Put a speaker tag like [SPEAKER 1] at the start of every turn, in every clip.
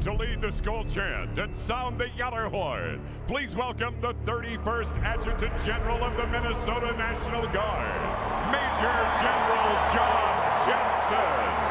[SPEAKER 1] To lead the Skol chant and sound the Yaller horn, please welcome the 31st Adjutant General of the Minnesota National Guard, Major General John Jensen.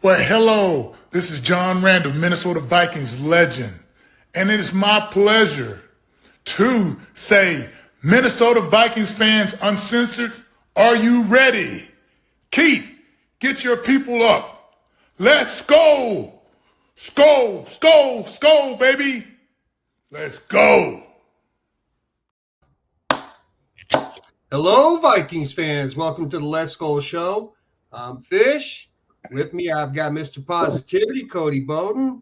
[SPEAKER 2] Well, hello, this is John Randall, Minnesota Vikings legend, and it is my pleasure to say, Minnesota Vikings fans uncensored, are you ready? Keith, get your people up. Let's go. Skol, skol, skol, baby. Let's go.
[SPEAKER 3] Hello, Vikings fans. Welcome to the Let's Skol Show. I'm Fish. With me, I've got Mr. Positivity, Cody Bowden.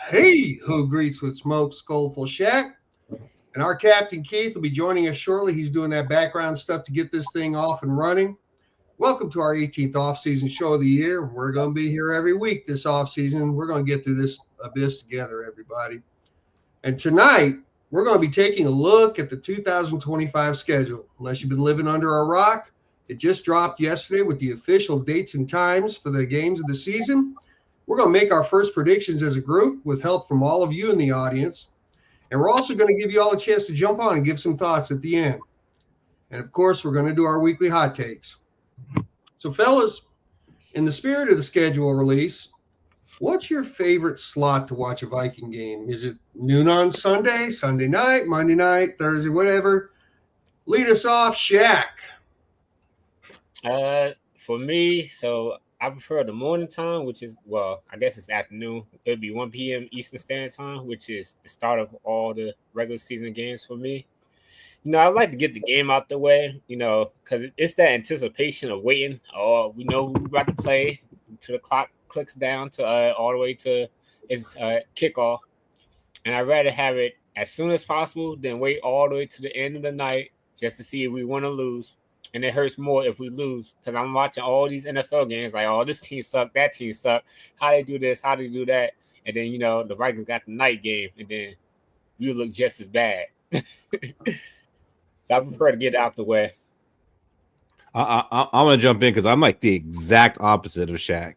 [SPEAKER 3] Hey, who greets with smoke, Skoleful Shack. And our Captain Keith will be joining us shortly. He's doing that background stuff to get this thing off and running. Welcome to our 18th off-season show of the year. We're going to be here every week this off-season. We're going to get through this abyss together, everybody. And tonight, we're going to be taking a look at the 2025 schedule. Unless you've been living under a rock, it just dropped yesterday with the official dates and times for the games of the season. We're going to make our first predictions as a group with help from all of you in the audience. And we're also going to give you all a chance to jump on and give some thoughts at the end. And, of course, we're going to do our weekly hot takes. So, fellas, in the spirit of the schedule release, what's your favorite slot to watch a Viking game? Is it noon on Sunday, Sunday night, Monday night, Thursday, whatever? Lead us off, Shaq.
[SPEAKER 4] For me, so I prefer the morning time, which is, well, I guess it's afternoon. It'll be 1 p.m. Eastern Standard Time, which is the start of all the regular season games for me. You know, I like to get the game out the way, you know, because it's that anticipation of waiting. Oh, we know who we're about to play until the clock clicks down to all the way to its kickoff. And I'd rather have it as soon as possible than wait all the way to the end of the night just to see if we win or lose. And it hurts more if we lose because I'm watching all these NFL games like, oh, this team sucked, that team sucked. How they do this, how they do that. And then, you know, the Vikings got the night game, and then you look just as bad. So I prefer to get it out the way.
[SPEAKER 5] I'm going to jump in because I'm like the exact opposite of Shaq.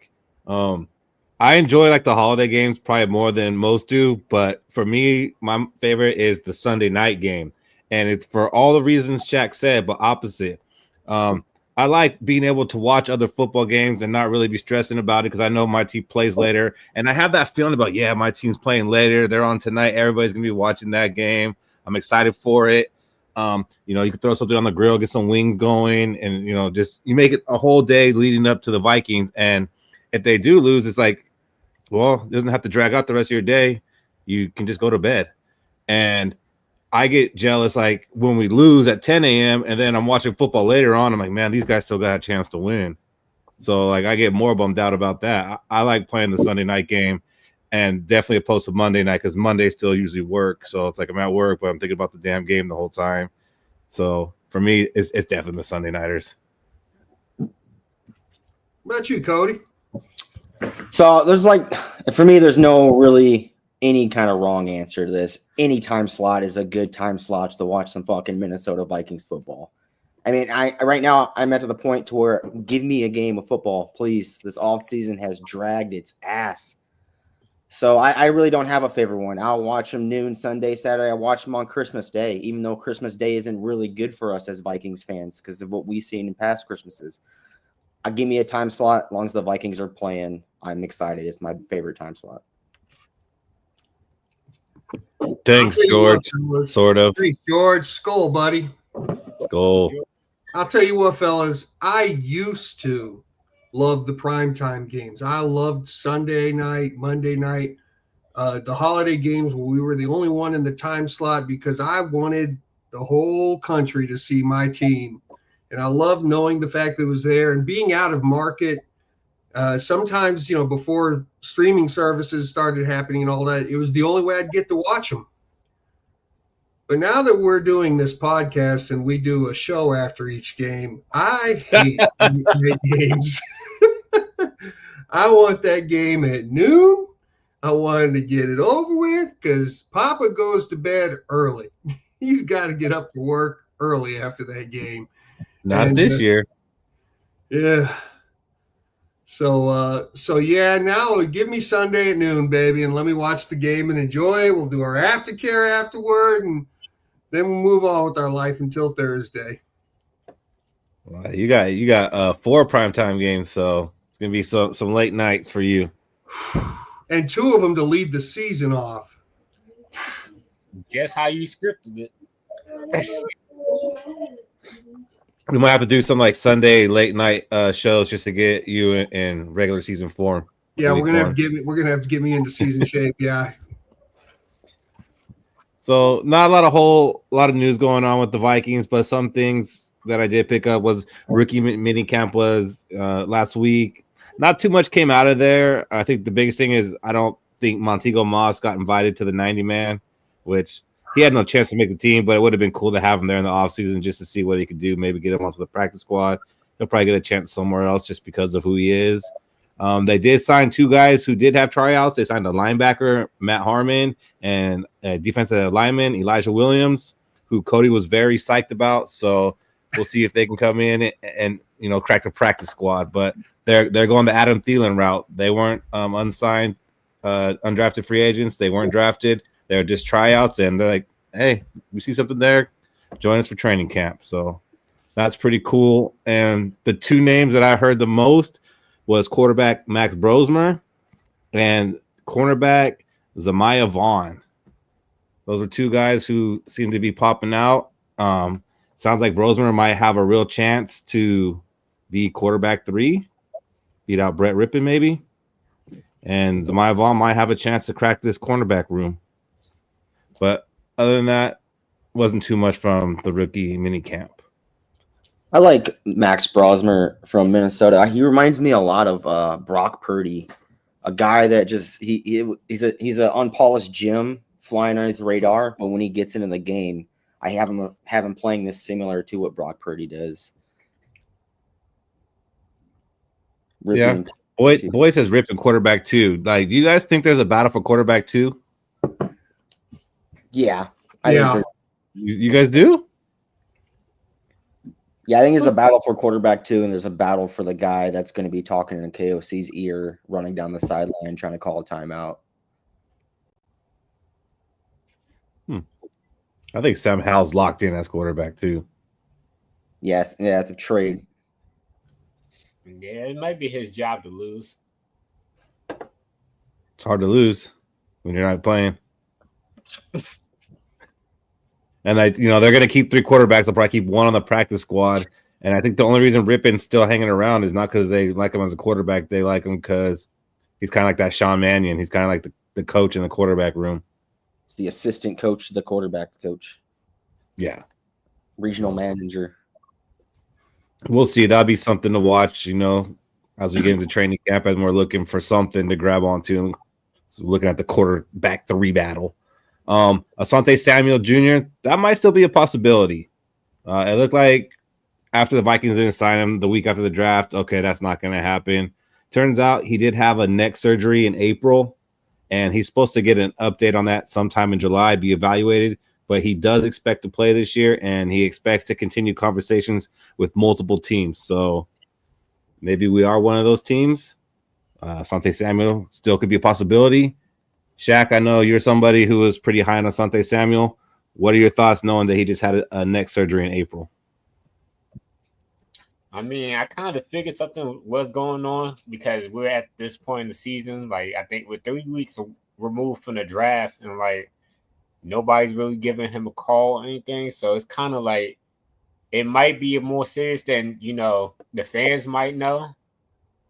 [SPEAKER 5] I enjoy like the holiday games probably more than most do. But for me, my favorite is the Sunday night game. And it's for all the reasons Shaq said, but opposite. I like being able to watch other football games and not really be stressing about it because I know my team plays later. And I have that feeling about, yeah, my team's playing later. They're on tonight. Everybody's going to be watching that game. I'm excited for it. You know, you can throw something on the grill, get some wings going, and, you know, just you make it a whole day leading up to the Vikings. And if they do lose, it's like, well, it doesn't have to drag out the rest of your day. You can just go to bed. And I get jealous, like when we lose at 10 a.m. and then I'm watching football later on. I'm like, man, these guys still got a chance to win. So like I get more bummed out about that. I like playing the Sunday night game and definitely opposed to Monday night because Monday still usually work. So it's like I'm at work, but I'm thinking about the damn game the whole time. So for me, it's definitely the Sunday nighters.
[SPEAKER 3] What about you, Cody?
[SPEAKER 6] So there's like, for me, there's no really any kind of wrong answer to this. Any time slot is a good time slot to watch some fucking Minnesota Vikings football. I mean, right now I'm at the point to where give me a game of football, please. This off season has dragged its ass. So I really don't have a favorite one. I'll watch them noon, Sunday, Saturday. I watch them on Christmas Day, even though Christmas Day isn't really good for us as Vikings fans because of what we've seen in past Christmases. Give me a time slot. As long as the Vikings are playing, I'm excited. It's my favorite time slot.
[SPEAKER 5] Thanks, George. Sort of.
[SPEAKER 3] Thanks, George. Skol, buddy.
[SPEAKER 5] Skol.
[SPEAKER 3] I'll tell you what, fellas. I used to love the primetime games. I loved Sunday night, Monday night, the holiday games where we were the only one in the time slot because I wanted the whole country to see my team. And I loved knowing the fact that it was there and being out of market. Sometimes, before streaming services started happening and all that, it was the only way I'd get to watch them. But now that we're doing this podcast and we do a show after each game, I hate games. I want that game at noon. I wanted to get it over with because Papa goes to bed early. He's got to get up to work early after that game.
[SPEAKER 5] Not this year.
[SPEAKER 3] Yeah. So yeah, now give me Sunday at noon, baby, and let me watch the game and enjoy it. We'll do our aftercare afterward, and then we'll move on with our life until Thursday.
[SPEAKER 5] Well, you got 4 primetime games, so it's gonna be some late nights for you.
[SPEAKER 3] And 2 of them to lead the season off.
[SPEAKER 4] Just how you scripted it.
[SPEAKER 5] We might have to do some like Sunday late night shows just to get you in regular season form.
[SPEAKER 3] Yeah, we're gonna have to get me into season shape. Yeah.
[SPEAKER 5] So not a lot of news going on with the Vikings, but some things that I did pick up was rookie mini camp was last week. Not too much came out of there. I think the biggest thing is I don't think Montego Moss got invited to the 90-man, which he had no chance to make the team, but it would have been cool to have him there in the offseason just to see what he could do, maybe get him onto the practice squad. He'll probably get a chance somewhere else just because of who he is. They did sign 2 guys who did have tryouts. They signed a linebacker, Matt Harmon, and a defensive lineman, Elijah Williams, who Cody was very psyched about. So we'll see if they can come in and crack the practice squad. But they're going the Adam Thielen route. They weren't unsigned, undrafted free agents. They weren't drafted. They're just tryouts, and they're like, hey, we see something there. Join us for training camp. So that's pretty cool. And the 2 names that I heard the most was quarterback Max Brosmer and cornerback Zamaya Vaughn. Those are 2 guys who seem to be popping out. Sounds like Brosmer might have a real chance to be quarterback 3, beat out Brett Rippon maybe. And Zamaya Vaughn might have a chance to crack this cornerback room. But other than that, wasn't too much from the rookie mini camp.
[SPEAKER 6] I like Max Brosmer from Minnesota. He reminds me a lot of Brock Purdy, a guy that just he's an unpolished gem flying underneath the radar, but when he gets into the game, I have him playing this similar to what Brock Purdy does.
[SPEAKER 5] Yeah, Boy says Rippon quarterback 2. Like, do you guys think there's a battle for quarterback 2?
[SPEAKER 6] Yeah.
[SPEAKER 5] You guys do?
[SPEAKER 6] Yeah, I think there's a battle for quarterback 2, and there's a battle for the guy that's going to be talking in KOC's ear, running down the sideline, trying to call a timeout.
[SPEAKER 5] I think Sam Howell's locked in as quarterback 2.
[SPEAKER 6] Yes, yeah, it's a trade.
[SPEAKER 4] Yeah, it might be his job to lose.
[SPEAKER 5] It's hard to lose when you're not playing. And they're going to keep 3 quarterbacks. They'll probably keep 1 on the practice squad. And I think the only reason Rippon's still hanging around is not because they like him as a quarterback. They like him because he's kind of like that Sean Mannion. He's kind of like the coach in the quarterback room.
[SPEAKER 6] It's the assistant coach to the quarterback coach.
[SPEAKER 5] Yeah.
[SPEAKER 6] Regional manager.
[SPEAKER 5] We'll see. That'll be something to watch, as we get into training camp, and we're looking for something to grab onto. So looking at the quarterback 3 battle. Asante Samuel Jr., that might still be a possibility. It looked like after the Vikings didn't sign him the week after the draft, okay, that's not going to happen. Turns out he did have a neck surgery in April, and he's supposed to get an update on that sometime in July, be evaluated. But he does expect to play this year, and he expects to continue conversations with multiple teams. So maybe we are one of those teams. Asante Samuel still could be a possibility. Shaq, I know you're somebody who is pretty high on Asante Samuel. What are your thoughts knowing that he just had a neck surgery in April?
[SPEAKER 4] I mean, I kind of figured something was going on because we're at this point in the season. Like, I think we're 3 weeks removed from the draft, and like Nobody's really giving him a call or anything. So it's kind of like it might be more serious than the fans might know.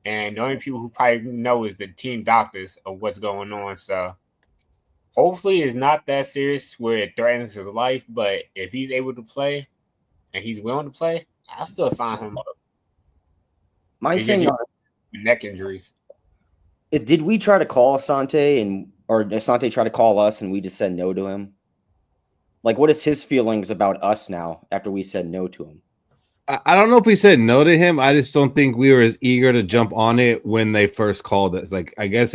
[SPEAKER 4] And the only people who probably know is the team doctors of what's going on. So hopefully it's not that serious where it threatens his life. But if he's able to play and he's willing to play, I'll still sign him up.
[SPEAKER 6] My thing on
[SPEAKER 4] neck injuries.
[SPEAKER 6] Did we try to call Asante or Asante try to call us and we just said no to him? Like, what is his feelings about us now after we said no to him?
[SPEAKER 5] I don't know if we said no to him. I just don't think we were as eager to jump on it when they first called us. Like, I guess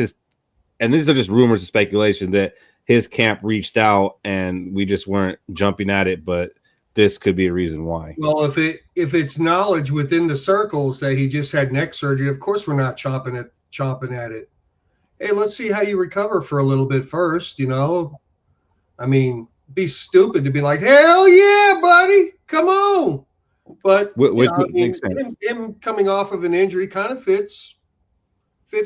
[SPEAKER 5] and these are just rumors and speculation that his camp reached out and we just weren't jumping at it, but this could be a reason why.
[SPEAKER 3] Well, if it's knowledge within the circles that he just had neck surgery, of course we're not chomping at it. Hey, let's see how you recover for a little bit first, I mean, be stupid to be like, hell yeah, buddy, come on. But
[SPEAKER 5] makes sense.
[SPEAKER 3] Him coming off of an injury kind of fits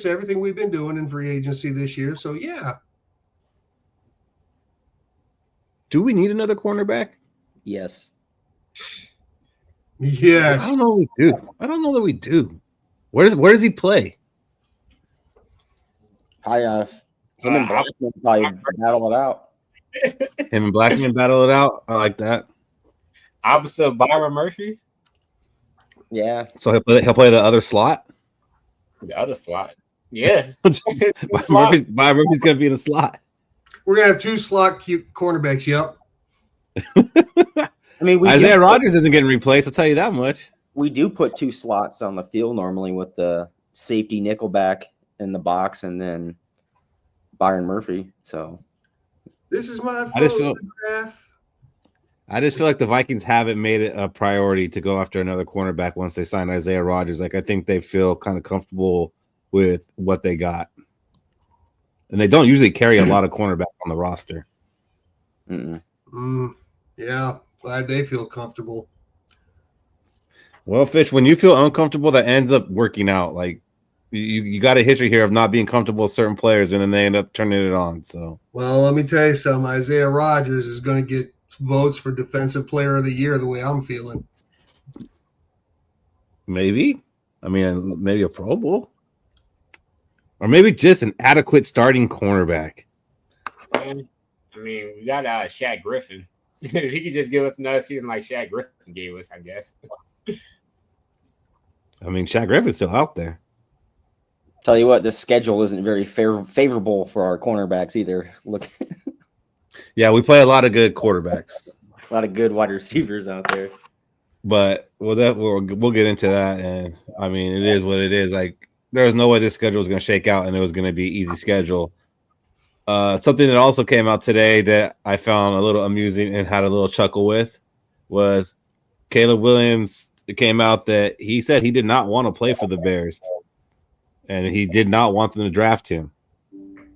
[SPEAKER 3] everything we've been doing in free agency this year. So yeah.
[SPEAKER 5] Do we need another cornerback?
[SPEAKER 6] Yes.
[SPEAKER 3] Yes.
[SPEAKER 5] I don't know we do. I don't know that we do. Where does he play?
[SPEAKER 6] Him and Blackman probably battle it out.
[SPEAKER 5] Him and Blackman battle it out. I like that.
[SPEAKER 4] Opposite of Byron Murphy?
[SPEAKER 6] Yeah.
[SPEAKER 5] So he'll play the other slot?
[SPEAKER 4] The other slot. Yeah.
[SPEAKER 5] Byron Murphy's going to be in the slot.
[SPEAKER 3] We're going to have 2 slot cornerbacks, yep.
[SPEAKER 6] I mean,
[SPEAKER 5] Isaiah Rodgers isn't getting replaced, I'll tell you that much.
[SPEAKER 6] We do put 2 slots on the field normally with the safety nickelback in the box and then Byron Murphy. So
[SPEAKER 3] this is my
[SPEAKER 5] I just feel like the Vikings haven't made it a priority to go after another cornerback once they sign Isaiah Rodgers. Like, I think they feel kind of comfortable with what they got. And they don't usually carry a lot of cornerbacks on the roster.
[SPEAKER 3] Yeah, glad they feel comfortable.
[SPEAKER 5] Well, Fish, when you feel uncomfortable, that ends up working out. Like, you got a history here of not being comfortable with certain players, and then they end up turning it on. So,
[SPEAKER 3] well, let me tell you something. Isaiah Rodgers is going to get votes for Defensive Player of the Year the way I'm feeling.
[SPEAKER 5] Maybe. I mean, maybe a Pro Bowl. Or maybe just an adequate starting cornerback.
[SPEAKER 4] I mean, we got Shaq Griffin. If he could just give us another season like Shaq Griffin gave us, I guess.
[SPEAKER 5] I mean, Shaq Griffin's still out there.
[SPEAKER 6] Tell you what, the schedule isn't very favorable for our cornerbacks either. Look.
[SPEAKER 5] Yeah, we play a lot of good quarterbacks.
[SPEAKER 6] A lot of good wide receivers out there.
[SPEAKER 5] But we'll get into that. And, I mean, it is what it is. Like, there was no way this schedule was going to shake out and it was going to be easy schedule. Something that also came out today that I found a little amusing and had a little chuckle with was Caleb Williams. It came out that he said he did not want to play for the Bears and he did not want them to draft him. Do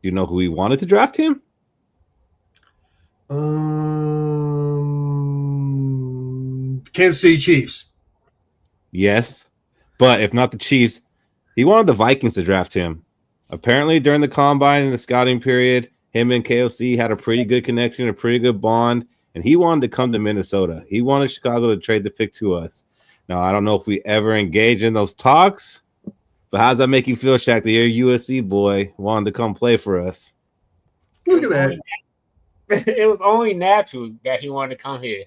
[SPEAKER 5] you know who he wanted to draft him?
[SPEAKER 3] Kansas City Chiefs.
[SPEAKER 5] Yes, but if not the Chiefs, he wanted the Vikings to draft him. Apparently, during the combine and the scouting period, him and KOC had a pretty good connection, a pretty good bond, and he wanted to come to Minnesota. He wanted Chicago to trade the pick to us. Now, I don't know if we ever engage in those talks, but how does that make you feel, Shaq, that your USC boy wanted to come play for us?
[SPEAKER 3] Look at that.
[SPEAKER 4] It was only natural that he wanted to come here.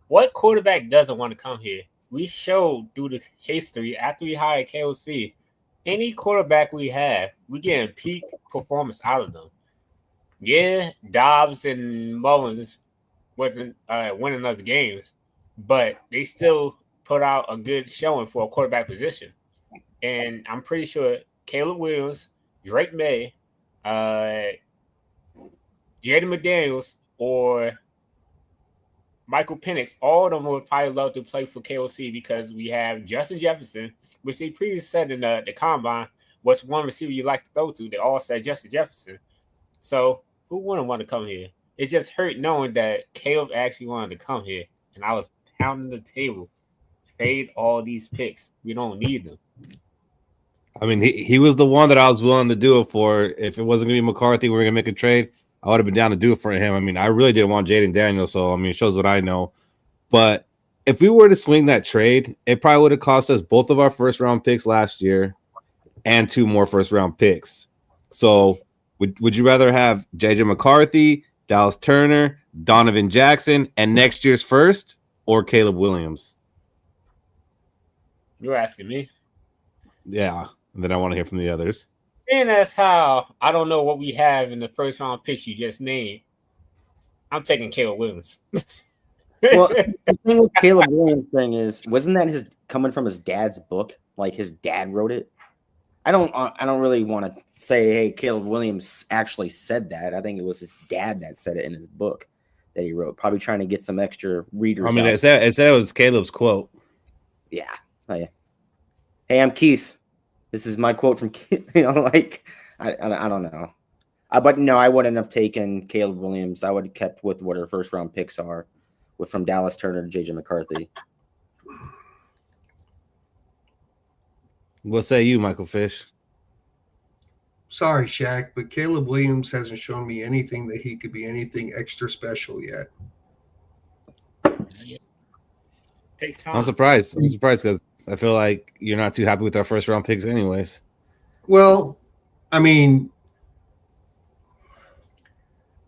[SPEAKER 4] What quarterback doesn't want to come here? We showed through the history after we hired KOC, any quarterback we have, we getting peak performance out of them. Yeah, Dobbs and Mullins wasn't winning those games, but they still put out a good showing for a quarterback position. And I'm pretty sure Caleb Williams, Drake May, Jaden McDaniels, or Michael Penix, all of them would probably love to play for KOC because we have Justin Jefferson, which they previously said in the combine, what's one receiver you like to throw to. They all said Justin Jefferson. So who wouldn't want to come here? It just hurt knowing that Caleb actually wanted to come here, and I was pounding the table. Fade all these picks. We don't need them.
[SPEAKER 5] I mean, he was the one that I was willing to do it for. If it wasn't going to be McCarthy, we were going to make a trade. I would have been down to do it for him. I mean, I really didn't want Jaden Daniels, so I mean, it shows what I know. But if we were to swing that trade, it probably would have cost us both of our first-round picks last year and 2 more first-round picks. So would you rather have J.J. McCarthy, Dallas Turner, Donovan Jackson, and next year's first, or Caleb Williams?
[SPEAKER 4] You're asking me.
[SPEAKER 5] Yeah, and then I want to hear from the others.
[SPEAKER 4] And that's how I don't know what we have in the first round picks you just named. I'm taking Caleb Williams.
[SPEAKER 6] Well, the thing with Caleb Williams thing is, wasn't that coming from his dad's book? Like his dad wrote it. I don't really want to say, hey, Caleb Williams actually said that. I think it was his dad that said it in his book that he wrote. Probably trying to get some extra readers.
[SPEAKER 5] I mean, it said it was Caleb's quote.
[SPEAKER 6] Yeah. Oh, yeah. Hey, I'm Keith. This is my quote from Keith. I don't know. But no, I wouldn't have taken Caleb Williams. I would have kept with what our first round picks are, from Dallas Turner to J.J. McCarthy.
[SPEAKER 5] What say you, Michael Fish?
[SPEAKER 3] Sorry, Shaq, but Caleb Williams hasn't shown me anything that he could be anything extra special yet.
[SPEAKER 4] Takes time.
[SPEAKER 5] I'm surprised because I feel like you're not too happy with our first round picks anyways.
[SPEAKER 3] Well, I mean,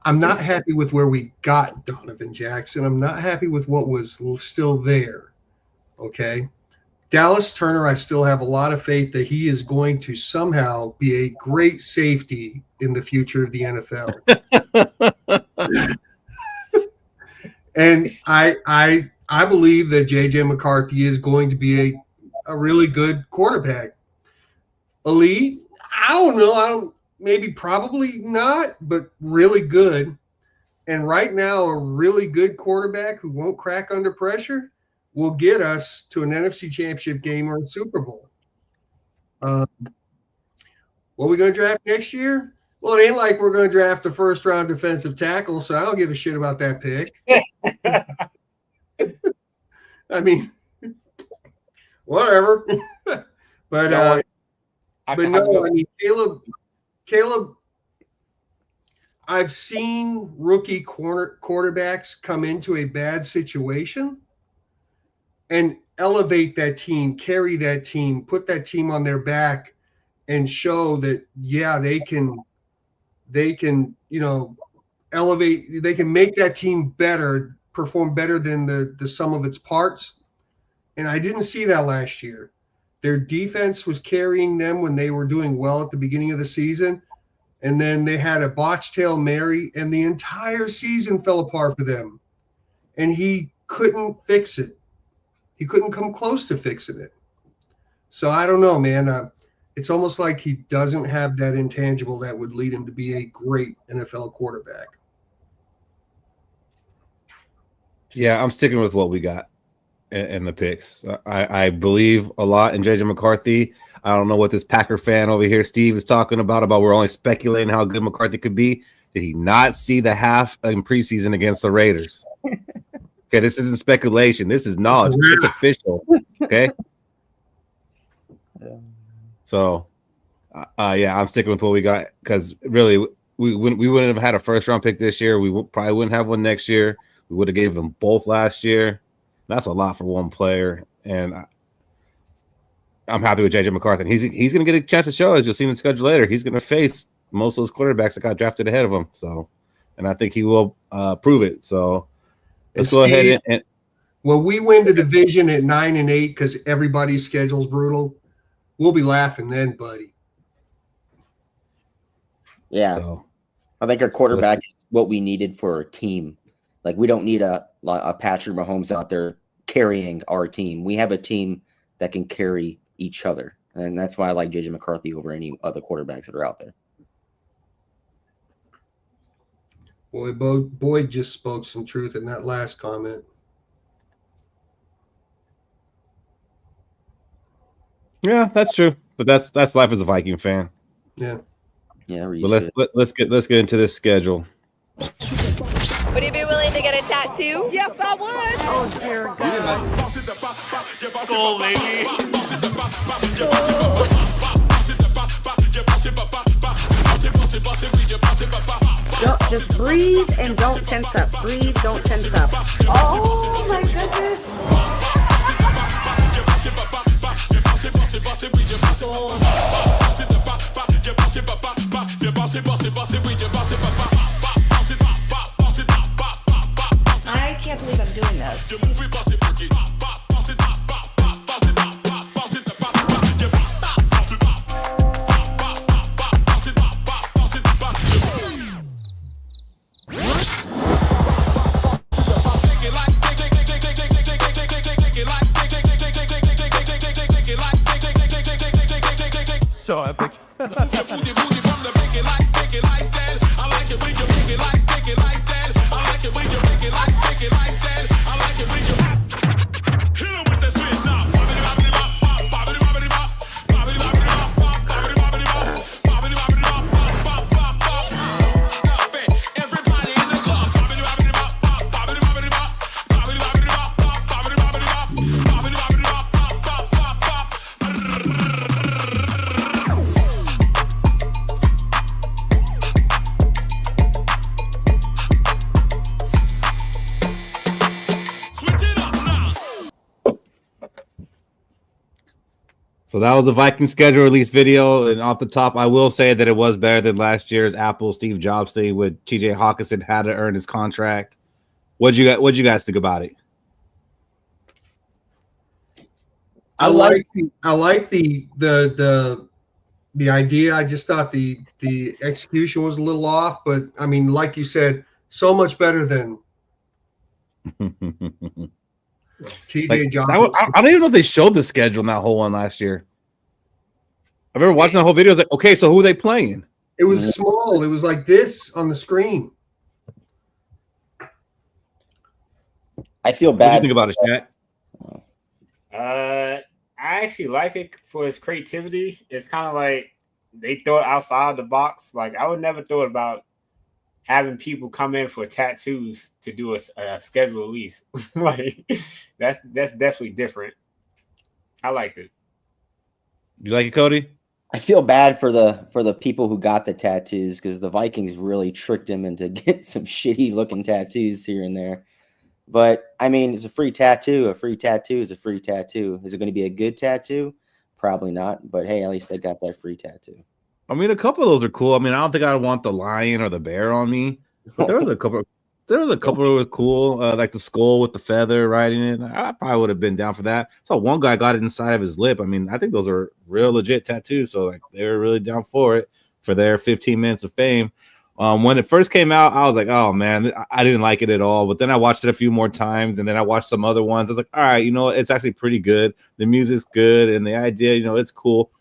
[SPEAKER 3] I'm not happy with where we got Donovan Jackson. I'm not happy with what was still there. Okay. Dallas Turner, I still have a lot of faith that he is going to somehow be a great safety in the future of the NFL. And I believe that J.J. McCarthy is going to be a really good quarterback. Elite? I don't know. Maybe probably not, but really good. And right now, a really good quarterback who won't crack under pressure will get us to an NFC Championship game or a Super Bowl. What are we going to draft next year? Well, it ain't like we're going to draft a first-round defensive tackle, so I don't give a shit about that pick. I mean, whatever. But no, I mean, Caleb, I've seen rookie quarterbacks come into a bad situation and elevate that team, carry that team, put that team on their back, and show that, yeah, they can, elevate, they can make that team better, perform better than the sum of its parts. And I didn't see that last year. Their defense was carrying them when they were doing well at the beginning of the season. And then they had a botched Hail Mary, and the entire season fell apart for them. And he couldn't fix it. He couldn't come close to fixing it. So I don't know, man. It's almost like he doesn't have that intangible that would lead him to be a great NFL quarterback.
[SPEAKER 5] Yeah, I'm sticking with what we got in the picks. I believe a lot in J.J. McCarthy. I don't know what this Packer fan over here, Steve, is talking about we're only speculating how good McCarthy could be. Did he not see the half in preseason against the Raiders? Okay, this isn't speculation. This is knowledge. It's official. Okay. So, yeah, I'm sticking with what we got because really we wouldn't have had a first round pick this year. We probably wouldn't have one next year. We would have gave them both last year. That's a lot for one player, and I'm happy with J.J. McCarthy. He's going to get a chance to show, as you'll see in the schedule later. He's going to face most of those quarterbacks that got drafted ahead of him. So, and I think he will prove it. So, let's go ahead and
[SPEAKER 3] when we win the division at 9-8 because everybody's schedule's brutal, we'll be laughing then, buddy.
[SPEAKER 6] Yeah, so, I think our quarterback is what we needed for our team. Like, we don't need a Patrick Mahomes out there carrying our team. We have a team that can carry each other. And that's why I like J.J. McCarthy over any other quarterbacks that are out there.
[SPEAKER 3] Boy, Boyd just spoke some truth in that last comment.
[SPEAKER 5] Yeah, that's true. But that's life as a Viking fan.
[SPEAKER 3] Yeah.
[SPEAKER 6] Yeah.
[SPEAKER 5] But let's get into this schedule.
[SPEAKER 7] Would you be willing to get a tattoo?
[SPEAKER 8] Yes, I would.
[SPEAKER 7] Oh, dear God.
[SPEAKER 8] Skol, lady.
[SPEAKER 9] Don't just breathe and don't tense up. Breathe, don't tense up. Oh my goodness. I can't believe I'm doing this.
[SPEAKER 8] So epic.
[SPEAKER 5] So that was the Viking schedule release video, and off the top, I will say that it was better than last year's Apple Steve Jobs thing with T.J. Hawkinson had to earn his contract. What'd you guys think about it?
[SPEAKER 3] I like the idea. I just thought the execution was a little off, but I mean, like you said, so much better than T.J. Johnson.
[SPEAKER 5] I don't even know if they showed the schedule in that whole one last year. I remember watching the whole video. I was like, okay, so who are they playing?
[SPEAKER 3] It was small. It was like this on the screen.
[SPEAKER 6] I feel
[SPEAKER 5] What do
[SPEAKER 6] bad.
[SPEAKER 5] you think about it, Shaq?
[SPEAKER 4] I actually like it for its creativity. It's kind of like they throw it outside the box. Like I would never thought about having people come in for tattoos to do a schedule release. Like that's definitely different. I liked it.
[SPEAKER 5] You like it, Cody?
[SPEAKER 6] I feel bad for the people who got the tattoos because the Vikings really tricked them into getting some shitty looking tattoos here and there. But I mean, it's a free tattoo. A free tattoo is a free tattoo. Is it going to be a good tattoo? Probably not. But hey, at least they got that free tattoo.
[SPEAKER 5] I mean, a couple of those are cool. I mean, I don't think I want the lion or the bear on me, but there was a couple. There was a couple that were cool, like the skull with the feather riding it. I probably would have been down for that. So one guy got it inside of his lip. I mean, I think those are real legit tattoos. So like they were really down for it for their 15 minutes of fame. When it first came out, I was like, oh man, I didn't like it at all. But then I watched it a few more times, and then I watched some other ones. I was like, all right, it's actually pretty good. The music's good, and the idea, it's cool.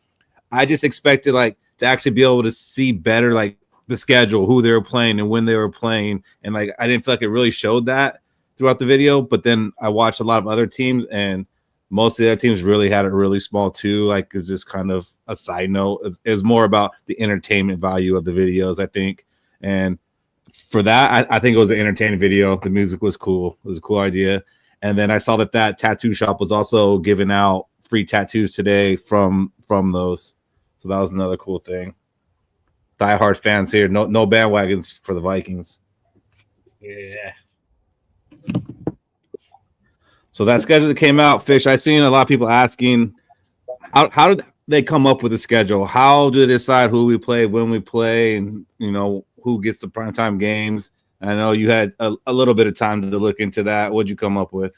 [SPEAKER 5] I just expected like to actually be able to see better, like the schedule, who they were playing and when they were playing. And like, I didn't feel like it really showed that throughout the video, but then I watched a lot of other teams and most of their teams really had it really small too. Like it's just kind of a side note. It's more about the entertainment value of the videos, I think. And for that, I think it was an entertaining video. The music was cool. It was a cool idea. And then I saw that tattoo shop was also giving out free tattoos today from those. So that was another cool thing. Diehard fans here. No bandwagons for the Vikings.
[SPEAKER 4] Yeah.
[SPEAKER 5] So that schedule that came out, Fish, I've seen a lot of people asking, how did they come up with the schedule? How do they decide who we play, when we play, and who gets the primetime games? I know you had a little bit of time to look into that. What'd you come up with?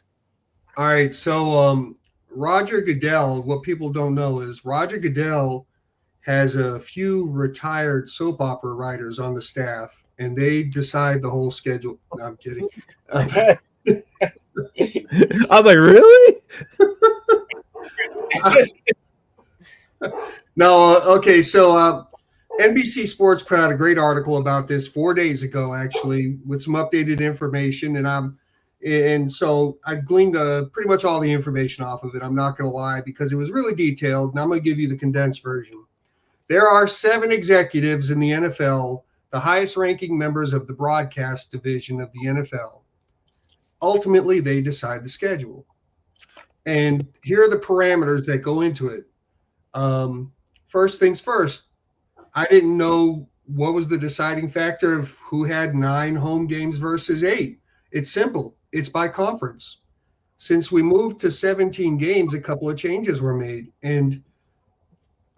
[SPEAKER 3] All right, so Roger Goodell, what people don't know is Roger Goodell has a few retired soap opera writers on the staff, and they decide the whole schedule. No, I'm kidding.
[SPEAKER 5] I was like, really?
[SPEAKER 3] No, okay. So NBC Sports put out a great article about this 4 days ago, actually, with some updated information, and so I gleaned pretty much all the information off of it. I'm not going to lie because it was really detailed, and I'm going to give you the condensed version. There are 7 executives in the NFL, the highest-ranking members of the broadcast division of the NFL. Ultimately, they decide the schedule. And here are the parameters that go into it. First things first, I didn't know what was the deciding factor of who had 9 home games versus 8? It's simple. It's by conference. Since we moved to 17 games, a couple of changes were made, and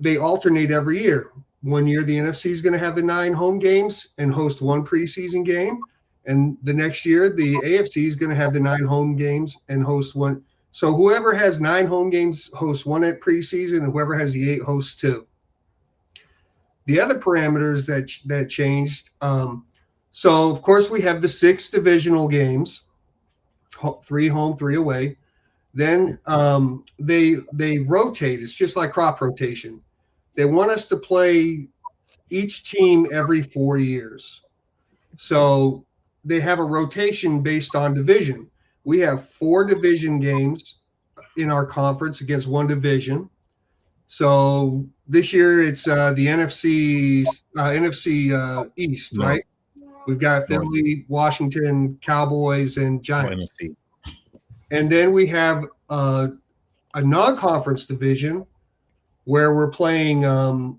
[SPEAKER 3] they alternate every year. One year, the NFC is going to have the 9 home games and host 1 preseason game. And the next year, the AFC is going to have the 9 home games and host 1. So whoever has 9 home games hosts 1 at preseason, and whoever has the 8 hosts 2. The other parameters that changed. So, of course, we have the 6 divisional games, 3 home, 3 away. Then they rotate. It's just like crop rotation. They want us to play each team every 4 years. So they have a rotation based on division. We have 4 division games in our conference against 1 division. So this year it's the NFC East,
[SPEAKER 5] No.
[SPEAKER 3] right? We've got Philly, Washington, Cowboys, and Giants.
[SPEAKER 5] NFC.
[SPEAKER 3] And then we have a non-conference division where we're playing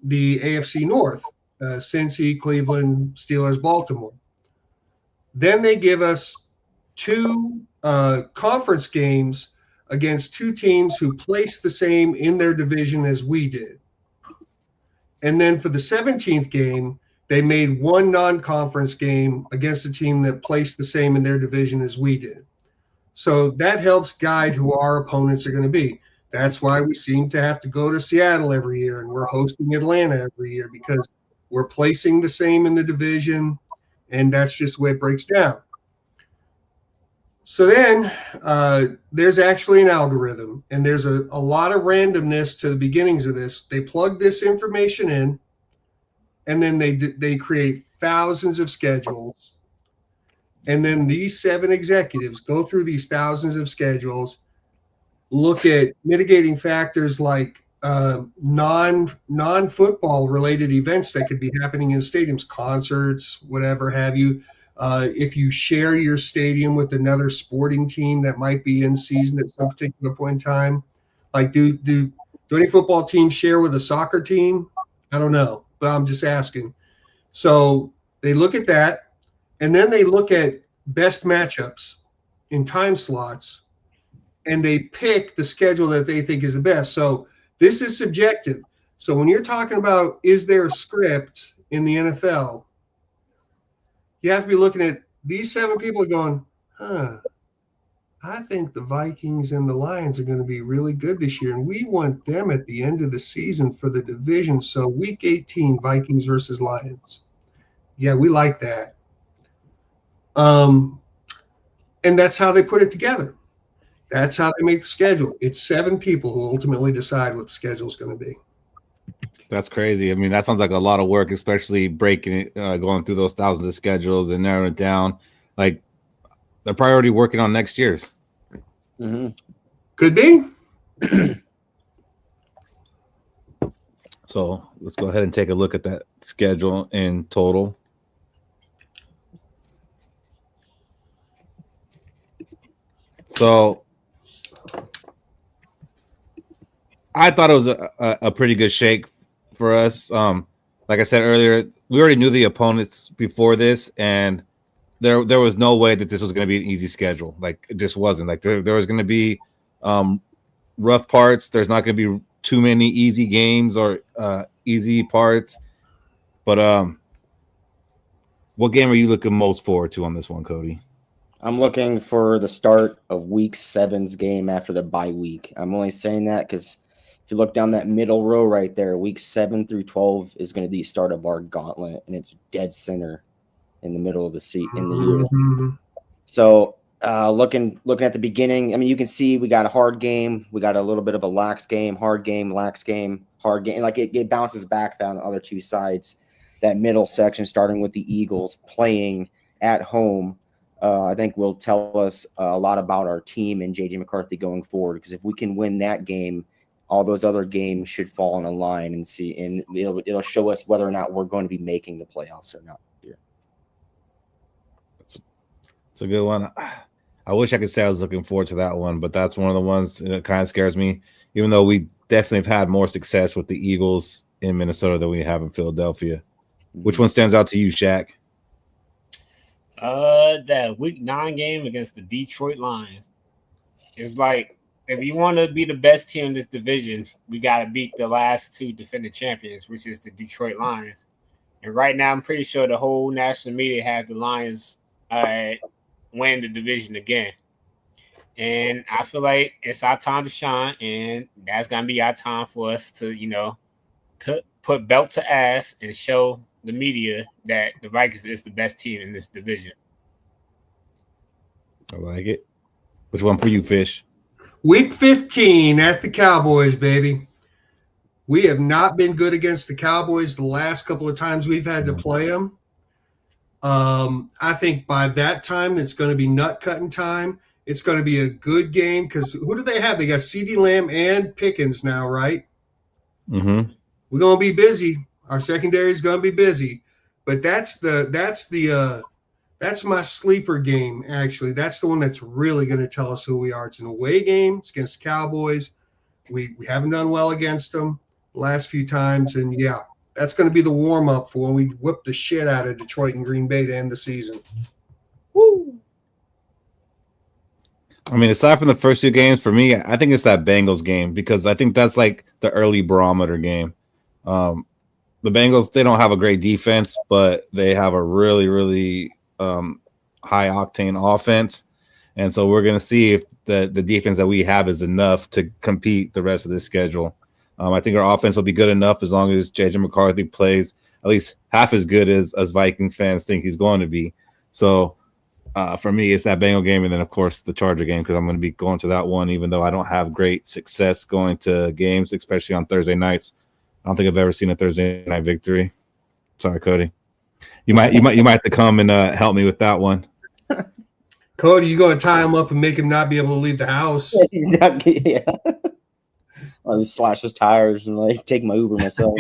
[SPEAKER 3] the AFC North, Cincy, Cleveland, Steelers, Baltimore. Then they give us 2 conference games against 2 teams who placed the same in their division as we did. And then for the 17th game, they made 1 non-conference game against a team that placed the same in their division as we did. So that helps guide who our opponents are going to be. That's why we seem to have to go to Seattle every year, and we're hosting Atlanta every year because we're placing the same in the division, and that's just the way it breaks down. So then there's actually an algorithm, and there's a lot of randomness to the beginnings of this. They plug this information in, and then they create thousands of schedules. And then these 7 executives go through these thousands of schedules, look at mitigating factors like non-football related events that could be happening in stadiums, concerts, whatever have you. If you share your stadium with another sporting team that might be in season at some particular point in time, like do any football teams share with a soccer team? I don't know, but I'm just asking. So they look at that, and then they look at best matchups in time slots, and they pick the schedule that they think is the best. So this is subjective. So when you're talking about is there a script in the NFL, you have to be looking at these 7 people are going, I think the Vikings and the Lions are going to be really good this year, and we want them at the end of the season for the division. So week 18, Vikings versus Lions. Yeah, we like that. And that's how they put it together. That's how they make the schedule. It's 7 people who ultimately decide what the schedule is going to be.
[SPEAKER 5] That's crazy. I mean, that sounds like a lot of work, especially breaking it, going through those thousands of schedules and narrowing it down. Like, they're probably already working on next year's.
[SPEAKER 6] Mm-hmm.
[SPEAKER 3] Could be.
[SPEAKER 5] So let's go ahead and take a look at that schedule in total. So I thought it was a pretty good shake for us. Like I said earlier, we already knew the opponents before this, and there was no way that this was going to be an easy schedule. Like, it just wasn't. Like, there was going to be rough parts. There's not going to be too many easy games or easy parts. But what game are you looking most forward to on this one, Cody?
[SPEAKER 6] I'm looking for the start of week 7's game after the bye week. I'm only saying that because if you look down that middle row right there, week 7 through 12 is going to be the start of our gauntlet, and it's dead center in the middle of the seat in the year.
[SPEAKER 3] Mm-hmm.
[SPEAKER 6] So looking at the beginning, I mean, you can see we got a hard game. We got a little bit of a lax game, hard game, lax game, hard game. Like it bounces back down the other 2 sides. That middle section, starting with the Eagles playing at home, I think will tell us a lot about our team and J.J. McCarthy going forward. Because if we can win that game, all those other games should fall in a line and it'll show us whether or not we're going to be making the playoffs or not.
[SPEAKER 5] It's a good one. I wish I could say I was looking forward to that one, but that's one of the ones that kind of scares me, even though we definitely have had more success with the Eagles in Minnesota than we have in Philadelphia. Which one stands out to you, Shaq?
[SPEAKER 4] That week 9 game against the Detroit Lions. It's like, if you want to be the best team in this division, we got to beat the last 2 defending champions, which is the Detroit Lions. And right now, I'm pretty sure the whole national media has the Lions win the division again. And I feel like it's our time to shine, and that's going to be our time for us to, put belt to ass and show the media that the Vikings is the best team in this division.
[SPEAKER 5] I like it. Which one for you, Fish?
[SPEAKER 3] Week 15 at the Cowboys, baby. We have not been good against the Cowboys the last couple of times we've had to play them. I think by that time, it's going to be nut-cutting time. It's going to be a good game because who do they have? They got CeeDee Lamb and Pickens now, right?
[SPEAKER 5] Mm-hmm.
[SPEAKER 3] We're going to be busy. Our secondary is going to be busy. But that's my sleeper game, actually. That's the one that's really going to tell us who we are. It's an away game. It's against the Cowboys. We haven't done well against them the last few times. And, yeah, that's going to be the warm-up for when we whip the shit out of Detroit and Green Bay to end the season.
[SPEAKER 4] Woo!
[SPEAKER 5] I mean, aside from the first 2 games, for me, I think it's that Bengals game because I think that's like the early barometer game. The Bengals, they don't have a great defense, but they have a really, really high-octane offense. And so we're going to see if the defense that we have is enough to compete the rest of this schedule. I think our offense will be good enough as long as J.J. McCarthy plays at least half as good as Vikings fans think he's going to be. So for me, it's that Bengal game and then, of course, the Charger game because I'm going to be going to that one even though I don't have great success going to games, especially on Thursday nights. I don't think I've ever seen a Thursday night victory. Sorry, Cody. You might have to come and help me with that one.
[SPEAKER 3] Cody, you going to tie him up and make him not be able to leave the house?
[SPEAKER 6] Exactly. Yeah. I'll just slash his tires and take my Uber myself.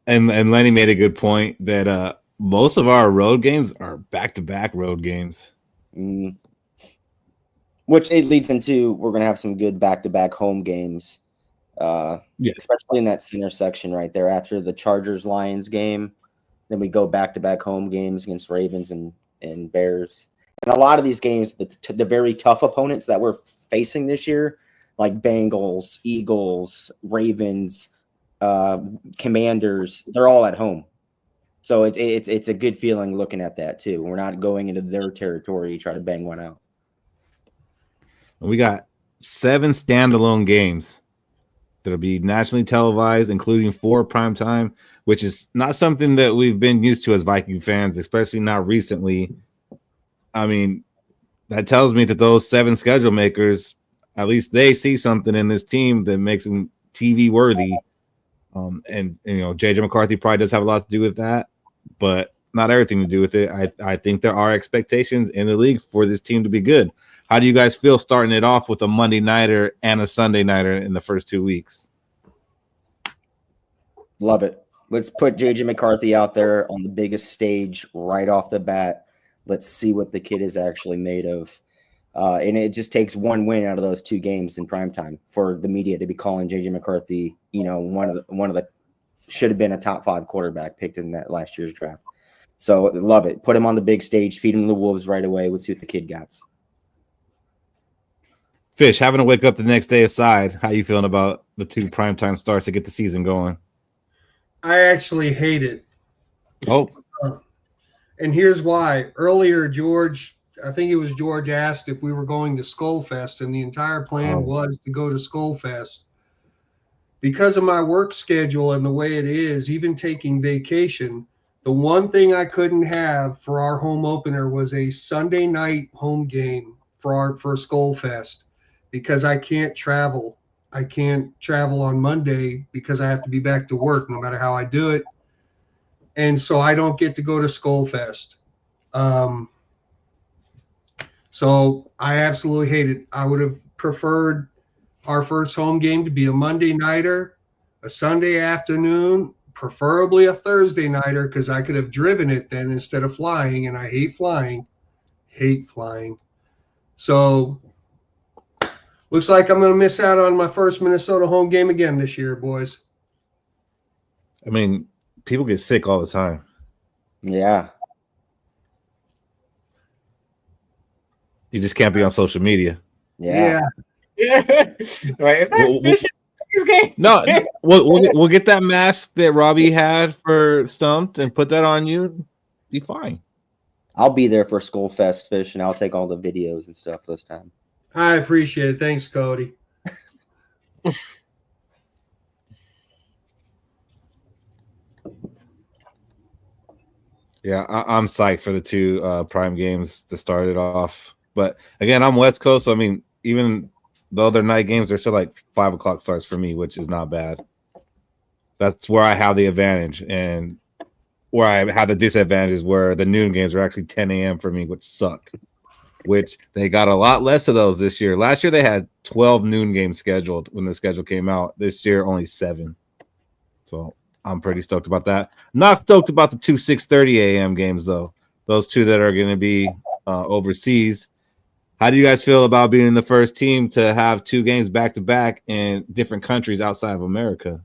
[SPEAKER 5] And Lenny made a good point that most of our road games are back-to-back road games.
[SPEAKER 6] Which it leads into we're going to have some good back-to-back home games. Especially in that center section right there after the Chargers-Lions game. Then we go back-to-back home games against Ravens and Bears. And a lot of these games, the very tough opponents that we're facing this year, like Bengals, Eagles, Ravens, Commanders, they're all at home. So it's a good feeling looking at that too. We're not going into their territory to try to bang one out.
[SPEAKER 5] We got 7 standalone games that'll be nationally televised, including 4 primetime, which is not something that we've been used to as Viking fans, especially not recently. I mean, that tells me that those 7 schedule makers, at least they see something in this team that makes them TV worthy. And JJ McCarthy probably does have a lot to do with that, but not everything to do with it. I think there are expectations in the league for this team to be good. How do you guys feel starting it off with a Monday nighter and a Sunday nighter in the first 2 weeks?
[SPEAKER 6] Love it. Let's put JJ McCarthy out there on the biggest stage right off the bat. Let's see what the kid is actually made of. And it just takes one win out of those 2 games in primetime for the media to be calling JJ McCarthy, one of the should have been a top 5 quarterback picked in that last year's draft. So love it. Put him on the big stage, feed him the Wolves right away. Let's see what the kid got.
[SPEAKER 5] Fish, having to wake up the next day aside, how you feeling about the 2 primetime starts to get the season going?
[SPEAKER 3] I actually hate it.
[SPEAKER 5] Oh.
[SPEAKER 3] And here's why. Earlier, George asked if we were going to Skol Fest, and the entire plan was to go to Skol Fest. Because of my work schedule and the way it is, even taking vacation, the one thing I couldn't have for our home opener was a Sunday night home game for Skol Fest because I can't travel. I can't travel on Monday because I have to be back to work no matter how I do it. And so I don't get to go to Skol Fest. So I absolutely hate it. I would have preferred our first home game to be a Monday nighter, a Sunday afternoon, preferably a Thursday nighter because I could have driven it then instead of flying, and I hate flying. So looks like I'm going to miss out on my first Minnesota home game again this year, boys.
[SPEAKER 5] I mean, people get sick all the time.
[SPEAKER 6] Yeah.
[SPEAKER 5] You just can't be on social media.
[SPEAKER 6] Yeah.
[SPEAKER 4] Yeah. Like, is that this game?
[SPEAKER 5] No, we'll get that mask that Robbie had for Stumped and put that on you. Be fine.
[SPEAKER 6] I'll be there for Skol Fest, Fish, and I'll take all the videos and stuff this time.
[SPEAKER 3] I appreciate it. Thanks, Cody.
[SPEAKER 5] Yeah, I'm psyched for the two prime games to start it off. But again, I'm West Coast, so I mean, even though they're night games, they're still like 5 o'clock starts for me, which is not bad. That's where I have the advantage, and where I have the disadvantage is where the noon games are actually 10 a.m. for me, which suck. Which they got a lot less of those this year. Last year they had 12 noon games scheduled when the schedule came out. This year only 7. So I'm pretty stoked about that. Not stoked about the 6:30 a.m. games though. Those two that are going to be overseas. How do you guys feel about being the first team to have 2 games back to back in different countries outside of America?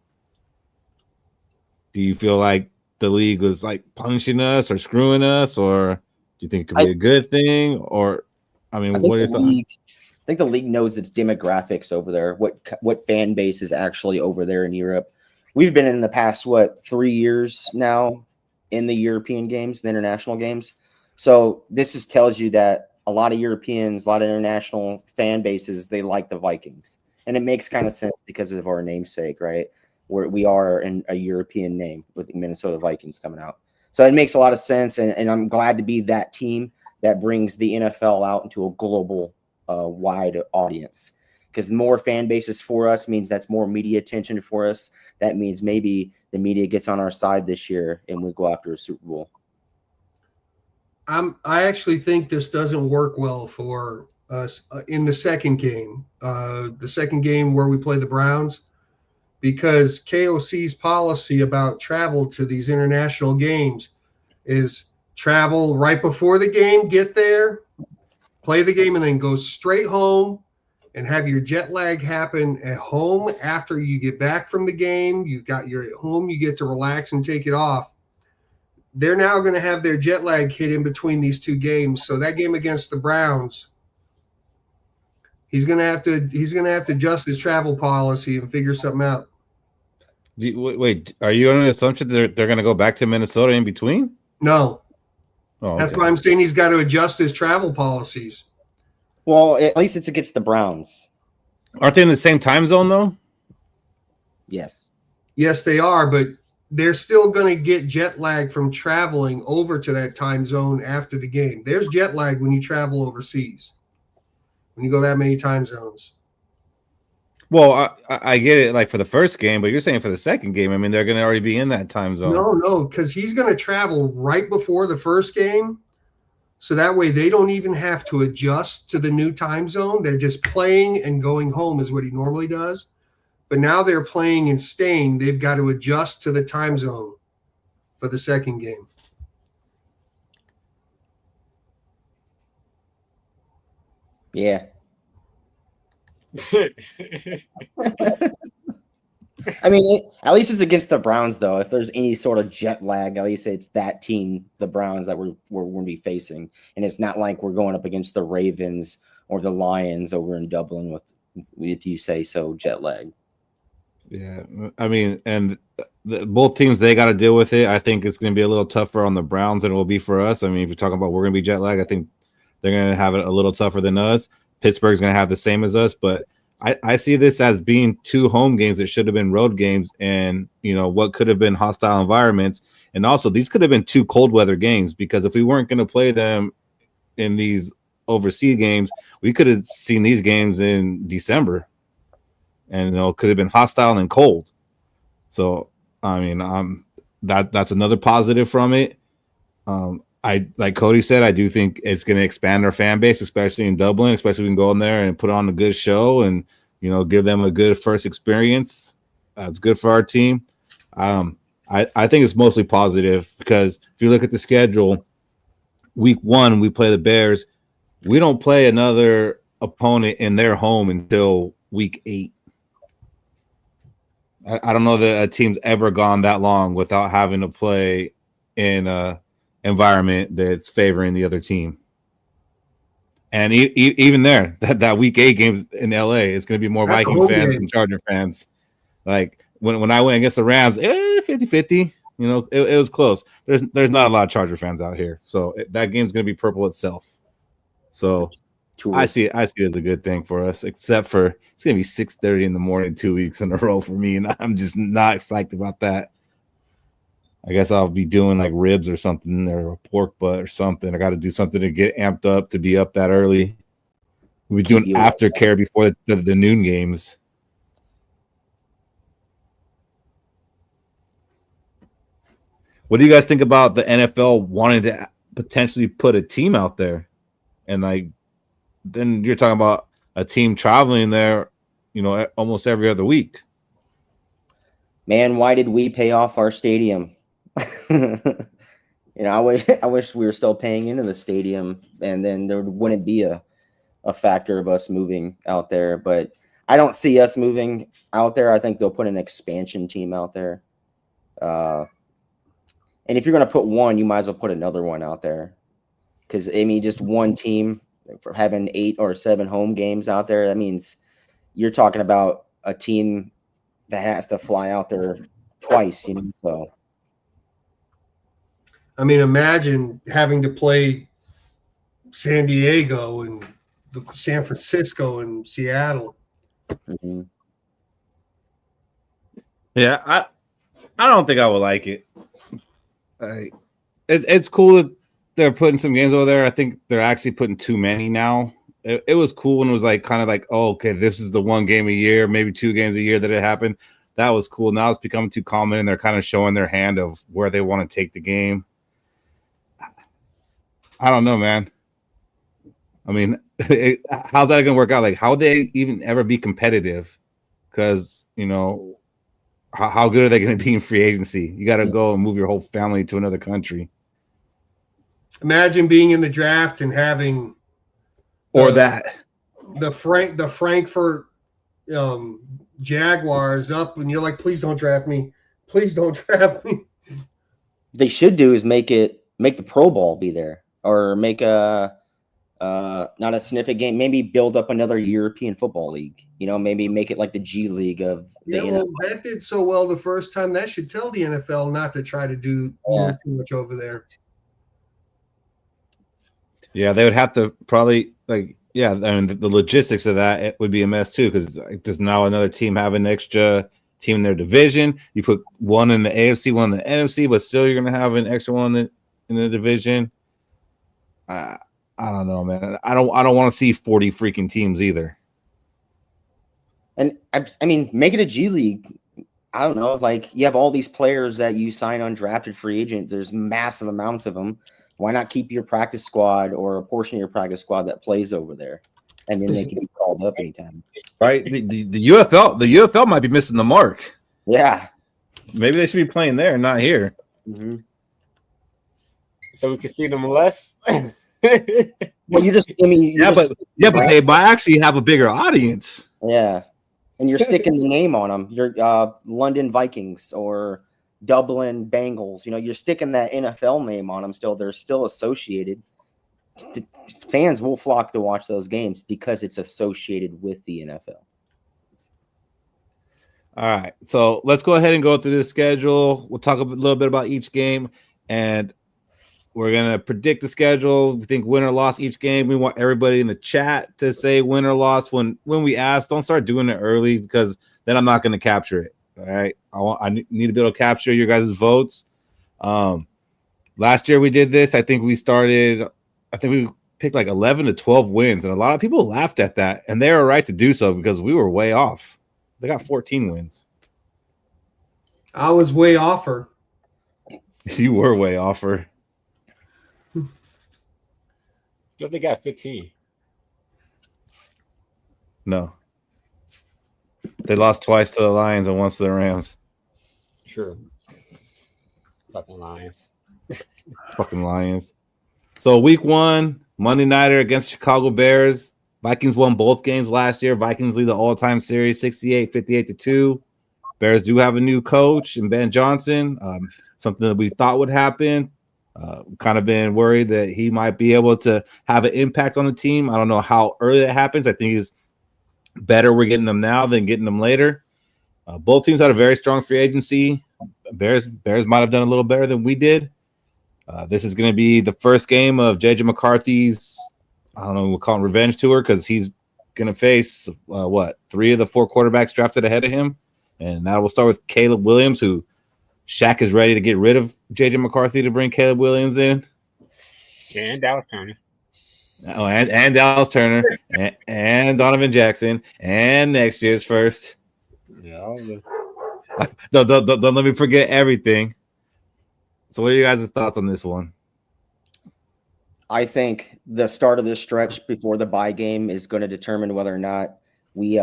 [SPEAKER 5] Do you feel like the league was like punishing us or screwing us, or do you think it could be a good thing? Or, I mean, what are your thoughts?
[SPEAKER 6] I think the league knows its demographics over there, what fan base is actually over there in Europe. We've been in the past, 3 years now in the European games, the international games. So this tells you that a lot of Europeans, a lot of international fan bases, they like the Vikings. And it makes kind of sense because of our namesake, right? We are in a European name with the Minnesota Vikings coming out. So it makes a lot of sense. And I'm glad to be that team that brings the NFL out into a global wide audience. Because more fan bases for us means that's more media attention for us. That means maybe the media gets on our side this year and we go after a Super Bowl.
[SPEAKER 3] I actually think this doesn't work well for us in the second game. The second game where we play the Browns, because KOC's policy about travel to these international games is travel right before the game, get there, play the game, and then go straight home and have your jet lag happen at home after you get back from the game. You're at home, you get to relax and take it off. They're now going to have their jet lag hit in between these 2 games. So that game against the Browns, he's going to have to adjust his travel policy and figure something out.
[SPEAKER 5] Wait, are you on the assumption that they're going to go back to Minnesota in between?
[SPEAKER 3] No.
[SPEAKER 5] Oh,
[SPEAKER 3] That's why I'm saying he's got to adjust his travel policies.
[SPEAKER 6] Well, at least it's against the Browns.
[SPEAKER 5] Aren't they in the same time zone though?
[SPEAKER 6] Yes.
[SPEAKER 3] Yes, they are, but they're still going to get jet lag from traveling over to that time zone after the game. There's jet lag when you travel overseas, when you go that many time zones.
[SPEAKER 5] Well, I get it, like for the first game, but you're saying for the second game. I mean, they're going to already be in that time zone.
[SPEAKER 3] No, because he's going to travel right before the first game. So that way they don't even have to adjust to the new time zone. They're just playing and going home is what he normally does. But now they're playing and staying. They've got to adjust to the time zone for the second game.
[SPEAKER 6] Yeah. I mean, at least it's against the Browns, though. If there's any sort of jet lag, at least it's that team, the Browns, that we're going to be facing. And it's not like we're going up against the Ravens or the Lions over in Dublin with, if you say so, jet lag.
[SPEAKER 5] Yeah, I mean, and both teams, they got to deal with it. I think it's going to be a little tougher on the Browns than it will be for us. I mean, if you're talking about we're going to be jet lag, I think they're going to have it a little tougher than us. Pittsburgh's going to have the same as us, but I see this as being 2 home games that should have been road games, and what could have been hostile environments, and also these could have been 2 cold weather games, because if we weren't going to play them in these overseas games, we could have seen these games in December, and could have been hostile and cold. So I mean, that's another positive from it. I, like Cody said, I do think it's going to expand our fan base, especially in Dublin. Especially we can go in there and put on a good show and give them a good first experience. It's good for our team. I think it's mostly positive, because if you look at the schedule, week 1 we play the Bears. We don't play another opponent in their home until week 8. I don't know that a team's ever gone that long without having to play in a environment that's favoring the other team. And even there, that week 8 games in LA is going to be more
[SPEAKER 3] That's a
[SPEAKER 5] Vikings
[SPEAKER 3] home
[SPEAKER 5] fans
[SPEAKER 3] game.
[SPEAKER 5] than Charger fans. Like when I went against the Rams, 50-50. You know, it was close. There's not a lot of Charger fans out here, so that game's going to be purple itself. So I see it as a good thing for us, except for it's going to be 6:30 in the morning 2 weeks in a row for me, and I'm just not excited about that. I guess I'll be doing like ribs or something, or a pork butt or something. I got to do something to get amped up to be up that early. We'll be doing aftercare before the noon games. What do you guys think about the NFL wanting to potentially put a team out there? And like, then you're talking about a team traveling there, you know, almost every other week.
[SPEAKER 6] Man, why did we pay off our stadium? You know, I wish we were still paying into the stadium, and then there wouldn't be a factor of us moving out there. But I don't see us moving out there. I think they'll put an expansion team out there. And if you're going to put one, you might as well put another one out there. Because, I mean, just one team for having 8 or 7 home games out there, that means you're talking about a team that has to fly out there twice, you know. So,
[SPEAKER 3] I mean, imagine having to play San Diego and San Francisco and Seattle.
[SPEAKER 6] mm-hmm.
[SPEAKER 5] Yeah, I don't think I would like it. It's cool that they're putting some games over there. I think they're actually putting too many now. It was cool when it was like kind of like, oh, okay, this is the one game a year, maybe 2 games a year that it happened. That was cool. Now it's becoming too common, and they're kind of showing their hand of where they want to take the game. I don't know, man. I mean, how's that going to work out? Like, how would they even ever be competitive? Because, you know, how good are they going to be in free agency? You got to go and move your whole family to another country.
[SPEAKER 3] Imagine being in the draft and having
[SPEAKER 5] the
[SPEAKER 3] Frankfurt Jaguars up, and you're like, please don't draft me. Please don't draft me.
[SPEAKER 6] They should do is make the Pro Bowl be there, or make a not a sniffing game. Maybe build up another European football league. You know, maybe make it like the G League of the
[SPEAKER 3] NFL. Well, that did so well the first time. That should tell the NFL not to try to do too much over there.
[SPEAKER 5] Yeah, they would have to probably I mean, the logistics of that, it would be a mess too, because there's now another team have an extra team in their division. You put one in the AFC, one in the NFC, but still you're going to have an extra one in the division. I don't know, man. I don't want to see 40 freaking teams either.
[SPEAKER 6] And I mean, make it a G League. I don't know. Like, you have all these players that you sign undrafted free agent. There's massive amounts of them. Why not keep your practice squad or a portion of your practice squad that plays over there, and then they can be called up anytime?
[SPEAKER 5] Right? The UFL might be missing the mark.
[SPEAKER 6] Yeah.
[SPEAKER 5] Maybe they should be playing there, not here.
[SPEAKER 6] Mm-hmm.
[SPEAKER 4] So we can see them less.
[SPEAKER 6] Well, but
[SPEAKER 5] they might actually have a bigger audience.
[SPEAKER 6] Yeah, and you're sticking the name on them. You're London Vikings or Dublin Bengals. You know, you're sticking that NFL name on them. Still, they're still associated. Fans will flock to watch those games because it's associated with the NFL.
[SPEAKER 5] All right, so let's go ahead and go through the schedule. We'll talk a little bit about each game, and we're going to predict the schedule. We think win or loss each game. We want everybody in the chat to say win or loss when we ask. Don't start doing it early, because then I'm not going to capture it. All right. I need to be able to capture your guys' votes. Last year we did this. I think we picked like 11 to 12 wins, and a lot of people laughed at that, and they were right to do so because we were way off. They got 14 wins.
[SPEAKER 3] I was way offer.
[SPEAKER 5] You were way offer.
[SPEAKER 4] They got 15.
[SPEAKER 5] No. They lost twice to the Lions and once to the Rams.
[SPEAKER 4] Sure. Fucking Lions.
[SPEAKER 5] Fucking Lions. So week 1, Monday nighter against Chicago Bears. Vikings won both games last year. Vikings lead the all-time series 68-58-2. Bears do have a new coach in Ben Johnson. Something that we thought would happen. Kind of been worried that he might be able to have an impact on the team. I don't know how early that happens. I think it's better we're getting them now than getting them later. Both teams had a very strong free agency. Bears might have done a little better than we did. This is going to be the first game of J.J. McCarthy's, I don't know, we'll call it revenge tour, because he's going to face, 3 of the 4 quarterbacks drafted ahead of him. And that will start with Caleb Williams, who Shaq is ready to get rid of J.J. McCarthy to bring Caleb Williams in.
[SPEAKER 4] And Dallas Turner.
[SPEAKER 5] Oh, and Dallas Turner and Donovan Jackson and next year's first.
[SPEAKER 4] Yeah.
[SPEAKER 5] Don't let me forget everything. So, what are you guys' thoughts on this one?
[SPEAKER 6] I think the start of this stretch before the bye game is going to determine whether or not we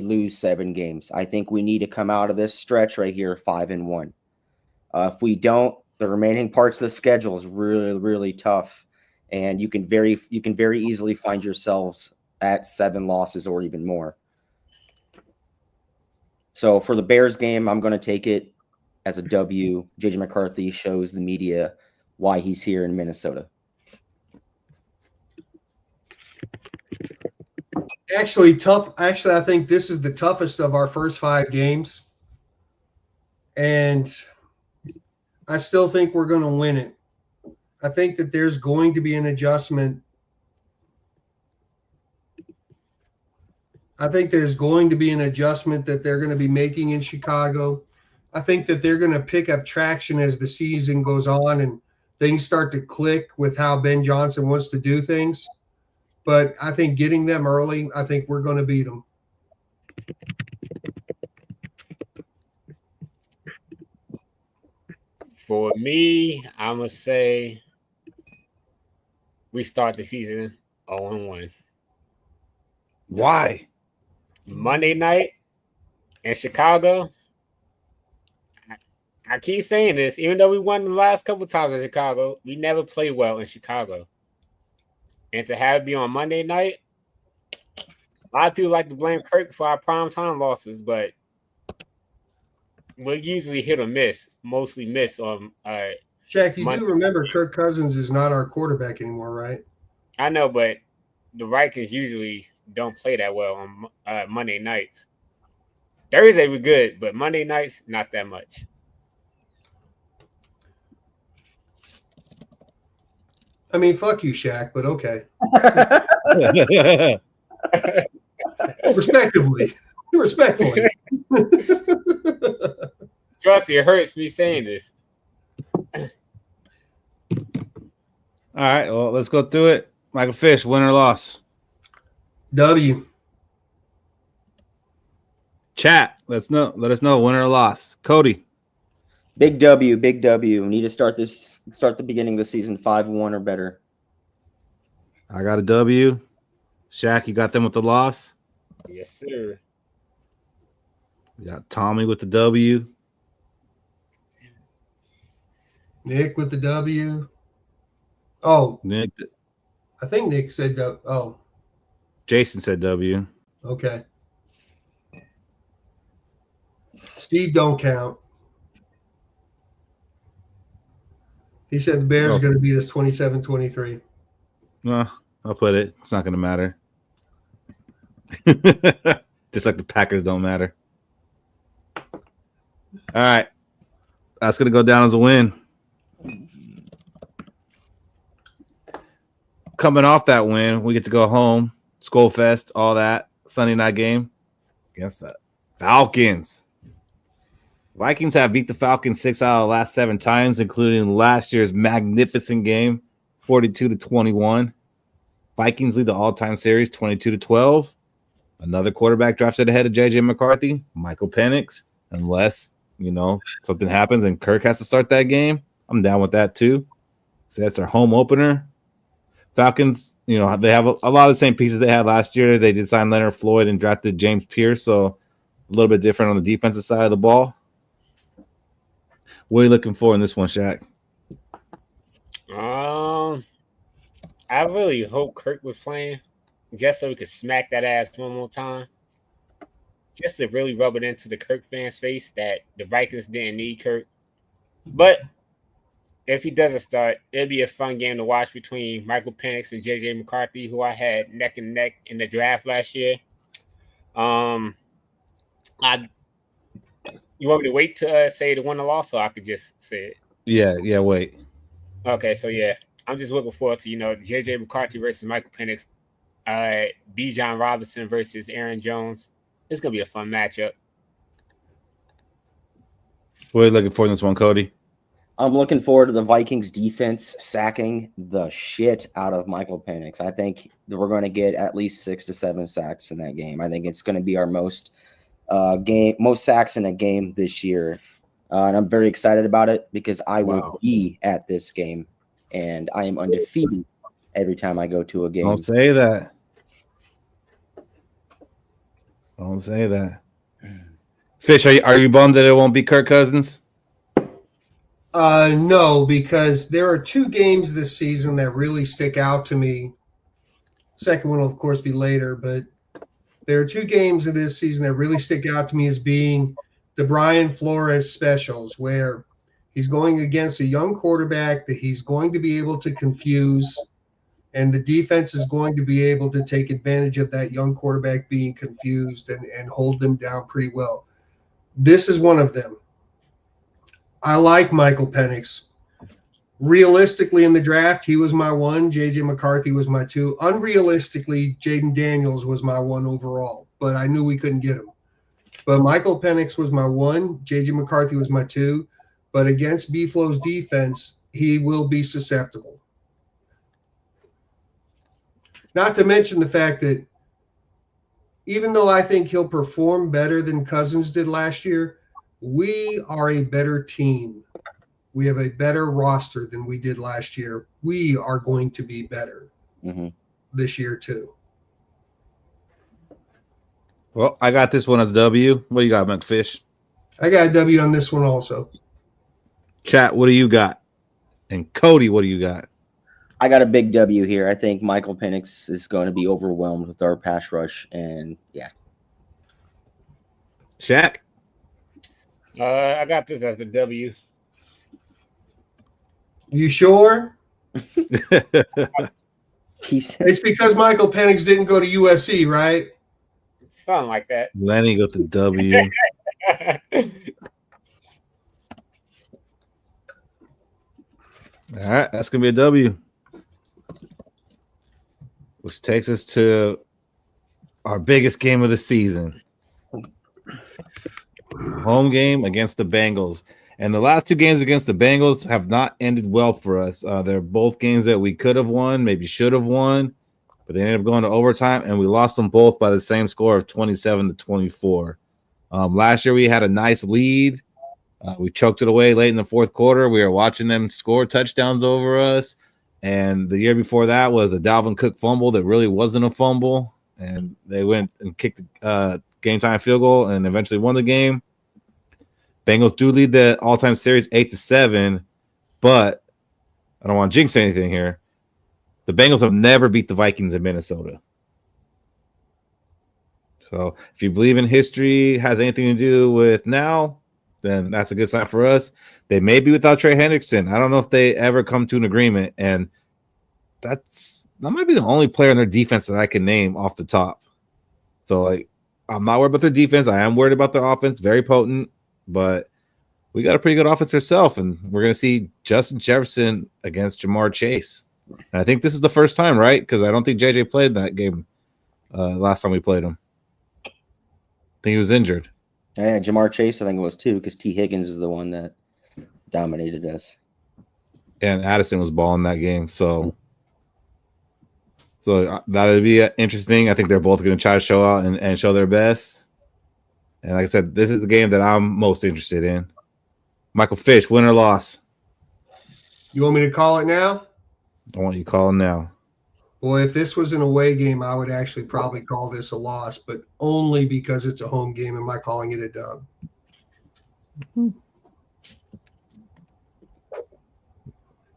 [SPEAKER 6] lose 7 games. I think we need to come out of this stretch right here 5-1. If we don't, the remaining parts of the schedule is really, really tough, and you can very easily find yourselves at 7 losses or even more. So for the Bears game, I'm going to take it as a W. JJ McCarthy shows the media why he's here in Minnesota.
[SPEAKER 3] Actually, tough. Actually, I think this is the toughest of our first 5 games. And I still think we're going to win it. I think that there's going to be an adjustment. I think there's going to be an adjustment that they're going to be making in Chicago. I think that they're going to pick up traction as the season goes on and things start to click with how Ben Johnson wants to do things. But I think getting them early, I think we're going to beat them.
[SPEAKER 4] For me, I'm going to say we start the season 0-1.
[SPEAKER 5] Why?
[SPEAKER 4] Monday night in Chicago. I keep saying this, even though we won the last couple times in Chicago, we never play well in Chicago. And to have it be on Monday night, a lot of people like to blame Kirk for our primetime losses, but we're usually hit or miss, mostly miss on
[SPEAKER 3] Shaq, you do remember Kirk Cousins is not our quarterback anymore, right?
[SPEAKER 4] I know, but the Vikings usually don't play that well on Monday nights. Thursday we're good, but Monday nights, not that much.
[SPEAKER 3] I mean, fuck you, Shaq, but okay. Respectively.
[SPEAKER 4] Trust me, it hurts me saying this.
[SPEAKER 5] All right, well, let's go through it. Michael Fish, win or loss?
[SPEAKER 3] W.
[SPEAKER 5] Chat, let us know, win or loss. Cody.
[SPEAKER 6] Big W, big W. We need to start the beginning of the season 5-1 or better.
[SPEAKER 5] I got a W. Shaq, you got them with the loss?
[SPEAKER 4] Yes, sir.
[SPEAKER 5] We got Tommy with the W.
[SPEAKER 3] Nick with the W. Oh,
[SPEAKER 5] Nick.
[SPEAKER 3] I think Nick said W. Oh.
[SPEAKER 5] Jason said W.
[SPEAKER 3] Okay. Steve don't count. He said the Bears are going to beat us 27-23.
[SPEAKER 5] Well, I'll put it. It's not going to matter. Just like the Packers don't matter. All right. That's going to go down as a win. Coming off that win, we get to go home. Skol Fest, all that. Sunday night game against the Falcons. Vikings have beat the Falcons 6 out of the last 7 times, including last year's magnificent game, 42-21. Vikings lead the all-time series 22-12. Another quarterback drafted ahead of J.J. McCarthy, Michael Penix. Unless, something happens and Kirk has to start that game, I'm down with that too. So that's their home opener. Falcons, they have a lot of the same pieces they had last year. They did sign Leonard Floyd and drafted James Pierce, so a little bit different on the defensive side of the ball. What are you looking for in this one, Shaq?
[SPEAKER 4] I really hope Kirk was playing just so we could smack that ass one more time. just to really rub it into the Kirk fans' face that the Vikings didn't need Kirk. But if he doesn't start, it'll be a fun game to watch between Michael Penix and JJ McCarthy, who I had neck and neck in the draft last year. You want me to wait to say the win or loss, or I could just say it?
[SPEAKER 5] Yeah, wait.
[SPEAKER 4] Okay, so yeah, I'm just looking forward to JJ McCarthy versus Michael Penix, Bijan Robinson versus Aaron Jones. It's gonna be a fun matchup.
[SPEAKER 5] What are you looking for in this one, Cody?
[SPEAKER 6] I'm looking forward to the Vikings defense sacking the shit out of Michael Penix. I think that we're going to get at least 6 to 7 sacks in that game. I think it's going to be our most sacks in a game this year. And I'm very excited about it because I will be at this game, and I am undefeated every time I go to a game.
[SPEAKER 5] Don't say that. Don't say that. Fish, are you bummed that it won't be Kirk Cousins?
[SPEAKER 3] No, because there are 2 games this season that really stick out to me. Second one will, of course, be later, but there are 2 games of this season that really stick out to me as being the Brian Flores specials, where he's going against a young quarterback that he's going to be able to confuse, and the defense is going to be able to take advantage of that young quarterback being confused and hold them down pretty well. This is one of them. I like Michael Penix. Realistically, in the draft, he was my 1. J.J. McCarthy was my 2. Unrealistically, Jaden Daniels was my 1 overall, but I knew we couldn't get him. But Michael Penix was my 1. J.J. McCarthy was my 2. But against B-Flow's defense, he will be susceptible. Not to mention the fact that even though I think he'll perform better than Cousins did last year, we are a better team. We have a better roster than we did last year. We are going to be better this year too.
[SPEAKER 5] Well, I got this one as W. What do you got, McFish?
[SPEAKER 3] I got a W on this one also.
[SPEAKER 5] Chat, what do you got? And Cody, what do you got?
[SPEAKER 6] I got a big W here. I think Michael Penix is going to be overwhelmed with our pass rush, and yeah.
[SPEAKER 5] Shaq?
[SPEAKER 4] I got this as a W.
[SPEAKER 3] You sure?
[SPEAKER 6] It's
[SPEAKER 3] because Michael Penix didn't go to USC, right?
[SPEAKER 4] Something like that.
[SPEAKER 5] Lenny got the W. All right, that's going to be a W. Which takes us to our biggest game of the season. Home game against the Bengals. And the last 2 games against the Bengals have not ended well for us. They're both games that we could have won, maybe should have won, but they ended up going to overtime, and we lost them both by the same score of 27-24. Last year we had a nice lead. We choked it away late in the 4th quarter. We were watching them score touchdowns over us. And the year before that was a Dalvin Cook fumble that really wasn't a fumble. And they went and kicked the game-time field goal and eventually won the game. Bengals do lead the all-time series 8-7, but I don't want to jinx anything here. The Bengals have never beat the Vikings in Minnesota. So if you believe in history has anything to do with now, then that's a good sign for us. They may be without Trey Hendrickson. I don't know if they ever come to an agreement, and that might be the only player in their defense that I can name off the top. So, I'm not worried about their defense. I am worried about their offense. Very potent, but we got a pretty good offense ourselves, and we're going to see Justin Jefferson against Jamar Chase. And I think this is the first time, right? Because I don't think JJ played that game last time we played him. I think he was injured.
[SPEAKER 6] Yeah, Jamar Chase, I think it was too, because T. Higgins is the one that dominated us.
[SPEAKER 5] And Addison was balling that game, so that would be interesting. I think they're both going to try to show out and show their best. And like I said, this is the game that I'm most interested in. Michael Fish, win or loss?
[SPEAKER 3] You want me to call it now?
[SPEAKER 5] I want you calling now.
[SPEAKER 3] Boy, if this was an away game, I would actually probably call this a loss, but only because it's a home game. Am I calling it a dub?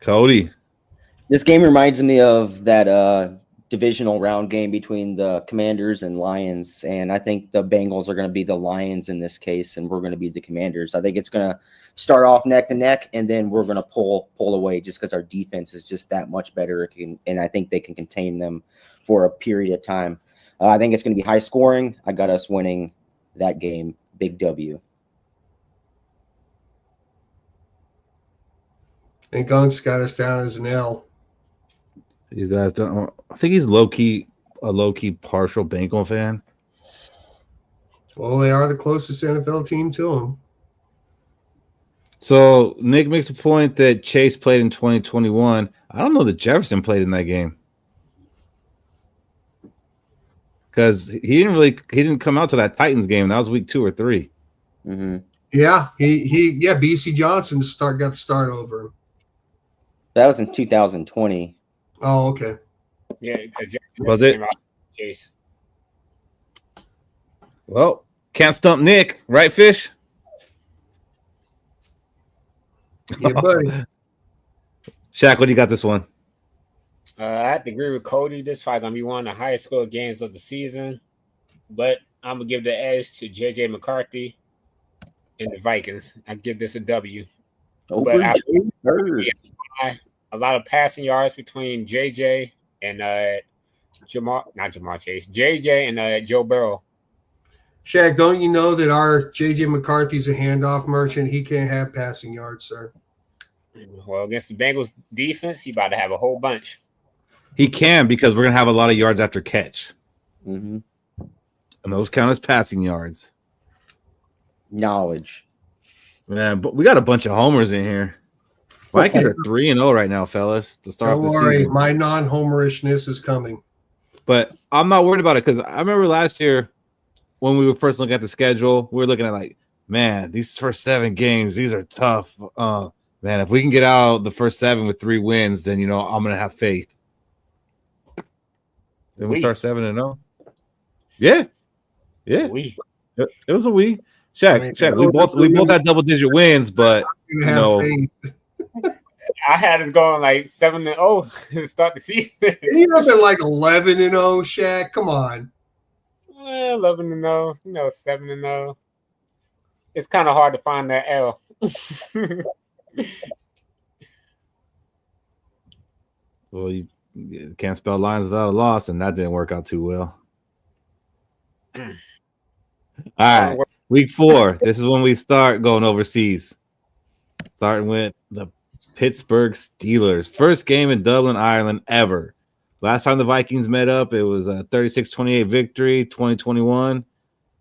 [SPEAKER 5] Cody.
[SPEAKER 6] This game reminds me of that divisional round game between the Commanders and Lions, and I think the Bengals are going to be the Lions in this case, and we're going to be the Commanders. I think it's going to start off neck to neck, and then we're going to pull away just because our defense is just that much better, and I think they can contain them for a period of time. I think it's going to be high scoring. I got us winning that game. Big W.
[SPEAKER 3] And Gunk's got us down as an L.
[SPEAKER 5] These guys don't. I think he's a low key partial Bengal fan.
[SPEAKER 3] Well, they are the closest NFL team to him.
[SPEAKER 5] So Nick makes a point that Chase played in 2021. I don't know that Jefferson played in that game because he didn't come out to that Titans game. That was week 2 or 3.
[SPEAKER 6] Mm-hmm.
[SPEAKER 3] Yeah, BC Johnson got the start over him.
[SPEAKER 6] That was in 2020.
[SPEAKER 3] Oh, okay.
[SPEAKER 4] Yeah,
[SPEAKER 5] was it?
[SPEAKER 4] Chase.
[SPEAKER 5] Well, can't stump Nick, right, Fish?
[SPEAKER 3] Yeah, buddy.
[SPEAKER 5] Shaq, what do you got this one?
[SPEAKER 4] I have to agree with Cody. This fight gonna be one of the highest score games of the season, but I'm gonna give the edge to JJ McCarthy and the Vikings. I give this a W.
[SPEAKER 6] Over
[SPEAKER 4] A lot of passing yards between JJ and JJ and Joe Burrow.
[SPEAKER 3] Shaq, don't you know that our JJ McCarthy's a handoff merchant? He can't have passing yards, sir.
[SPEAKER 4] Well, against the Bengals defense, he about to have a whole bunch.
[SPEAKER 5] He can because we're gonna have a lot of yards after catch,
[SPEAKER 6] Mm-hmm.
[SPEAKER 5] and those count as passing yards.
[SPEAKER 6] Knowledge.
[SPEAKER 5] Man, but we got a bunch of homers in here. Vikings are 3-0 right now, fellas, to start off the season.
[SPEAKER 3] My non-homerishness is coming.
[SPEAKER 5] But I'm not worried about it because I remember last year when we were first looking at the schedule, we were looking at like, man, these first 7 games, these are tough. Man, if we can get out the first 7 with 3 wins, then, I'm going to have faith. Then we start 7-0. Yeah. Yeah. It was a we. Shaq, we both had double-digit wins, but,
[SPEAKER 4] I had us going like 7-0 to start the season.
[SPEAKER 3] You've been like 11-0, Shaq. Come on.
[SPEAKER 4] 11-0, 7-0. It's kind of hard to find that L.
[SPEAKER 5] Well, you can't spell lines without a loss, and that didn't work out too well. All right, week 4. This is when we start going overseas. Starting with the Pittsburgh Steelers. First game in Dublin, Ireland ever. Last time the Vikings met up, it was a 36-28 victory, 2021.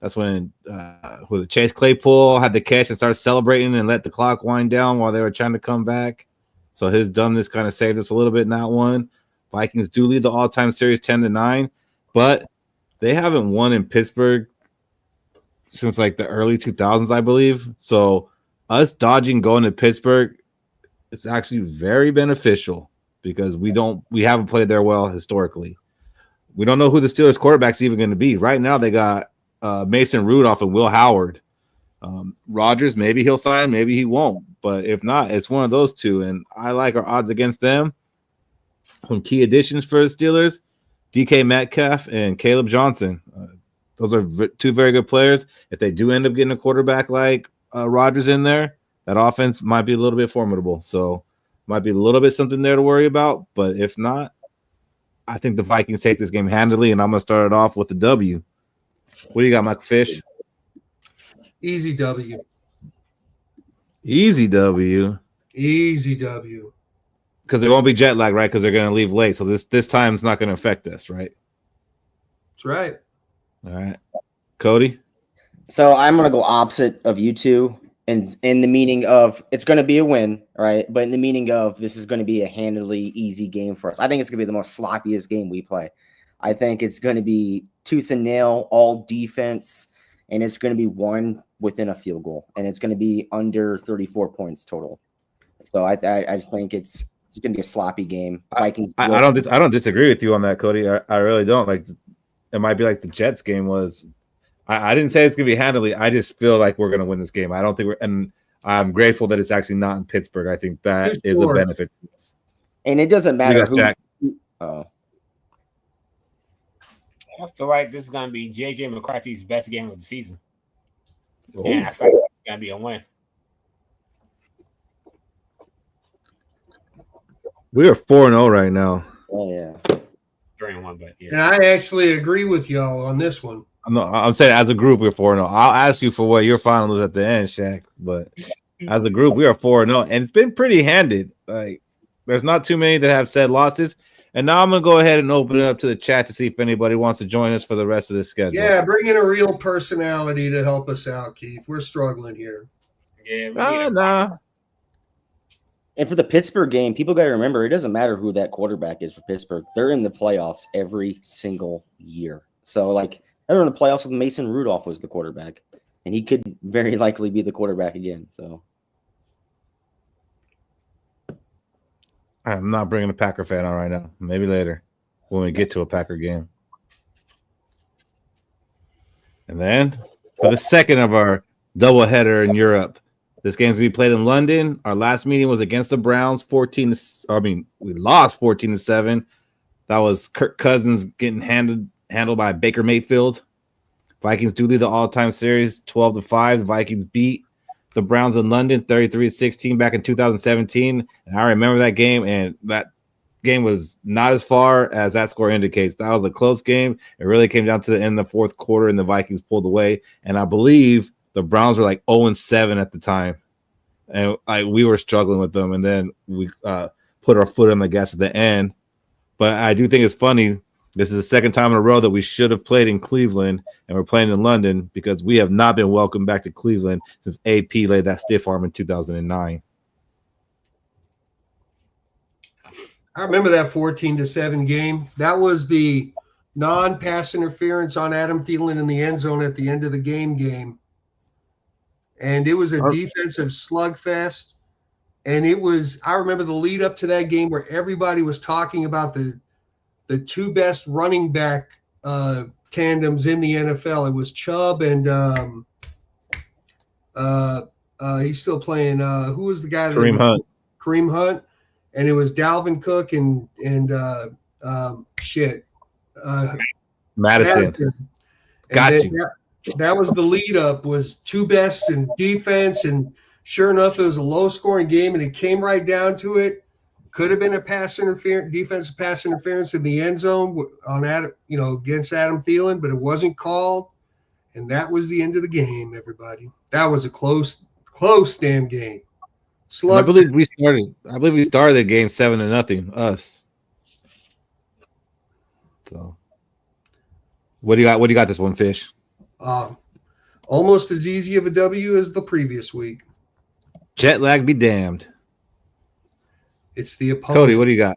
[SPEAKER 5] That's when Chase Claypool had the catch and started celebrating and let the clock wind down while they were trying to come back. So his dumbness kind of saved us a little bit in that one. Vikings do lead the all-time series 10-9, but they haven't won in Pittsburgh since like the early 2000s, I believe. So us dodging going to Pittsburgh, it's actually very beneficial because we haven't played there well historically. We don't know who the Steelers quarterback's even going to be. Right now they got Mason Rudolph and Will Howard. Rodgers, maybe he'll sign, maybe he won't. But if not, it's one of those two. And I like our odds against them. Some key additions for the Steelers, DK Metcalf and Caleb Johnson. Those are 2 very good players. If they do end up getting a quarterback like Rodgers in there, that offense might be a little bit formidable. So might be a little bit something there to worry about. But if not, I think the Vikings take this game handily, and I'm going to start it off with a W. What do you got, Mike Fish?
[SPEAKER 3] Easy W.
[SPEAKER 5] Easy W.
[SPEAKER 3] Easy W.
[SPEAKER 5] Because they won't be jet lag, right? Because they're going to leave late. So this time's not going to affect us, right?
[SPEAKER 3] That's right.
[SPEAKER 5] All right. Cody?
[SPEAKER 6] So I'm going to go opposite of you two. And in the meaning of it's going to be a win, right? But in the meaning of this is going to be a handily easy game for us. I think it's going to be the most sloppiest game we play. I think it's going to be tooth and nail, all defense, and it's going to be won within a field goal, and it's going to be under 34 points total. So I just think it's going to be a sloppy game. Vikings.
[SPEAKER 5] I don't disagree with you on that, Cody. I really don't. Like it might be like the Jets game was. I didn't say it's going to be handily. I just feel like we're going to win this game. I don't think and I'm grateful that it's actually not in Pittsburgh. I think that is a benefit to us.
[SPEAKER 6] And it doesn't matter who.
[SPEAKER 4] I feel like this is gonna be JJ McCarthy's best game of the season.
[SPEAKER 5] Oh.
[SPEAKER 4] And I feel like it's gonna be a win.
[SPEAKER 5] We are 4-0 right now.
[SPEAKER 6] Oh yeah.
[SPEAKER 4] 3-1, but yeah.
[SPEAKER 3] And I actually agree with y'all on this one.
[SPEAKER 5] I'm saying as a group we're 4-0. I'll ask you for what your final is at the end, Shaq. But as a group, we are 4-0, and it's been pretty handed. Like there's not too many that have said losses. And now I'm gonna go ahead and open it up to the chat to see if anybody wants to join us for the rest of the schedule.
[SPEAKER 3] Yeah, bring in a real personality to help us out, Keith. We're struggling here.
[SPEAKER 4] Yeah,
[SPEAKER 5] Nah.
[SPEAKER 6] And for the Pittsburgh game, people got to remember it doesn't matter who that quarterback is for Pittsburgh. They're in the playoffs every single year. So, like, they're in the playoffs with Mason Rudolph was the quarterback, and he could very likely be the quarterback again. So,
[SPEAKER 5] I'm not bringing a Packer fan on right now. Maybe later when we get to a Packer game. And then for the second of our doubleheader in Europe, this game's going to be played in London. Our last meeting was against the Browns, we lost 14-7. That was Kirk Cousins getting handled by Baker Mayfield. Vikings do lead the all-time series 12-5. The Vikings beat the Browns in London 33-16 back in 2017. And I remember that game, and that game was not as far as that score indicates. That was a close game. It really came down to the end of the fourth quarter, and the Vikings pulled away. And I believe the Browns were like 0-7 at the time. And we were struggling with them, and then we put our foot on the gas at the end. But I do think it's funny. This is the second time in a row that we should have played in Cleveland, and we're playing in London because we have not been welcomed back to Cleveland since AP laid that stiff arm in 2009.
[SPEAKER 3] I remember that 14-7 game. That was the non-pass interference on Adam Thielen in the end zone at the end of the game. And it was a defensive slugfest. And I remember the lead up to that game where everybody was talking about the two best running back tandems in the NFL. It was Chubb and he's still playing. Who was the guy?
[SPEAKER 5] Kareem Hunt.
[SPEAKER 3] Kareem Hunt. And it was Dalvin Cook and
[SPEAKER 5] Madison. Got you.
[SPEAKER 3] That was the lead up, was two best in defense, and sure enough, it was a low scoring game, and it came right down to it. Could have been a defensive pass interference in the end zone on against Adam Thielen, but it wasn't called, and that was the end of the game. Everybody, that was a close damn game.
[SPEAKER 5] I believe we started the game 7-0. Us. So, what do you got this one, Fish?
[SPEAKER 3] Almost as easy of a W as the previous week.
[SPEAKER 5] Jet lag be damned.
[SPEAKER 3] It's the opponent.
[SPEAKER 5] Cody, what do you got?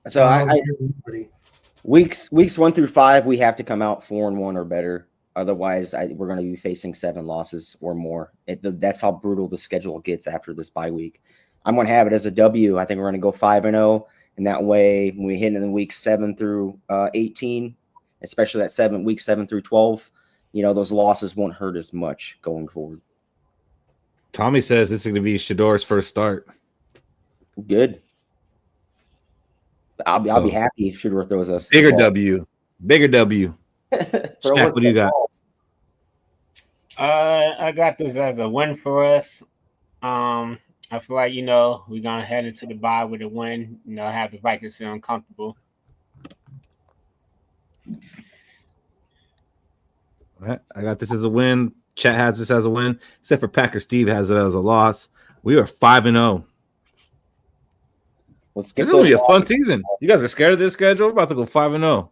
[SPEAKER 6] So weeks 1 through 5, we have to come out 4-1 or better. Otherwise, we're going to be facing 7 losses or more. That's how brutal the schedule gets after this bye week. I'm going to have it as a W. I think we're going to go 5-0, and that way, when we hit in the weeks 7 through 18, especially that week 7 through 12, those losses won't hurt as much going forward.
[SPEAKER 5] Tommy says this is going to be Shador's first start.
[SPEAKER 6] Good. I'll be happy if Shador throws us
[SPEAKER 5] bigger W. Shaq, what do you got?
[SPEAKER 4] I got this as a win for us. I feel like we're gonna head into the bye with a win. Have the Vikings feeling comfortable.
[SPEAKER 5] All right, I got this as a win. Chat has this as a win, except for Packer Steve has it as a loss. We are 5-0.
[SPEAKER 6] Let's get
[SPEAKER 5] this will be a fun season. You guys are scared of this schedule? We're about to go 5-0.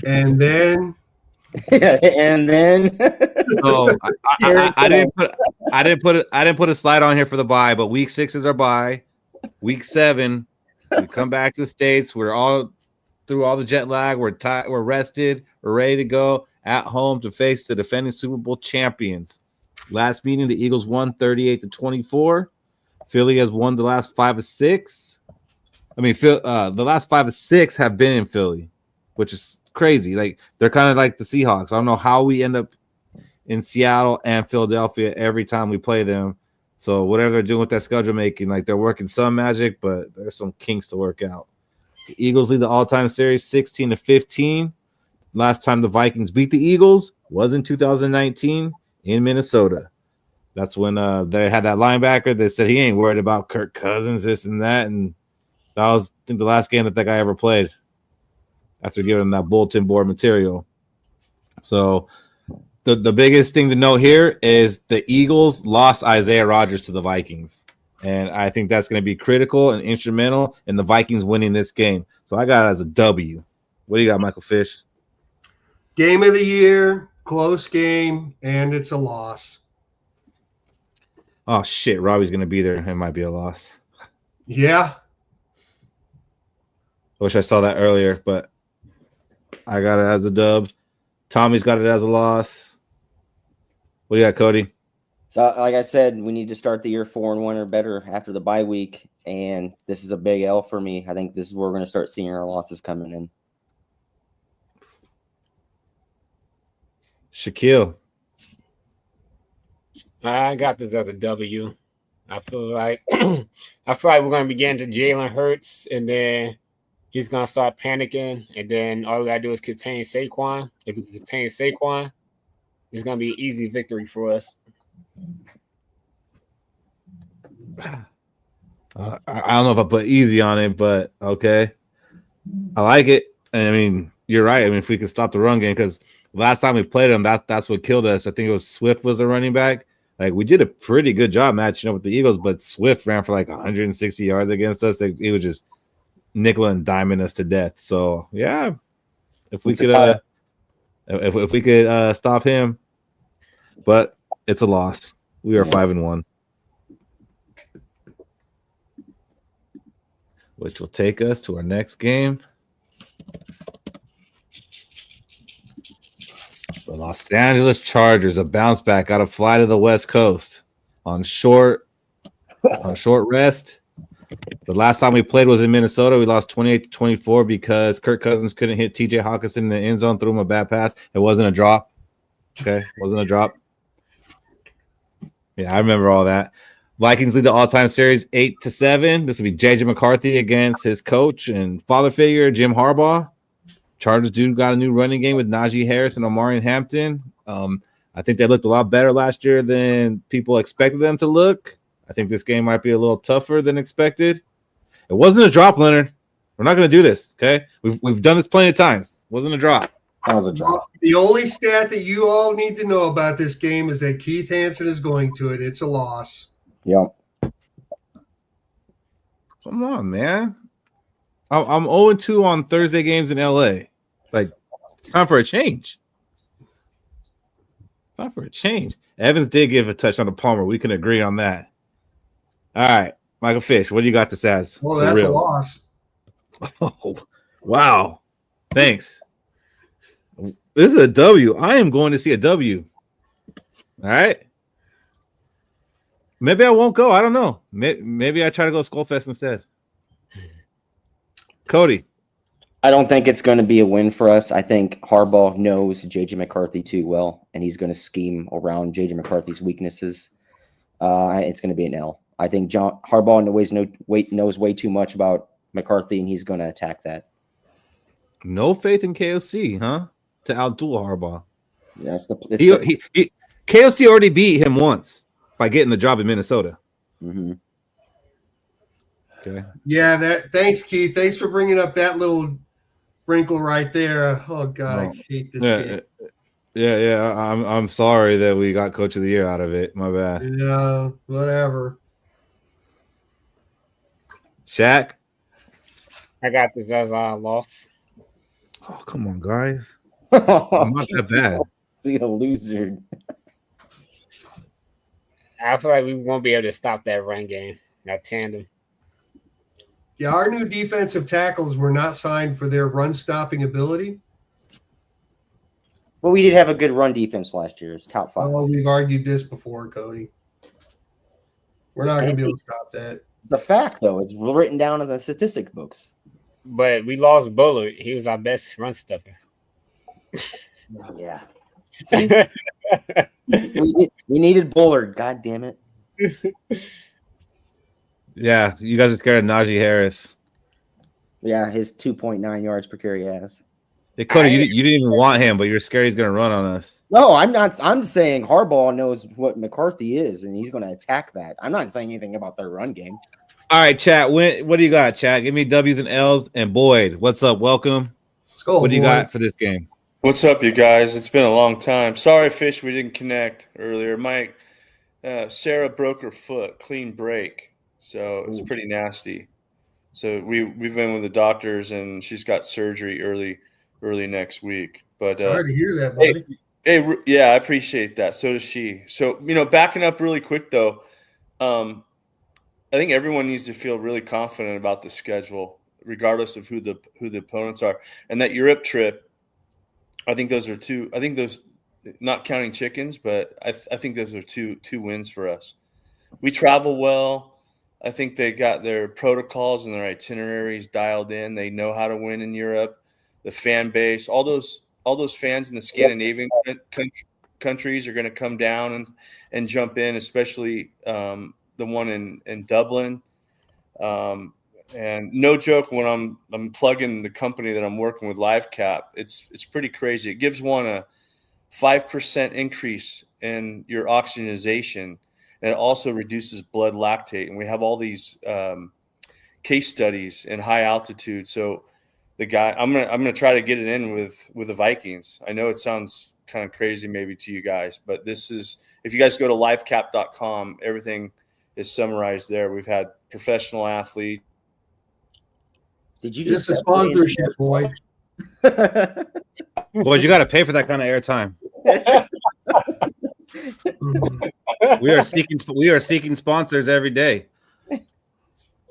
[SPEAKER 3] And then
[SPEAKER 5] oh, I didn't put a slide on here for the bye, but week 6 is our bye. Week 7, we come back to the States. We're all through all the jet lag. We're rested. We're ready to go at home to face the defending Super Bowl champions. Last meeting, the Eagles won 38-24. Philly has won the last 5 of 6. The last 5 of 6 have been in Philly, which is crazy. Like, they're kind of like the Seahawks. I don't know how we end up in Seattle and Philadelphia every time we play them. So whatever they're doing with that schedule making, like, they're working some magic, but there's some kinks to work out. The Eagles lead the all-time series 16-15. Last time the Vikings beat the Eagles was in 2019 in Minnesota. That's when they had that linebacker that said he ain't worried about Kirk Cousins, this and that. And that was, I think, the last game that guy ever played after giving him that bulletin board material. So the biggest thing to note here is the Eagles lost Isaiah Rodgers to the Vikings. And I think that's going to be critical and instrumental in the Vikings winning this game. So I got it as a W. What do you got, Michael Fish?
[SPEAKER 3] Game of the year, close game, and it's a loss.
[SPEAKER 5] Oh, shit. Robbie's going to be there. It might be a loss.
[SPEAKER 3] Yeah.
[SPEAKER 5] I wish I saw that earlier, but I got it as a dub. Tommy's got it as a loss. What do you got, Cody?
[SPEAKER 6] So, like I said, we need to start the year 4-1 or better after the bye week, and this is a big L for me. I think this is where we're going to start seeing our losses coming in.
[SPEAKER 5] Shaquille.
[SPEAKER 4] I got this as a W. I feel like we're going to be getting to Jalen Hurts, and then he's going to start panicking, and then all we got to do is contain Saquon. If we can contain Saquon, it's going to be an easy victory for us.
[SPEAKER 5] I don't know if I put easy on it, but okay. I like it. And I mean, you're right. I mean, if we can stop the run game, because last time we played them, that's what killed us. I think it was Swift was a running back. Like, we did a pretty good job matching up with the Eagles, but Swift ran for like 160 yards against us. He was just nickel and diming us to death. So yeah, if we could if we could stop him, but it's a loss. We are 5-1, which will take us to our next game. The Los Angeles Chargers, a bounce back, got to fly to the West Coast on short rest. The last time we played was in Minnesota. We lost 28-24 because Kirk Cousins couldn't hit TJ Hawkinson in the end zone, threw him a bad pass. It wasn't a drop. Okay, it wasn't a drop. Yeah, I remember all that. Vikings lead the all-time series 8-7. This will be JJ McCarthy against his coach and father figure, Jim Harbaugh. Chargers got a new running game with Najee Harris and Omari Hampton. I think they looked a lot better last year than people expected them to look. I think this game might be a little tougher than expected. It wasn't a drop, Leonard. We're not going to do this, okay? We've done this plenty of times. It wasn't a drop.
[SPEAKER 6] That was a drop.
[SPEAKER 3] The only stat that you all need to know about this game is that Keith Hansen is going to it. It's a loss.
[SPEAKER 6] Yep.
[SPEAKER 5] Come on, man. I'm 0-2 on Thursday games in LA. Like, it's time for a change. Time for a change. Evans did give a touch on the Palmer. We can agree on that. All right, Michael Fish, what do you got this as?
[SPEAKER 3] Well, that's a loss.
[SPEAKER 5] Oh, wow. Thanks. This is a W. I am going to see a W. All right. Maybe I won't go. I don't know. Maybe I try to go Skol Fest instead. Cody.
[SPEAKER 6] I don't think it's going to be a win for us. I think Harbaugh knows J.J. McCarthy too well, and he's going to scheme around J.J. McCarthy's weaknesses. It's going to be an L. I think Harbaugh knows way too much about McCarthy, and he's going to attack that.
[SPEAKER 5] No faith in KOC, huh? To outdo Harbaugh.
[SPEAKER 6] Yeah,
[SPEAKER 5] KOC already beat him once by getting the job in Minnesota.
[SPEAKER 6] Mm-hmm.
[SPEAKER 5] Okay.
[SPEAKER 3] Yeah, thanks, Keith. Thanks for bringing up that little wrinkle right there. Oh God, I hate this game.
[SPEAKER 5] Yeah. I'm sorry that we got Coach of the Year out of it. My bad.
[SPEAKER 3] Yeah, whatever.
[SPEAKER 5] Shaq.
[SPEAKER 4] I got this as a loss.
[SPEAKER 5] Oh, come on, guys. I'm not that bad.
[SPEAKER 6] See a loser.
[SPEAKER 4] I feel like we won't be able to stop that run game, that tandem.
[SPEAKER 3] Yeah, our new defensive tackles were not signed for their run-stopping ability.
[SPEAKER 6] Well, we did have a good run defense last year. It's top 5.
[SPEAKER 3] Oh, we've argued this before, Cody. We're not going to be able to stop that.
[SPEAKER 6] It's a fact, though. It's written down in the statistics books.
[SPEAKER 4] But we lost Bullard. He was our best run stuffer.
[SPEAKER 6] Yeah. See? we needed Bullard. God damn it.
[SPEAKER 5] Yeah, you guys are scared of Najee Harris.
[SPEAKER 6] Yeah, his 2.9 yards per carry has.
[SPEAKER 5] Hey, Cody, you didn't even want him, but you're scared he's going to run on us.
[SPEAKER 6] No, I'm not. I'm saying Harbaugh knows what McCarthy is, and he's going to attack that. I'm not saying anything about their run game.
[SPEAKER 5] All right, chat. What do you got, chat? Give me W's and L's. And Boyd, what's up? Welcome.
[SPEAKER 3] Skol,
[SPEAKER 5] what do you
[SPEAKER 3] boy.
[SPEAKER 5] got for this game?
[SPEAKER 10] What's up, you guys? It's been a long time. Sorry, Fish, we didn't connect earlier. Sarah broke her foot, clean break, so it's pretty nasty. So we've been with the doctors, and she's got surgery early next week. But
[SPEAKER 3] Sorry to hear that, buddy.
[SPEAKER 10] Hey, yeah, I appreciate that. So does she. So backing up really quick though, I think everyone needs to feel really confident about the schedule, regardless of who the opponents are, and that Europe trip. I think those, not counting chickens, but I think those are two wins for us. We travel well. I think they got their protocols and their itineraries dialed in. They know how to win in Europe. The fan base, all those fans in the Scandinavian countries are going to come down and jump in, especially the one in Dublin. And no joke, when I'm plugging the company that I'm working with, LiveCap, it's pretty crazy. It gives one a 5% increase in your oxygenation, and it also reduces blood lactate. And we have all these case studies in high altitude. So the guy, I'm gonna try to get it in with the Vikings. I know it sounds kind of crazy maybe to you guys, but this is, if you guys go to livecap.com, everything is summarized there. We've had professional athletes.
[SPEAKER 6] Did you
[SPEAKER 3] Just a sponsorship, boy?
[SPEAKER 5] Boy, you got to pay for that kind of airtime. We are seeking sponsors every day.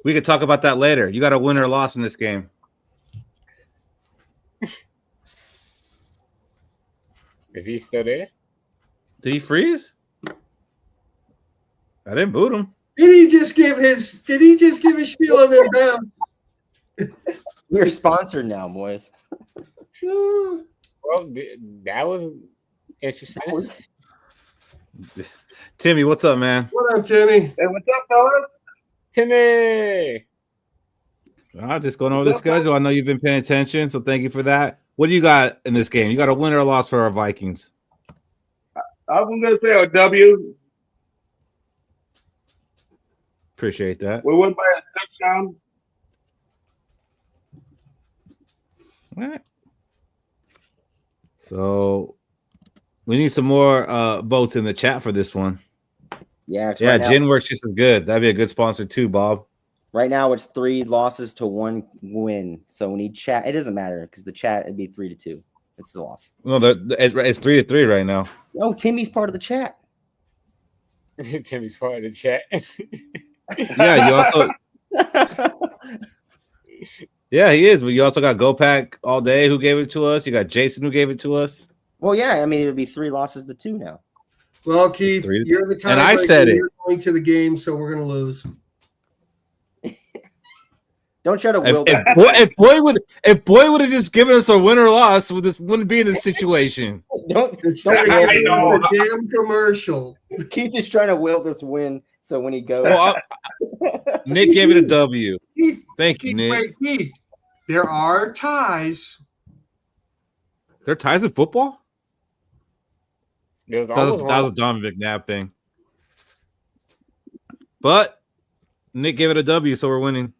[SPEAKER 5] We could talk about that later. You got a win or loss in this game.
[SPEAKER 4] Is he still there?
[SPEAKER 5] Did he freeze? I didn't boot him.
[SPEAKER 3] Did he just give his spiel on their bounds?
[SPEAKER 6] We're sponsored now, boys.
[SPEAKER 4] Well, that was interesting.
[SPEAKER 5] Timmy, what's up, man?
[SPEAKER 3] What up, Timmy?
[SPEAKER 8] Hey, what's up, fellas?
[SPEAKER 4] Timmy.
[SPEAKER 5] Just going over the schedule. I know you've been paying attention, so thank you for that. What do you got in this game? You got a win or a loss for our Vikings?
[SPEAKER 8] I'm going to say a W.
[SPEAKER 5] Appreciate that.
[SPEAKER 8] We won by a touchdown.
[SPEAKER 5] All right. So we need some more votes in the chat for this one.
[SPEAKER 6] Yeah,
[SPEAKER 5] Yeah,
[SPEAKER 6] right now,
[SPEAKER 5] Gin works just as good. That'd be a good sponsor too, Bob.
[SPEAKER 6] right now it's 3 losses to 1 win. So we need chat. It doesn't matter because the chat it'd be 3-2. It's the loss.
[SPEAKER 5] No, it's 3-3 right now.
[SPEAKER 6] No, Timmy's part of the chat.
[SPEAKER 4] Timmy's part of the chat.
[SPEAKER 5] Yeah, you also. Yeah, he is. But you also got GoPack all day who gave it to us. You got Jason who gave it to us.
[SPEAKER 6] Well, yeah, I mean it would be 3 losses to 2 now.
[SPEAKER 3] Well, Keith,
[SPEAKER 5] 3-3.
[SPEAKER 3] you're the time.
[SPEAKER 5] And I said it.
[SPEAKER 3] You're going to the game, so we're going to lose.
[SPEAKER 6] Don't try to will that.
[SPEAKER 5] If Boy would have just given us a win or loss, this wouldn't be in this situation.
[SPEAKER 6] Don't
[SPEAKER 3] Instead of
[SPEAKER 8] I
[SPEAKER 3] getting
[SPEAKER 8] know.
[SPEAKER 3] a damn commercial.
[SPEAKER 6] Keith is trying to will this win. So when he goes,
[SPEAKER 5] Well, Nick gave it a W.
[SPEAKER 3] Keith,
[SPEAKER 5] Thank you,
[SPEAKER 3] Keith,
[SPEAKER 5] Nick.
[SPEAKER 3] wait, Keith, there are ties.
[SPEAKER 5] There are ties in football?
[SPEAKER 4] There's
[SPEAKER 5] That was
[SPEAKER 4] almost
[SPEAKER 5] a
[SPEAKER 4] one.
[SPEAKER 5] Donovan McNabb thing. But Nick gave it a W, so we're winning.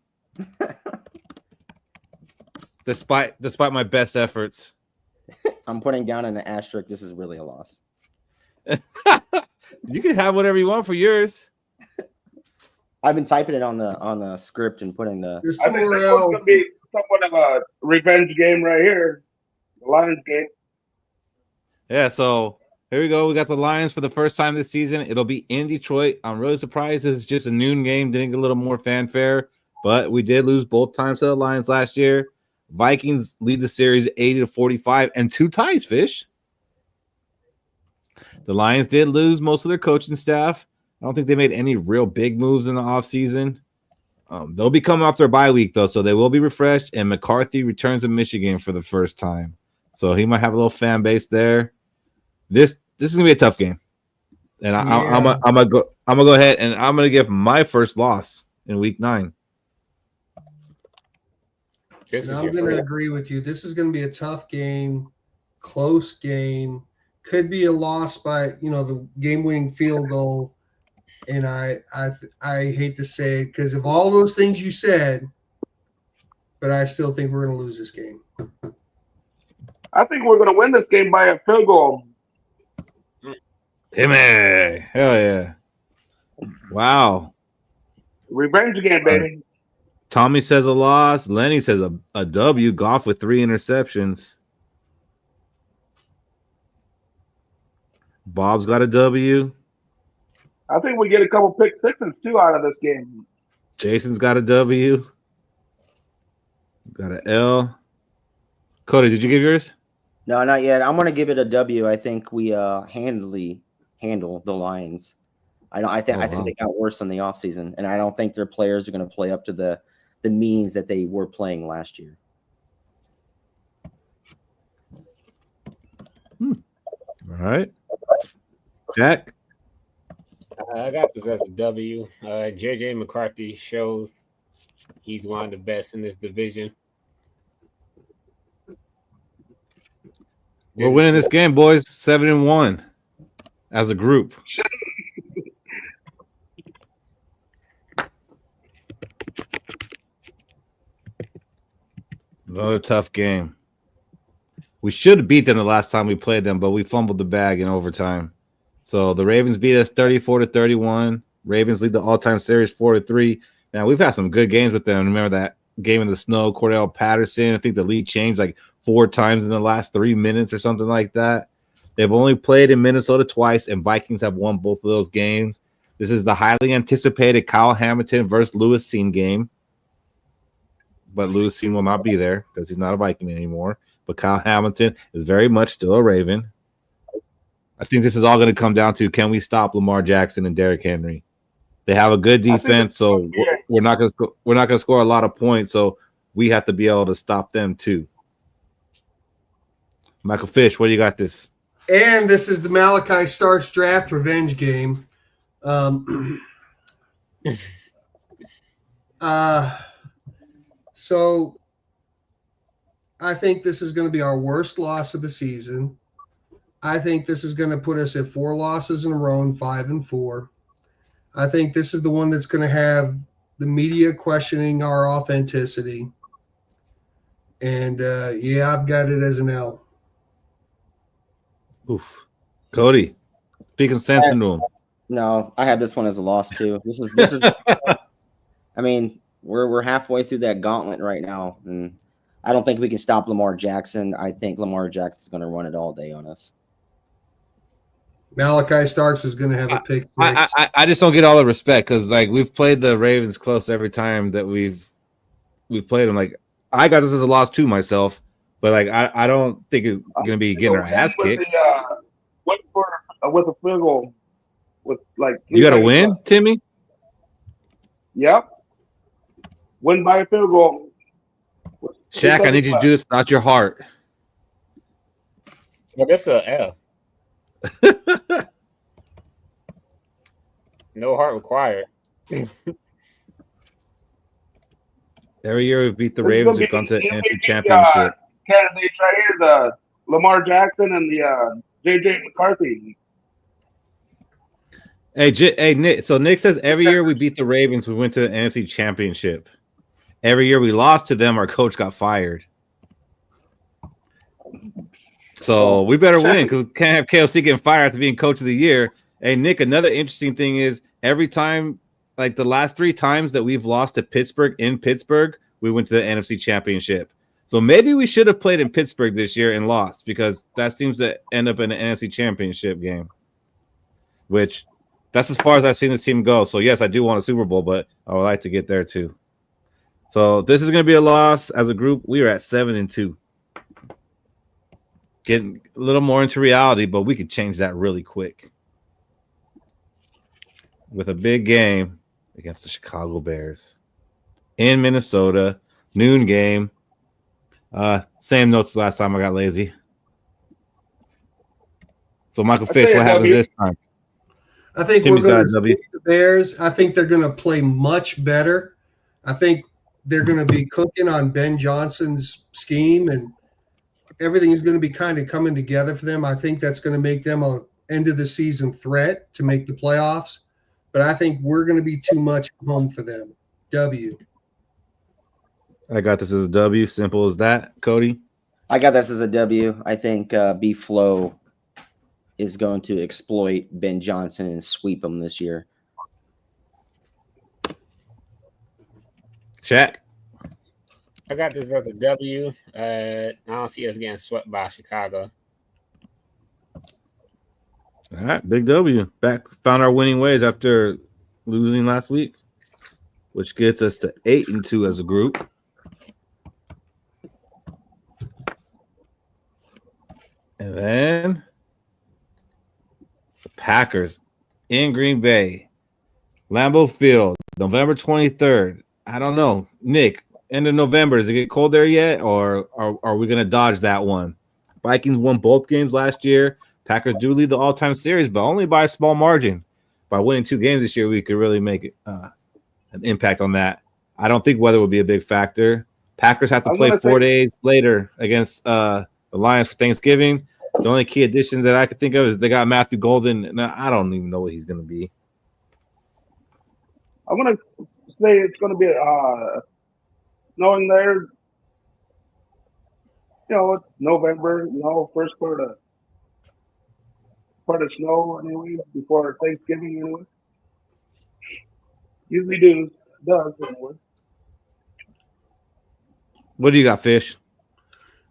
[SPEAKER 5] Despite my best efforts.
[SPEAKER 6] I'm putting down an asterisk. This is really a loss.
[SPEAKER 5] You can have whatever you want for yours.
[SPEAKER 6] I've been typing it on the script and putting the.
[SPEAKER 3] There's
[SPEAKER 8] I
[SPEAKER 3] two
[SPEAKER 8] think
[SPEAKER 3] more
[SPEAKER 8] this one's
[SPEAKER 3] L's.
[SPEAKER 8] going to be somewhat of a revenge game right here. The Lions game.
[SPEAKER 5] Yeah, so here we go. We got the Lions for the first time this season. It'll be in Detroit. I'm really surprised it's just a noon game. Didn't get a little more fanfare, but we did lose both times to the Lions last year. Vikings lead the series 80-45 and 2 ties, Fish. The Lions did lose most of their coaching staff. I don't think they made any real big moves in the offseason. They'll be coming off their bye week, though, so they will be refreshed, and McCarthy returns to Michigan for the first time. So he might have a little fan base there. This is gonna be a tough game, and I'm gonna go ahead and I'm gonna give my first loss in week 9.
[SPEAKER 4] This
[SPEAKER 3] And
[SPEAKER 4] is
[SPEAKER 3] I'm
[SPEAKER 4] your
[SPEAKER 3] going to
[SPEAKER 4] first.
[SPEAKER 3] agree with you. This is going to be a tough game, close game. Could be a loss by the game-winning field goal. And I hate to say it because of all those things you said, but I still think we're going to lose this game.
[SPEAKER 8] I think we're going to win this game by a field goal.
[SPEAKER 5] Timmy, hell yeah! Wow.
[SPEAKER 8] Revenge game, baby.
[SPEAKER 5] Tommy says a loss. Lenny says a W. Goff with 3 interceptions. Bob's got a W.
[SPEAKER 8] I think we get a couple pick sixes too out of this game.
[SPEAKER 5] Jason's got a W. Got an L. Cody, did you give yours?
[SPEAKER 6] No, not yet. I'm gonna give it a W. I think we handily handle the Lions. I think they got worse in the offseason, and I don't think their players are gonna play up to the means that they were playing last year.
[SPEAKER 5] All right. Jack?
[SPEAKER 4] I got this as a W. JJ McCarthy shows he's one of the best in this division.
[SPEAKER 5] We're winning this game, boys. 7-1 as a group. Another tough game. We should have beat them the last time we played them, but we fumbled the bag in overtime. So the Ravens beat us 34-31. Ravens lead the all-time series 4-3. Now we've had some good games with them. Remember that game in the snow, Cordell Patterson? I think the lead changed like 4 times in the last 3 minutes or something like that. They've only played in Minnesota twice, and Vikings have won both of those games. This is the highly anticipated Kyle Hamilton versus Lewis Cine game. But Lewis Cine will not be there because he's not a Viking anymore. But Kyle Hamilton is very much still a Raven. I think this is all going to come down to, can we stop Lamar Jackson and Derrick Henry? They have a good defense, so we're not going to score a lot of points. So we have to be able to stop them too. Michael Fish, what do you got this?
[SPEAKER 3] And this is the Malachi Starks draft revenge game. So I think this is going to be our worst loss of the season. I think this is going to put us at 4 losses in a row and 5-4. I think this is the one that's going to have the media questioning our authenticity. And yeah, I've got it as an L.
[SPEAKER 5] Oof. Cody, speak some sense into him.
[SPEAKER 6] No, I have this one as a loss too. This is I mean, we're halfway through that gauntlet right now, and I don't think we can stop Lamar Jackson. I think Lamar Jackson's going to run it all day on us.
[SPEAKER 3] Malachi Starks is going to have a pick six.
[SPEAKER 5] I just don't get all the respect because like we've played the Ravens close every time that we've played them. Like I got this as a loss too myself, but like I don't think it's going to be getting our ass kicked.
[SPEAKER 8] With a field goal, with like
[SPEAKER 5] you got to win, Timmy.
[SPEAKER 8] Yep. Win by a field goal.
[SPEAKER 5] Shaq, I need you to do this without your heart.
[SPEAKER 4] Well, that's a L. No heart required.
[SPEAKER 5] Every year we beat the Ravens, we've gone to the NFC Championship.
[SPEAKER 8] Candidates right here, the Lamar Jackson and the JJ McCarthy.
[SPEAKER 5] Hey, Nick. So Nick says every year we beat the Ravens, we went to the NFC Championship. Every year we lost to them, our coach got fired. So we better win because we can't have KOC getting fired after being coach of the year. Hey, Nick, another interesting thing is every time, like the last 3 times that we've lost to Pittsburgh in Pittsburgh, we went to the NFC Championship. So maybe we should have played in Pittsburgh this year and lost because that seems to end up in an NFC Championship game, which that's as far as I've seen this team go. So, yes, I do want a Super Bowl, but I would like to get there too. So this is going to be a loss. As a group, we are at 7-2. Getting a little more into reality, but we could change that really quick with a big game against the Chicago Bears in Minnesota, noon game. Same notes as last time I got lazy. So Michael Fish, what happens this time?
[SPEAKER 3] I think we're going to beat the Bears. I think they're going to play much better. I think they're going to be cooking on Ben Johnson's scheme, and everything is going to be kind of coming together for them. I think that's going to make them a end of the season threat to make the playoffs. But I think we're going to be too much home for them. W.
[SPEAKER 5] I got this as a W. Simple as that. Cody?
[SPEAKER 6] I got this as a W. I think B-Flow is going to exploit Ben Johnson and sweep him this year.
[SPEAKER 5] Check.
[SPEAKER 4] I got this as a W. I don't see us getting swept by Chicago.
[SPEAKER 5] All right, big W. Back, found our winning ways after losing last week, which gets us to 8-2 as a group. And then the Packers in Green Bay, Lambeau Field, November 23rd. I don't know, Nick. End of November. Does it get cold there yet, or are we going to dodge that one? Vikings won both games last year. Packers do lead the all-time series, but only by a small margin. By winning 2 games this year, we could really make an impact on that. I don't think weather would be a big factor. Packers have to play 4 days later against the Lions for Thanksgiving. The only key addition that I could think of is they got Matthew Golden, and I don't even know what he's going to be.
[SPEAKER 8] I'm going to say it's going to be snowing there. It's November, first part of snow anyway, before Thanksgiving anyway. Usually does anyway.
[SPEAKER 5] What do you got, Fish?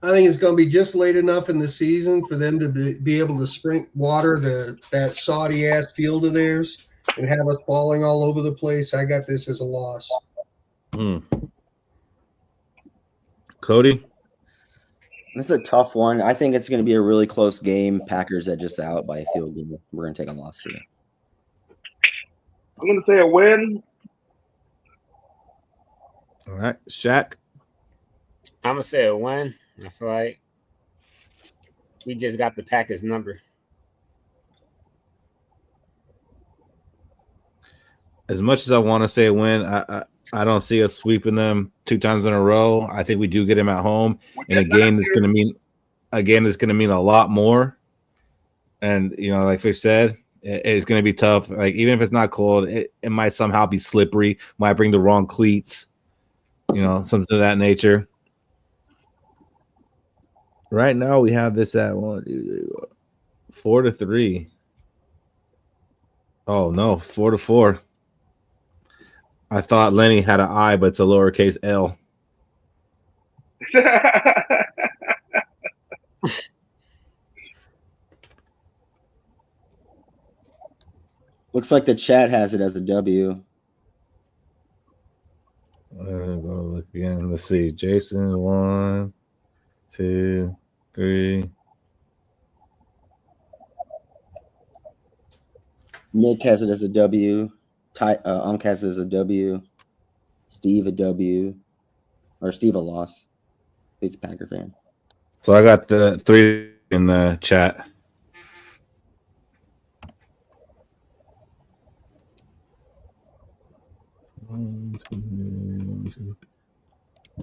[SPEAKER 3] I think it's going to be just late enough in the season for them to be able to water that Saudi-ass field of theirs and have us falling all over the place. I got this as a loss.
[SPEAKER 5] Cody?
[SPEAKER 6] This is a tough one. I think it's going to be a really close game. Packers edge us out by a field goal. We're going to take a loss here.
[SPEAKER 8] I'm going to say a win.
[SPEAKER 5] All right. Shaq?
[SPEAKER 4] I'm going to say a win. I feel like we just got the Packers number.
[SPEAKER 5] As much as I want to say a win, I don't see us sweeping them 2 times in a row. I think we do get them at home in a game that's going to mean a lot more. And like Fish said, it's going to be tough. Like even if it's not cold, it might somehow be slippery. Might bring the wrong cleats. Something of that nature. Right now we have this at 4-3. Oh no, 4-4. I thought Lenny had an I, but it's a lowercase L.
[SPEAKER 6] Looks like the chat has it as a W.
[SPEAKER 5] Go look again. Let's see. Jason, 1, 2, 3.
[SPEAKER 6] Nick has it as a W. Unk has it as a W. Steve a W. Or Steve a loss. He's a Packer fan.
[SPEAKER 5] So I got the 3 in the chat.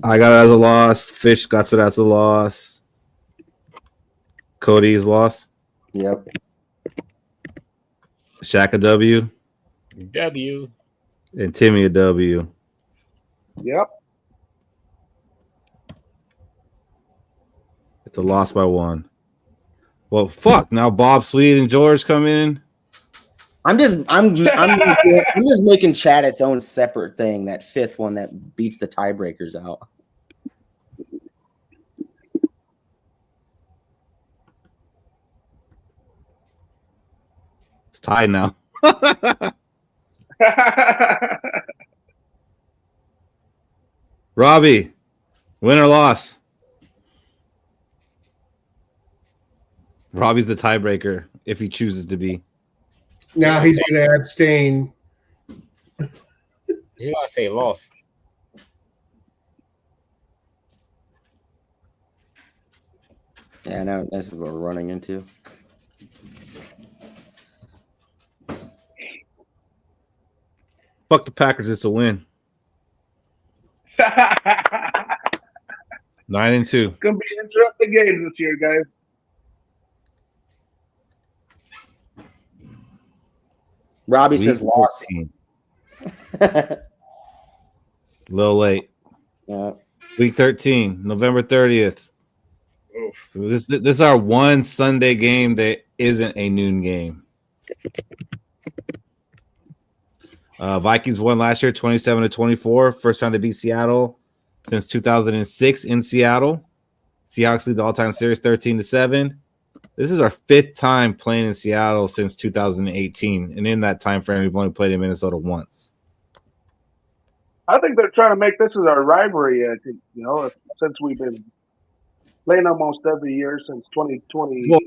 [SPEAKER 5] I got it as a loss. Fish got it as a loss. Cody's loss.
[SPEAKER 6] Yep.
[SPEAKER 5] Shaq a W.
[SPEAKER 4] W.
[SPEAKER 5] And Timmy a W.
[SPEAKER 8] Yep.
[SPEAKER 5] It's a loss by 1. Well, fuck. Now Bob, Sweet, and George come in.
[SPEAKER 6] I'm just making chat its own separate thing. That 5th one that beats the tiebreakers out.
[SPEAKER 5] It's tied now. Robbie, win or loss? Robbie's the tiebreaker if he chooses to be.
[SPEAKER 3] Now he's going to abstain.
[SPEAKER 4] He's going to say loss.
[SPEAKER 6] Yeah, no, this is what we're running into.
[SPEAKER 5] Fuck the Packers, it's a win. 9-2.
[SPEAKER 8] It's gonna be interesting games this year, guys.
[SPEAKER 6] Robbie says loss.
[SPEAKER 5] A little late.
[SPEAKER 6] Yeah.
[SPEAKER 5] Week 13, November 30th.
[SPEAKER 4] Oof.
[SPEAKER 5] So this is our one Sunday game that isn't a noon game. Vikings won last year 27-24. First time they beat Seattle since 2006 in Seattle. Seahawks lead the all-time series 13-7. This is our fifth time playing in Seattle since 2018. And in that time frame, we've only played in Minnesota once.
[SPEAKER 8] I think they're trying to make this as our rivalry. I think, since we've been playing almost every year since 2020.
[SPEAKER 5] Well,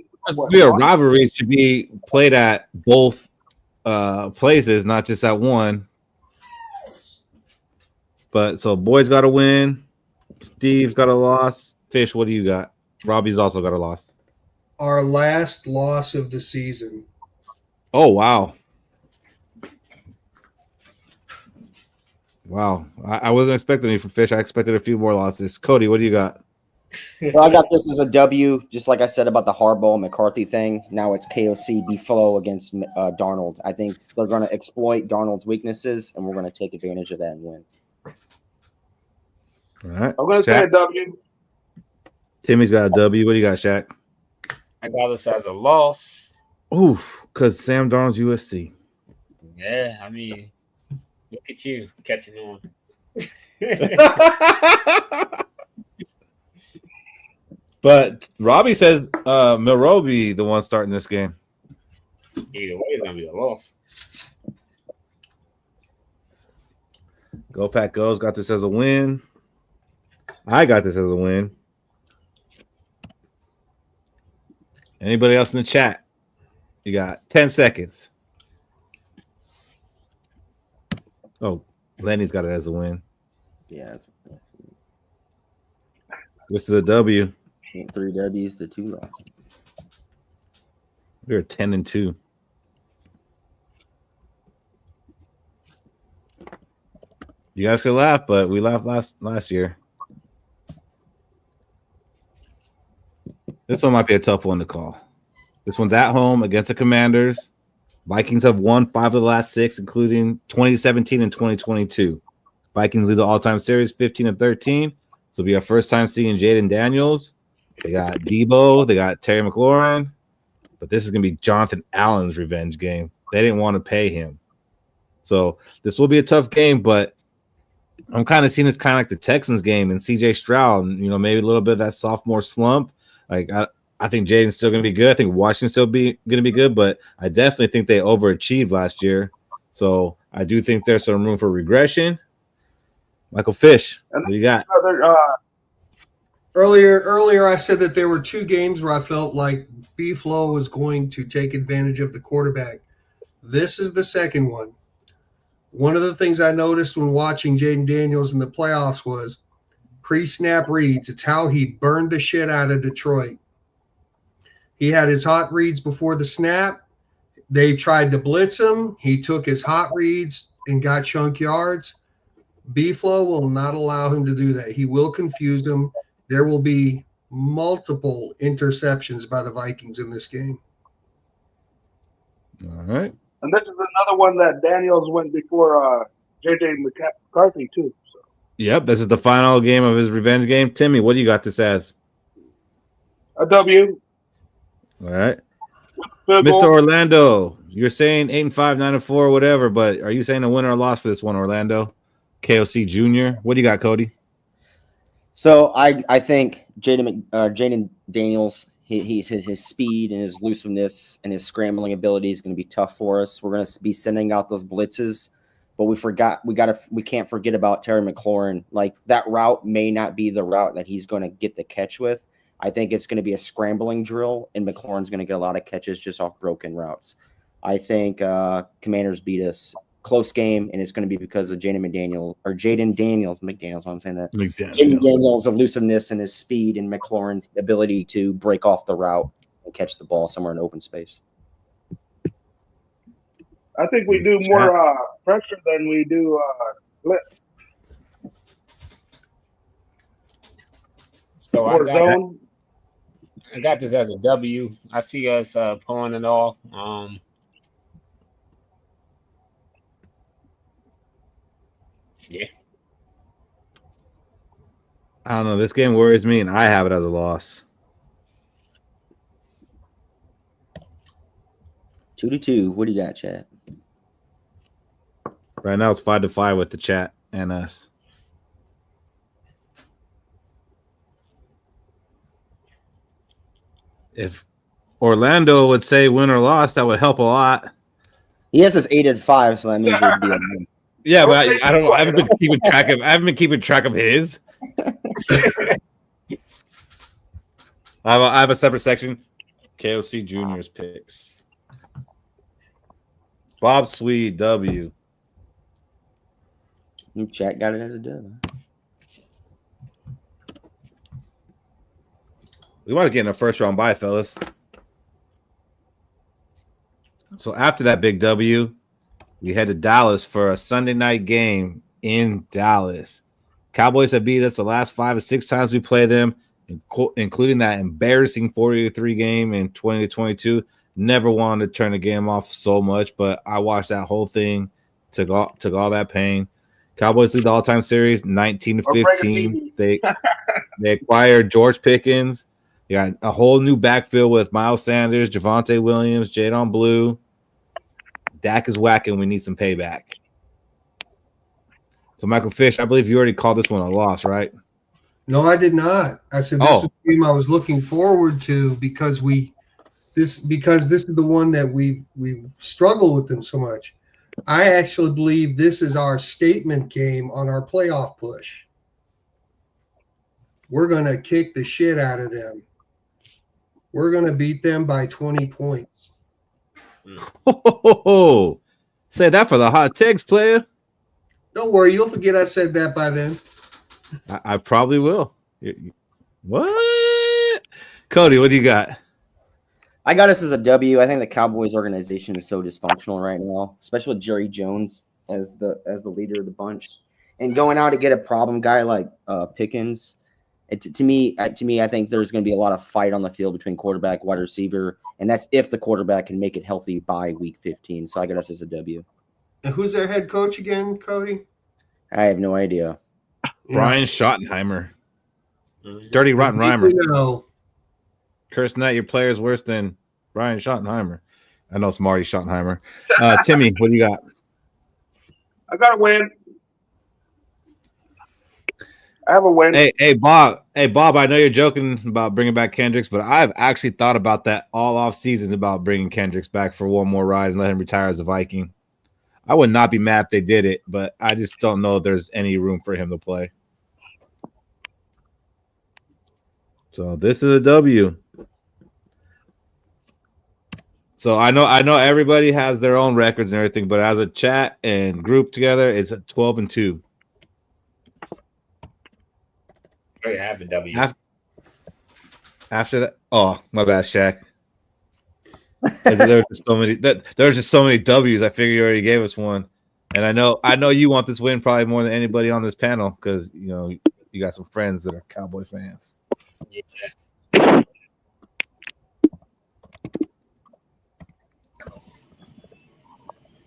[SPEAKER 5] a rivalry should be played at both places, not just at one. But so Boyd's got a win. Steve's got a loss. Fish, what do you got? Robbie's also got a loss.
[SPEAKER 3] Our last loss of the season.
[SPEAKER 5] Oh, wow. Wow. I wasn't expecting any from Fish. I expected a few more losses. Cody, what do you got?
[SPEAKER 6] Well, I got this as a W, just like I said about the Harbaugh McCarthy thing. Now it's KOC Buffalo against Darnold. I think they're going to exploit Darnold's weaknesses, and we're going to take advantage of that and win.
[SPEAKER 5] All right.
[SPEAKER 8] I'm going to say a W.
[SPEAKER 5] Timmy's got a W. What do you got, Shaq?
[SPEAKER 4] I got this as a loss.
[SPEAKER 5] Oof, because Sam Darnold's USC.
[SPEAKER 4] Yeah, I mean, look at you catching on.
[SPEAKER 5] But Robbie says Milroe be the one starting this game.
[SPEAKER 4] Either way, it's going to be a loss.
[SPEAKER 5] Go Pack Goes got this as a win. I got this as a win. Anybody else in the chat? You got 10 seconds. Oh, Lenny's got it as a win.
[SPEAKER 6] Yeah.
[SPEAKER 5] This is a W.
[SPEAKER 6] 3 W's to 2 losses.
[SPEAKER 5] We're 10-2. You guys could laugh, but we laughed last year. This one might be a tough one to call. This one's at home against the Commanders. Vikings have won 5 of the last 6, including 2017 and 2022. Vikings lead the all-time series 15-13. So it'll be our first time seeing Jaden Daniels. They got Debo. They got Terry McLaurin. But this is going to be Jonathan Allen's revenge game. They didn't want to pay him. So this will be a tough game, but I'm kind of seeing this kind of like the Texans game and CJ Stroud, and, maybe a little bit of that sophomore slump. Like, I think Jaden's still going to be good. I think Washington's still going to be good, but I definitely think they overachieved last year. So I do think there's some room for regression. Michael Fish, what do you got?
[SPEAKER 3] Earlier, I said that there were 2 games where I felt like B-Flow was going to take advantage of the quarterback. This is the second one. One of the things I noticed when watching Jaden Daniels in the playoffs was pre-snap reads. It's how he burned the shit out of Detroit. He had his hot reads before the snap. They tried to blitz him. He took his hot reads and got chunk yards. B-Flow will not allow him to do that. He will confuse them. There will be multiple interceptions by the Vikings in this game.
[SPEAKER 5] All right.
[SPEAKER 8] And this is another one that Daniels went before J.J. McCarthy, too. So.
[SPEAKER 5] Yep, this is the final game of his revenge game. Timmy, what do you got this as?
[SPEAKER 8] A W.
[SPEAKER 5] All right. Mr. Orlando, you're saying 8-5, 9-4, whatever, but are you saying a win or a loss for this one, Orlando? KOC Jr. What do you got, Cody?
[SPEAKER 6] So I think Jaden Daniels, his speed and his elusiveness and his scrambling ability is going to be tough for us. We're going to be sending out those blitzes, but we can't forget about Terry McLaurin. Like, that route may not be the route that he's going to get the catch with. I think it's going to be a scrambling drill, and McLaurin's going to get a lot of catches just off broken routes. I think Commanders beat us. Close game, and it's going to be because of Jaden Daniels. I'm saying that. Jaden Daniels' elusiveness and his speed, and McLaurin's ability to break off the route and catch the ball somewhere in open space.
[SPEAKER 8] I think we do more pressure than we do blitz.
[SPEAKER 4] So
[SPEAKER 8] More zone.
[SPEAKER 4] I got this as a W. I see us pulling it off. Yeah.
[SPEAKER 5] I don't know. This game worries me, and I have it as a loss.
[SPEAKER 6] 2-2. What do you got, chat?
[SPEAKER 5] Right now, it's 5-5 with the chat and us. If Orlando would say win or loss, that would help a lot.
[SPEAKER 6] He has us 8-5, so that means it would be a win.
[SPEAKER 5] Yeah, but I don't know. I haven't been keeping track of his. I have a separate section. KOC Junior's picks. Bob Swede, W.
[SPEAKER 6] Chat got it as a W.
[SPEAKER 5] We want to get in a first round bye, fellas. So after that big W, we head to Dallas for a Sunday night game in Dallas. Cowboys have beat us the last 5 or 6 times we play them, including that embarrassing 40-3 game in 2022. Never wanted to turn the game off so much, but I watched that whole thing, took all that pain. Cowboys lead the all-time series 19-15. They acquired George Pickens. You got a whole new backfield with Miles Sanders, Javonte Williams, Jadon Blue. Dak is whacking. We need some payback. So, Michael Fish, I believe you already called this one a loss, right?
[SPEAKER 3] No, I did not. I said this is the game I was looking forward to because this is the one that we struggle with them so much. I actually believe this is our statement game on our playoff push. We're going to kick the shit out of them. We're going to beat them by 20 points.
[SPEAKER 5] Oh, say that for the hot takes, player.
[SPEAKER 3] Don't worry, you'll forget I said that by then.
[SPEAKER 5] I probably will. What? Cody, what do you got?
[SPEAKER 6] I got us as a W. I think the Cowboys organization is so dysfunctional right now, especially with Jerry Jones as the leader of the bunch, and going out to get a problem guy like Pickens. To me, I think there's going to be a lot of fight on the field between quarterback, wide receiver, and that's if the quarterback can make it healthy by week 15. So I got us as a W.
[SPEAKER 3] And who's their head coach again, Cody?
[SPEAKER 6] I have no idea.
[SPEAKER 5] Brian Schottenheimer. Dirty Rotten Rhymer. Cursing out your players worse than Brian Schottenheimer. I know it's Marty Schottenheimer. Timmy, what do you got?
[SPEAKER 8] I got a win. I have a win.
[SPEAKER 5] Hey, Bob. I know you're joking about bringing back Kendricks, but I've actually thought about that all off season about bringing Kendricks back for one more ride and let him retire as a Viking. I would not be mad if they did it, but I just don't know if there's any room for him to play. So this is a W. So I know everybody has their own records and everything, but as a chat and group together, it's a 12-2.
[SPEAKER 4] Oh, yeah, I have the W.
[SPEAKER 5] After that, oh my bad, Shaq. There's just so many W's. I figured you already gave us one, and I know you want this win probably more than anybody on this panel because you got some friends that are Cowboy fans.
[SPEAKER 4] Yeah.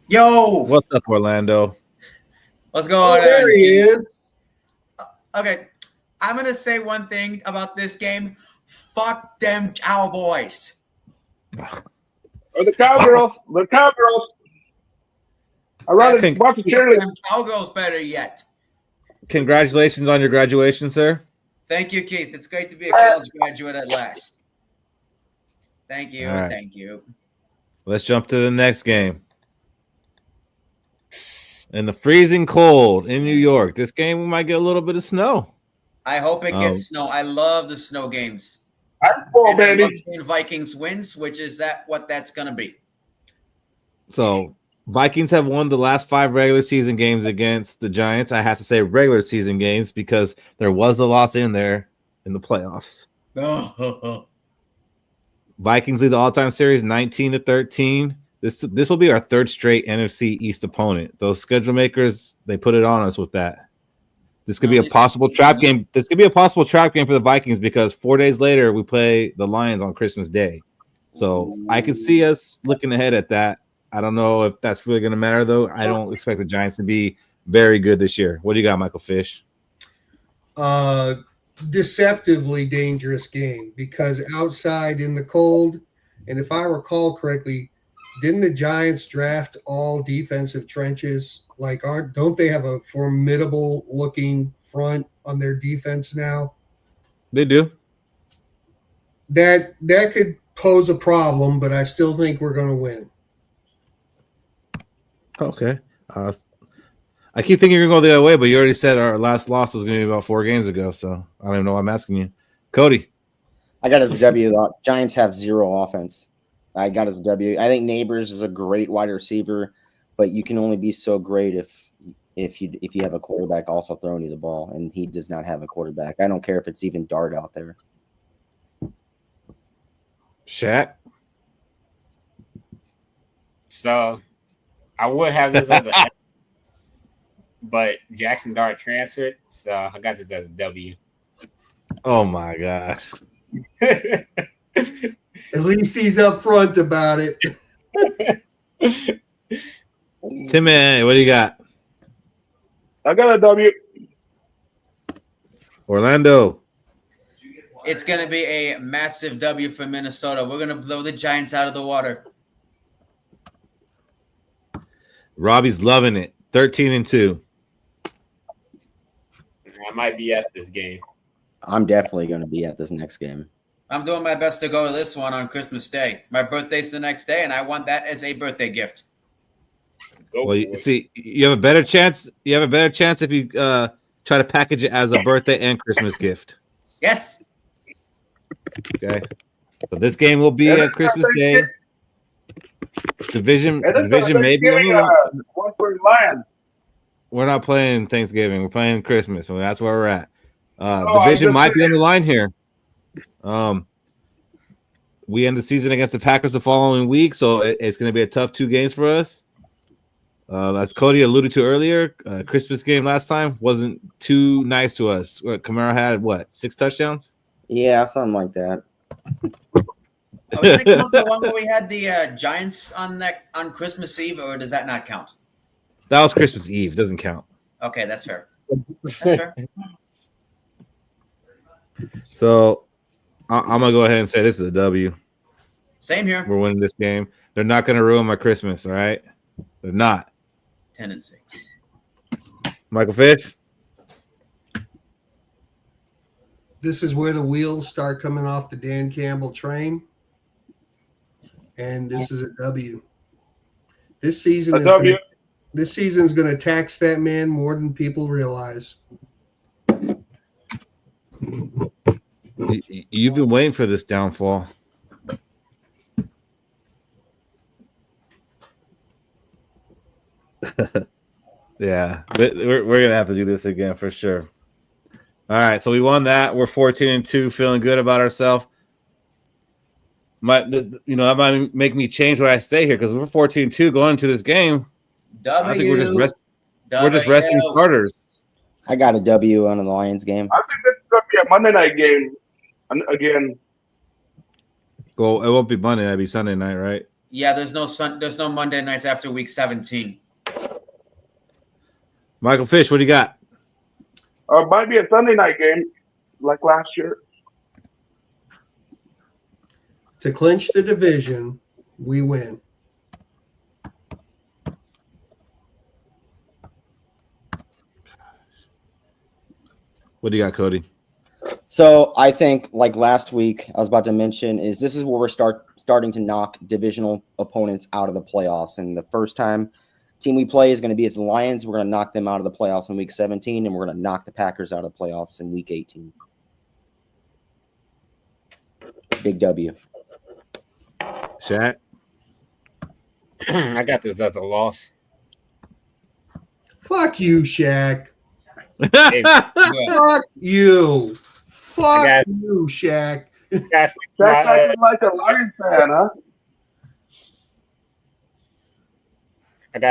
[SPEAKER 11] Yo,
[SPEAKER 5] what's up, Orlando?
[SPEAKER 11] What's going on?
[SPEAKER 3] There he is.
[SPEAKER 11] Okay, I'm gonna say one thing about this game. Fuck them Cowboys.
[SPEAKER 8] Or the Cowgirls. The Cowgirls. I'd rather watch the cheerleaders.
[SPEAKER 11] Cowgirls better yet.
[SPEAKER 5] Congratulations on your graduation, sir.
[SPEAKER 11] Thank you, Keith. It's great to be a college graduate at last. Thank you.
[SPEAKER 5] Right.
[SPEAKER 11] Thank you.
[SPEAKER 5] Let's jump to the next game. In the freezing cold in New York, this game we might get a little bit of snow.
[SPEAKER 11] I hope it gets snow. I love the snow games.
[SPEAKER 8] I'm baby.
[SPEAKER 11] Vikings wins, which is what that's going to be.
[SPEAKER 5] So Vikings have won the last 5 regular season games against the Giants. I have to say regular season games because there was a loss in there in the playoffs. Vikings lead the all-time series 19-13. This will be our 3rd straight NFC East opponent. Those schedule makers, they put it on us with that. This could be a possible trap game. This could be a possible trap game for the Vikings because 4 days later we play the Lions on Christmas Day. So I could see us looking ahead at that. I don't know if that's really going to matter, though. I don't expect the Giants to be very good this year. What do you got, Michael Fish?
[SPEAKER 3] Deceptively dangerous game because outside in the cold, and if I recall correctly, didn't the Giants draft all defensive trenches? Like, don't they have a formidable looking front on their defense now?
[SPEAKER 5] They do.
[SPEAKER 3] That could pose a problem, but I still think we're going to win.
[SPEAKER 5] Okay. I keep thinking you're going to go the other way, but you already said our last loss was going to be about 4 games ago, so I don't even know why I'm asking you. Cody.
[SPEAKER 6] I got us a W. The Giants have 0 offense. I got us a W. I think Neighbors is a great wide receiver, but you can only be so great if you have a quarterback also throwing you the ball, and he does not have a quarterback. I don't care if it's even Dart out there.
[SPEAKER 5] Shaq.
[SPEAKER 4] So I would have this as a but Jackson Dart transferred, so I got this as a W.
[SPEAKER 5] Oh my gosh.
[SPEAKER 3] At least he's upfront about it.
[SPEAKER 5] Tim, what do you got?
[SPEAKER 8] I got a W.
[SPEAKER 5] Orlando.
[SPEAKER 11] It's going to be a massive W for Minnesota. We're going to blow the Giants out of the water.
[SPEAKER 5] Robbie's loving it. 13-2.
[SPEAKER 4] I might be at this game.
[SPEAKER 6] I'm definitely going to be at this next game.
[SPEAKER 11] I'm doing my best to go to this one on Christmas Day. My birthday's the next day, and I want that as a birthday gift.
[SPEAKER 5] Well, you have a better chance. You have a better chance if you try to package it as a birthday and Christmas gift.
[SPEAKER 11] Yes.
[SPEAKER 5] Okay. So this game will be at Christmas Day. Division maybe on the line. We're not playing Thanksgiving. We're playing Christmas, so that's where we're at. Division might be on the line here. We end the season against the Packers the following week, so it's going to be a tough 2 games for us. As Cody alluded to earlier, Christmas game last time wasn't too nice to us. Kamara had 6 touchdowns?
[SPEAKER 6] Yeah, something like that.
[SPEAKER 11] Are we thinking about the one where we had the Giants on Christmas Eve, or does that not count?
[SPEAKER 5] That was Christmas Eve. Doesn't count.
[SPEAKER 11] Okay, that's fair. That's fair.
[SPEAKER 5] So I'm going to go ahead and say this is a W.
[SPEAKER 11] Same here.
[SPEAKER 5] We're winning this game. They're not going to ruin my Christmas, all right? They're not.
[SPEAKER 11] 10-6.
[SPEAKER 5] Michael Fish?
[SPEAKER 3] This is where the wheels start coming off the Dan Campbell train. And this is a W. This season is going to tax that man more than people realize.
[SPEAKER 5] You've been waiting for this downfall. Yeah, we're gonna have to do this again for sure. All right, so we won that. We're 14-2, feeling good about ourselves. That might make me change what I say here because we're 14-2 going into this game. I think we're just resting starters.
[SPEAKER 6] I got a W on the Lions game.
[SPEAKER 8] I think this is going to be a Monday night game again.
[SPEAKER 5] Well, it won't be Monday. It'll be Sunday night, right?
[SPEAKER 11] Yeah, there's no Monday nights after week 17.
[SPEAKER 5] Michael Fish, what do you got?
[SPEAKER 8] It might be a Sunday night game like last year.
[SPEAKER 3] To clinch the division, we win.
[SPEAKER 5] What do you got, Cody?
[SPEAKER 6] So I think, like last week, I was about to mention, this is where we're starting to knock divisional opponents out of the playoffs. And the first team we play is going to be the Lions. We're going to knock them out of the playoffs in week 17, and we're going to knock the Packers out of the playoffs in week 18. Big W.
[SPEAKER 5] Shaq?
[SPEAKER 4] I got this as a loss.
[SPEAKER 3] Fuck you, Shaq.
[SPEAKER 4] Hey,
[SPEAKER 3] Fuck you. Fuck you, Shaq.
[SPEAKER 8] Shaq like a Lions fan, huh?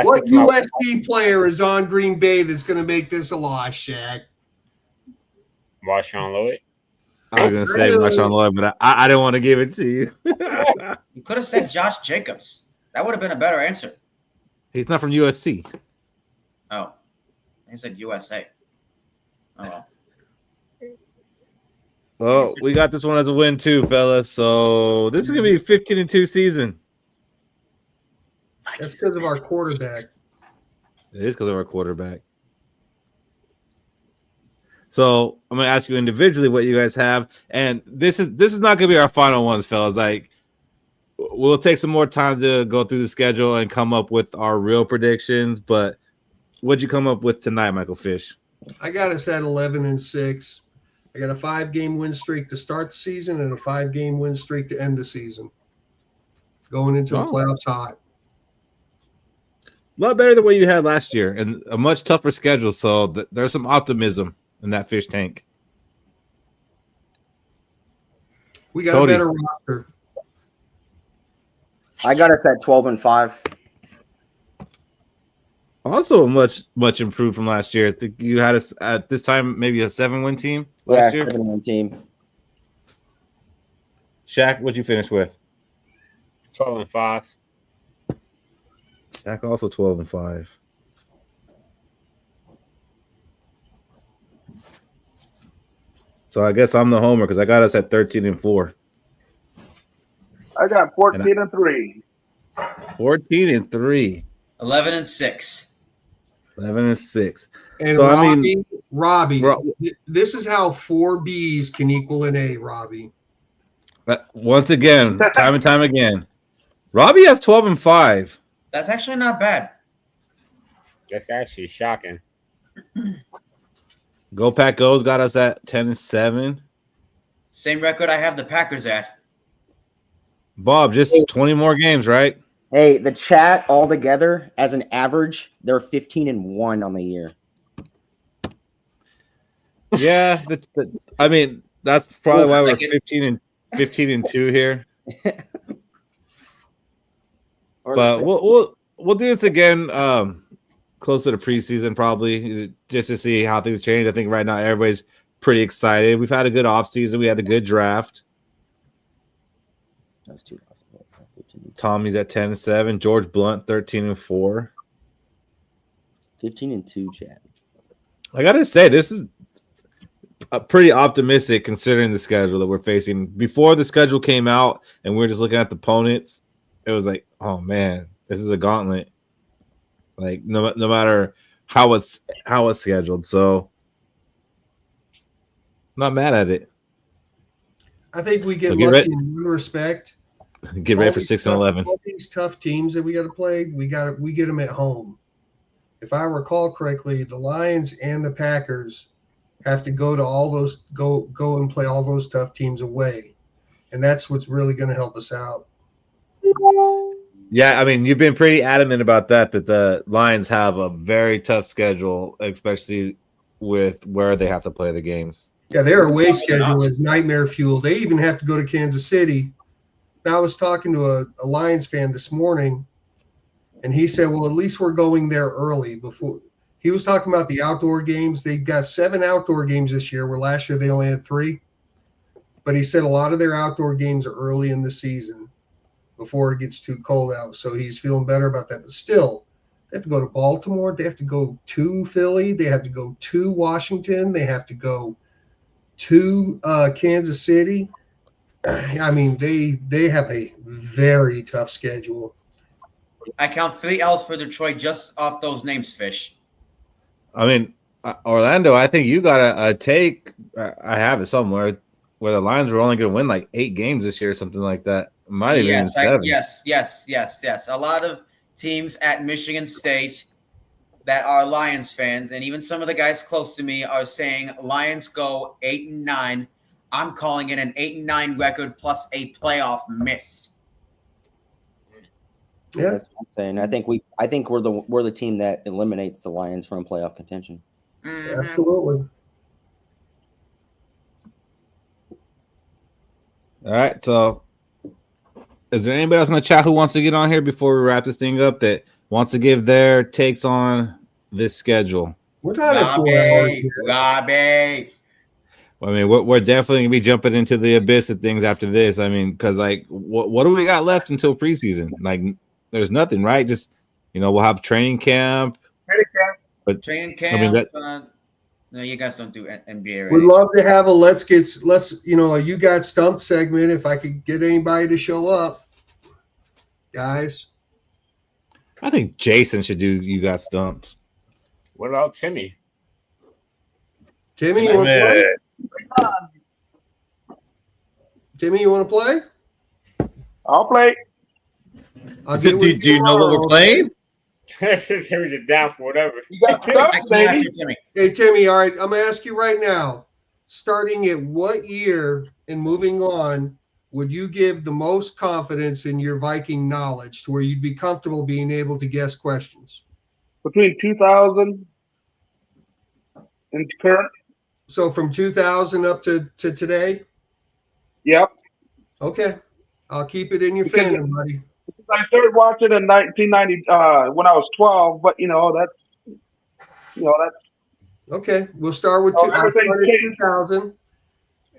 [SPEAKER 3] What USC player is on Green Bay that's going to make this a loss, Shaq?
[SPEAKER 4] Marshawn Lloyd.
[SPEAKER 5] I was gonna say Marshawn Lloyd, but I didn't want to give it to you.
[SPEAKER 11] You could have said Josh Jacobs. That would have been a better answer.
[SPEAKER 5] He's not from USC.
[SPEAKER 11] Oh, he said USA. Oh well.
[SPEAKER 5] Well, we got this one as a win too, fellas. So this is gonna be a 15-2 season.
[SPEAKER 3] That's because of our quarterback.
[SPEAKER 5] It is because of our quarterback. So I'm gonna ask you individually what you guys have, and this is not gonna be our final ones, fellas. Like we'll take some more time to go through the schedule and come up with our real predictions. But what'd you come up with tonight, Michael Fish?
[SPEAKER 3] I got us at 11-6. I got a 5-game win streak to start the season and a 5-game win streak to end the season. Going into the playoffs hot.
[SPEAKER 5] A lot better than what you had last year, and a much tougher schedule. So there's some optimism in that fish tank.
[SPEAKER 3] We got
[SPEAKER 5] Cody.
[SPEAKER 3] a better roster.
[SPEAKER 6] I got us at 12-5.
[SPEAKER 5] Also, much improved from last year. I think you had us at this time maybe a 7-win team last year.
[SPEAKER 6] 7-win team.
[SPEAKER 5] Shaq, what'd you finish with?
[SPEAKER 4] 12-5.
[SPEAKER 5] Shaq also 12-5. So I guess I'm the homer because I got us at 13-4.
[SPEAKER 8] I got 14-3.
[SPEAKER 5] 14-3.
[SPEAKER 11] 11-6.
[SPEAKER 5] 11-6.
[SPEAKER 3] And
[SPEAKER 5] So,
[SPEAKER 3] Robbie,
[SPEAKER 5] I mean,
[SPEAKER 3] Robbie, this is how 4 Bs can equal an A, Robbie.
[SPEAKER 5] Once again, time and time again, Robbie has 12-5.
[SPEAKER 11] That's actually not bad.
[SPEAKER 4] That's actually shocking.
[SPEAKER 5] Go Pack Go's got us at 10-7.
[SPEAKER 11] Same record I have the Packers at.
[SPEAKER 5] Bob, just 20 more games, right?
[SPEAKER 6] Hey, the chat altogether, as an average, they're 15-1 on the year.
[SPEAKER 5] Yeah, I mean that's probably why we're
[SPEAKER 11] second.
[SPEAKER 5] 15-2 here. But we'll do this again close to the preseason probably just to see how things change. I think right now everybody's pretty excited. We've had a good offseason. We had a good draft.
[SPEAKER 6] That's too possible.
[SPEAKER 5] Tommy's at 10-7. George Blunt 13-4.
[SPEAKER 6] 15-2, chat.
[SPEAKER 5] I gotta say, this is pretty optimistic considering the schedule that we're facing. Before the schedule came out and we were just looking at the opponents, it was like, oh man, this is a gauntlet. Like no matter how it's scheduled. So not mad at it.
[SPEAKER 3] I think we get
[SPEAKER 5] So
[SPEAKER 3] lucky in one respect.
[SPEAKER 5] Get ready for 6-11.
[SPEAKER 3] All these tough teams that we got to play, we get them at home. If I recall correctly, the Lions and the Packers have to go to all those go and play all those tough teams away, and that's what's really going to help us out.
[SPEAKER 5] Yeah, I mean, you've been pretty adamant about that the Lions have a very tough schedule, especially with where they have to play the games.
[SPEAKER 3] Yeah, their away schedule is nightmare fuel. They even have to go to Kansas City. Now, I was talking to a Lions fan this morning, and he said, well, at least we're going there early. Before he was talking about the outdoor games. They've got 7 outdoor games this year, where last year they only had 3. But he said a lot of their outdoor games are early in the season before it gets too cold out. So he's feeling better about that. But still, they have to go to Baltimore. They have to go to Philly. They have to go to Washington. They have to go to Kansas City. I mean, they have a very tough schedule.
[SPEAKER 11] I count 3 L's for Detroit just off those names, Fish.
[SPEAKER 5] I mean, Orlando, I think you got a take. I have it somewhere where the Lions were only going to win like 8 games this year or something like that. Might even been 7.
[SPEAKER 11] Yes. A lot of teams at Michigan State that are Lions fans, and even some of the guys close to me are saying Lions go 8-9. I'm calling it an 8-9 record plus a playoff miss.
[SPEAKER 3] Yeah,
[SPEAKER 6] that's what I'm saying. I think we're the team that eliminates the Lions from playoff contention.
[SPEAKER 11] Mm-hmm.
[SPEAKER 3] Absolutely.
[SPEAKER 5] All right. So, is there anybody else in the chat who wants to get on here before we wrap this thing up that wants to give their takes on this schedule?
[SPEAKER 3] We're not at 4 hours.
[SPEAKER 11] Robbie.
[SPEAKER 5] I mean, we're definitely gonna be jumping into the abyss of things after this. I mean, because like, what do we got left until preseason? Like, there's nothing, right? Just we'll have training camp. But
[SPEAKER 11] Training camp.
[SPEAKER 5] I mean that.
[SPEAKER 11] No, you guys don't do NBA.
[SPEAKER 3] We'd love to have a let's a you got stumped segment if I could get anybody to show up, guys.
[SPEAKER 5] I think Jason should do you got stumped.
[SPEAKER 4] What about Timmy?
[SPEAKER 3] Timmy, you want to play? Timmy, you want to play?
[SPEAKER 8] I'll play.
[SPEAKER 5] Do you know what we're playing?
[SPEAKER 4] Timmy's just down for whatever.
[SPEAKER 8] You got stuff, baby.
[SPEAKER 3] Hey, Timmy, all right, I'm going to ask you right now, starting at what year and moving on, would you give the most confidence in your Viking knowledge to where you'd be comfortable being able to guess questions?
[SPEAKER 8] Between 2000 and current.
[SPEAKER 3] So from 2000 up to today?
[SPEAKER 8] Yep.
[SPEAKER 3] Okay. I'll keep it in your fandom, buddy.
[SPEAKER 8] I started watching in 1990 when I was 12, but that's
[SPEAKER 3] okay. We'll start with 2000.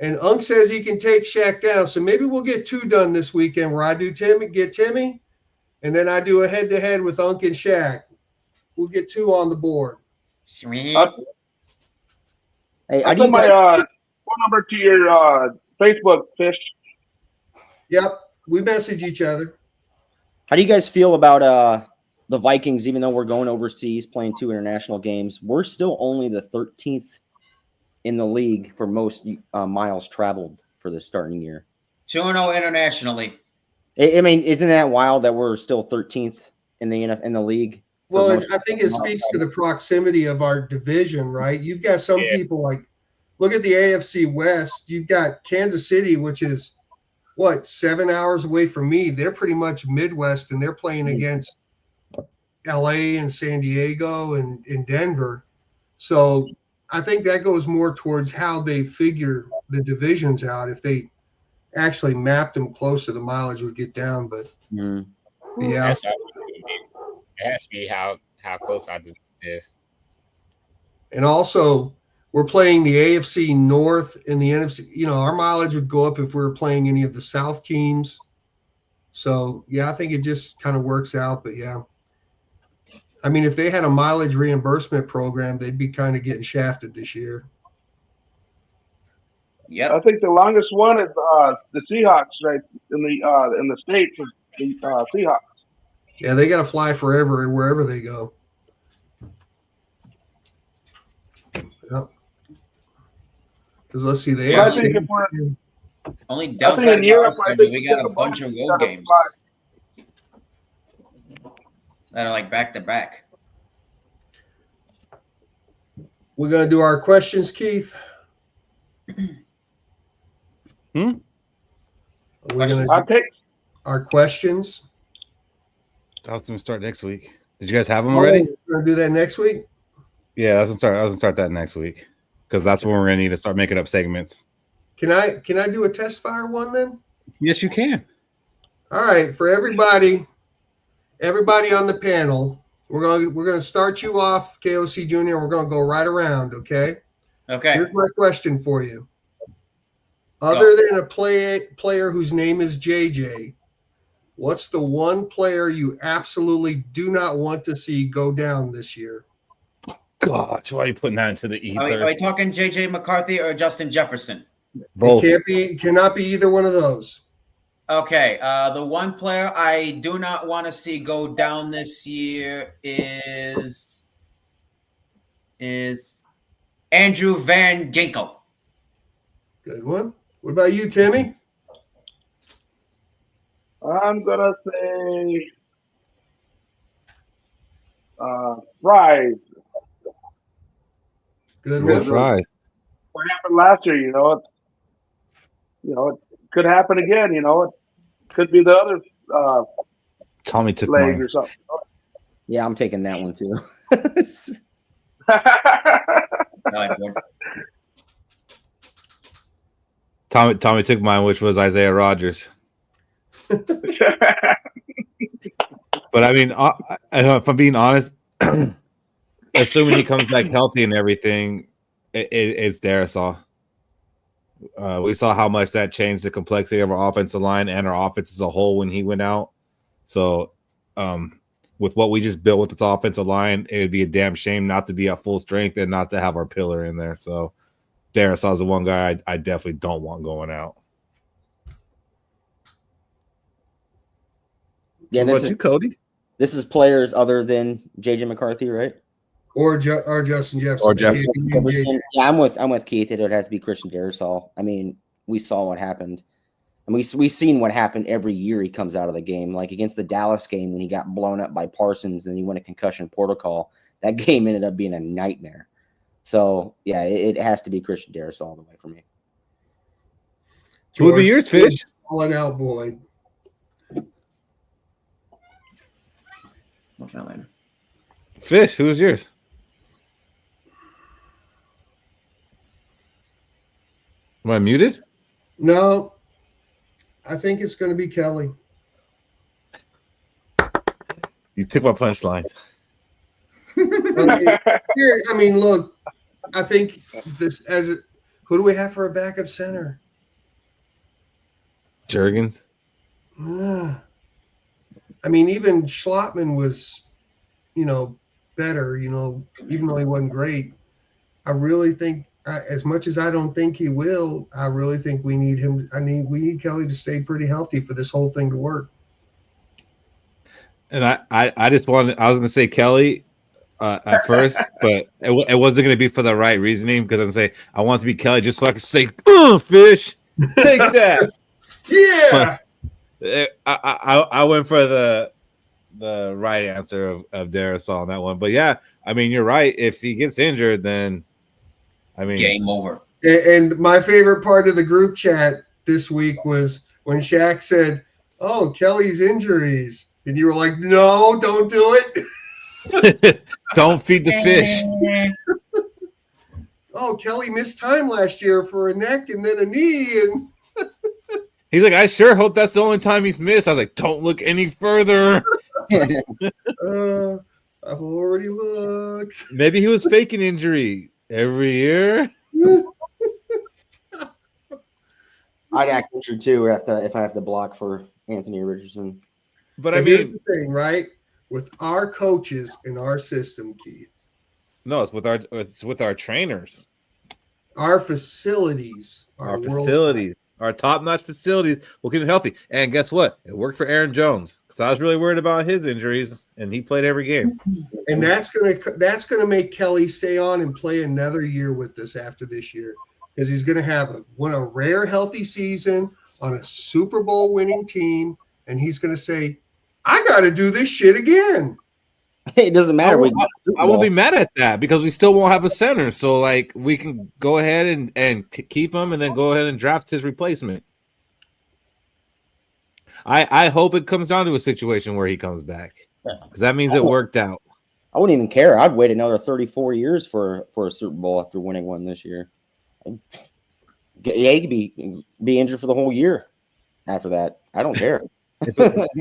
[SPEAKER 3] And Unk says he can take Shaq down, so maybe we'll get 2 done this weekend where I do Timmy, and then I do a head-to-head with Unk and Shaq. We'll get 2 on the board.
[SPEAKER 11] Sweet.
[SPEAKER 8] Hey, I put my phone number to your Facebook, Fish.
[SPEAKER 3] Yep, we message each other.
[SPEAKER 6] How do you guys feel about the Vikings? Even though we're going overseas, playing 2 international games, we're still only the 13th in the league for most miles traveled for the starting year.
[SPEAKER 11] 2-0 internationally.
[SPEAKER 6] I mean, isn't that wild that we're still 13th in the league?
[SPEAKER 3] Well, I think it speaks to the proximity of our division, right? You've got some people like, look at the AFC West. You've got Kansas City, which is, 7 hours away from me. They're pretty much Midwest, and they're playing against LA and San Diego and Denver. So I think that goes more towards how they figure the divisions out. If they actually mapped them closer, the mileage would get down. But yeah.
[SPEAKER 4] It has to be how close I do this.
[SPEAKER 3] And also, we're playing the AFC North and the NFC. Our mileage would go up if we were playing any of the South teams. So, yeah, I think it just kind of works out. But, yeah. I mean, if they had a mileage reimbursement program, they'd be kind of getting shafted this year.
[SPEAKER 11] Yeah,
[SPEAKER 8] I think the longest one is the Seahawks, right in the States. The Seahawks.
[SPEAKER 3] Yeah, they got to fly forever wherever they go. Yep. Because let's see, they have
[SPEAKER 11] only downside in Europe. We got a bunch of road games that are like back to back.
[SPEAKER 3] We're gonna do our questions, Keith. We're gonna do our questions.
[SPEAKER 5] I was going to start next week. Did you guys have them already?
[SPEAKER 3] We're going to do that next week?
[SPEAKER 5] Yeah, I was going to start that next week because that's when we're going to need to start making up segments.
[SPEAKER 3] Can I do a test fire one then?
[SPEAKER 5] Yes, you can.
[SPEAKER 3] All right, for everybody on the panel, we're going to start you off, KOC Jr. We're going to go right around, okay?
[SPEAKER 11] Okay.
[SPEAKER 3] Here's my question for you. Other than a player whose name is JJ, what's the one player you absolutely do not want to see go down this year?
[SPEAKER 5] Gosh, why are you putting that into the ether?
[SPEAKER 11] Are we talking JJ McCarthy or Justin Jefferson?
[SPEAKER 5] Both.
[SPEAKER 3] It cannot be either one of those.
[SPEAKER 11] Okay. The one player I do not want to see go down this year is Andrew Van Ginkel.
[SPEAKER 3] Good one. What about you, Timmy?
[SPEAKER 8] I'm gonna say Fries.
[SPEAKER 3] Good
[SPEAKER 5] one. Fries.
[SPEAKER 8] What happened last year? It could happen again. It could be the other
[SPEAKER 5] Tommy took
[SPEAKER 8] leg
[SPEAKER 5] mine.
[SPEAKER 8] or something.
[SPEAKER 6] Yeah, I'm taking that one too.
[SPEAKER 5] Tommy took mine, which was Isaiah Rodgers. But I mean, if I'm being honest, assuming he comes back healthy and everything, it's Darisaw. We saw how much that changed the complexity of our offensive line and our offense as a whole when he went out. So, with what we just built with this offensive line, it would be a damn shame not to be at full strength and not to have our pillar in there. So, Darrisaw is the one guy I definitely don't want going out.
[SPEAKER 6] Yeah,
[SPEAKER 5] this is
[SPEAKER 6] Cody. This is players other than JJ McCarthy, right?
[SPEAKER 3] Or Justin Jefferson.
[SPEAKER 5] Or Jefferson.
[SPEAKER 6] Yeah, I'm with Keith. It would have to be Christian Darrisaw. I mean, we saw what happened. And we've seen what happened every year he comes out of the game. Like against the Dallas game when he got blown up by Parsons and he went a concussion protocol. That game ended up being a nightmare. So, yeah, it has to be Christian Darrisaw all the way for me.
[SPEAKER 5] Who would be yours, Fish?
[SPEAKER 3] Calling out, boy.
[SPEAKER 11] What's that later?
[SPEAKER 5] Fish, who's yours? Am I muted?
[SPEAKER 3] No. I think it's going to be Kelly.
[SPEAKER 5] You took my punchlines.
[SPEAKER 3] I mean, look, I think who do we have for a backup center?
[SPEAKER 5] Juergens.
[SPEAKER 3] I mean, even Schlottman was, better, even though he wasn't great. I really think, as much as I don't think he will, I really think we need him. We need Kelly to stay pretty healthy for this whole thing to work.
[SPEAKER 5] And I just wanted, I was going to say Kelly at first, but it wasn't going to be for the right reasoning because I'm saying I want it to be Kelly just so I can say, Fish, take that.
[SPEAKER 3] Yeah.
[SPEAKER 5] But I went for the right answer of Darrisaw on that one. But yeah, I mean, you're right. If he gets injured, then I mean,
[SPEAKER 11] game over.
[SPEAKER 3] And my favorite part of the group chat this week was when Shaq said, "Oh, Kelly's injuries," and you were like, "No, don't do it.
[SPEAKER 5] Don't feed the fish."
[SPEAKER 3] Oh, Kelly missed time last year for a neck and then a knee, and
[SPEAKER 5] he's like, "I sure hope that's the only time he's missed." I was like, "Don't look any further."
[SPEAKER 3] I've already looked.
[SPEAKER 5] Maybe he was faking injury every year.
[SPEAKER 6] I'd act injured too if I have to block for Anthony Richardson.
[SPEAKER 5] But I mean,
[SPEAKER 3] here's the thing, right? With our coaches in our system, Keith.
[SPEAKER 5] No, it's with our trainers.
[SPEAKER 3] Our facilities.
[SPEAKER 5] Our facilities. Our top-notch facilities will keep him healthy. And guess what? It worked for Aaron Jones because I was really worried about his injuries, and he played every game.
[SPEAKER 3] And that's gonna make Kelly stay on and play another year with us after this year because he's gonna have a rare healthy season on a Super Bowl winning team, and he's gonna say, "I got to do this shit again."
[SPEAKER 6] It doesn't matter.
[SPEAKER 5] I won't be mad at that because we still won't have a center. So, like, we can go ahead and keep him and then go ahead and draft his replacement. I hope it comes down to a situation where he comes back because that means it worked out.
[SPEAKER 6] I wouldn't even care. I'd wait another 34 years for a Super Bowl after winning one this year. Yeah, he could be injured for the whole year after that. I don't care.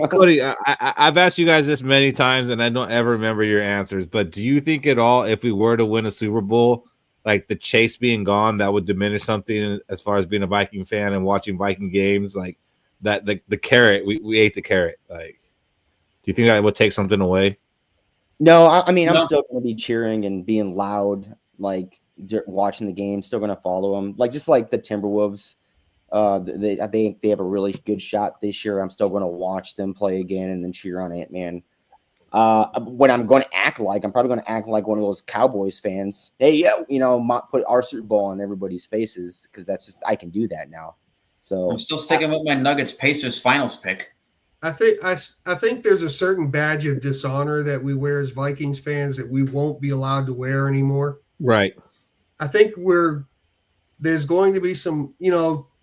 [SPEAKER 5] Cody, I've asked you guys this many times, and I don't ever remember your answers. But do you think at all, if we were to win a Super Bowl, like the chase being gone, that would diminish something as far as being a Viking fan and watching Viking games? Like that, the carrot, we ate the carrot. Like, do you think that would take something away?
[SPEAKER 6] No, I mean, I'm still going to be cheering and being loud, like watching the game. Still going to follow them, just like the Timberwolves. I think they have a really good shot this year. I'm still going to watch them play again and then cheer on Ant-Man. What I'm going to act like, I'm probably going to act like one of those Cowboys fans. Hey, put our Super Bowl on everybody's faces because that's just I can do that now. So
[SPEAKER 11] I'm still sticking with my Nuggets Pacers finals pick.
[SPEAKER 3] I think there's a certain badge of dishonor that we wear as Vikings fans that we won't be allowed to wear anymore.
[SPEAKER 5] Right.
[SPEAKER 3] I think there's going to be some,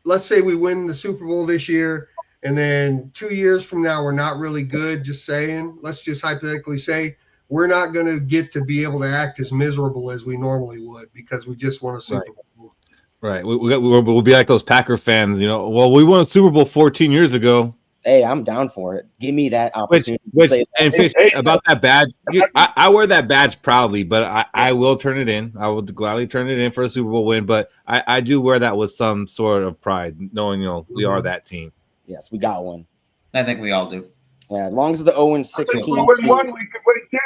[SPEAKER 3] let's say we win the Super Bowl this year, and then 2 years from now, we're not really good. Just saying, let's just hypothetically say we're not going to get to be able to act as miserable as we normally would because we just won a Super Bowl.
[SPEAKER 5] Right. We'll be like those Packer fans, well, we won a Super Bowl 14 years ago.
[SPEAKER 6] Hey, I'm down for it. Give me that
[SPEAKER 5] Which
[SPEAKER 6] opportunity.
[SPEAKER 5] and Fish, about that badge, I wear that badge proudly, but I will turn it in. I will gladly turn it in for a Super Bowl win, but I do wear that with some sort of pride, knowing we are that team.
[SPEAKER 6] Yes, we got one.
[SPEAKER 11] I think we all do.
[SPEAKER 6] Yeah, as long as the 0-16
[SPEAKER 8] If we win one,
[SPEAKER 6] teams,
[SPEAKER 8] we could win two.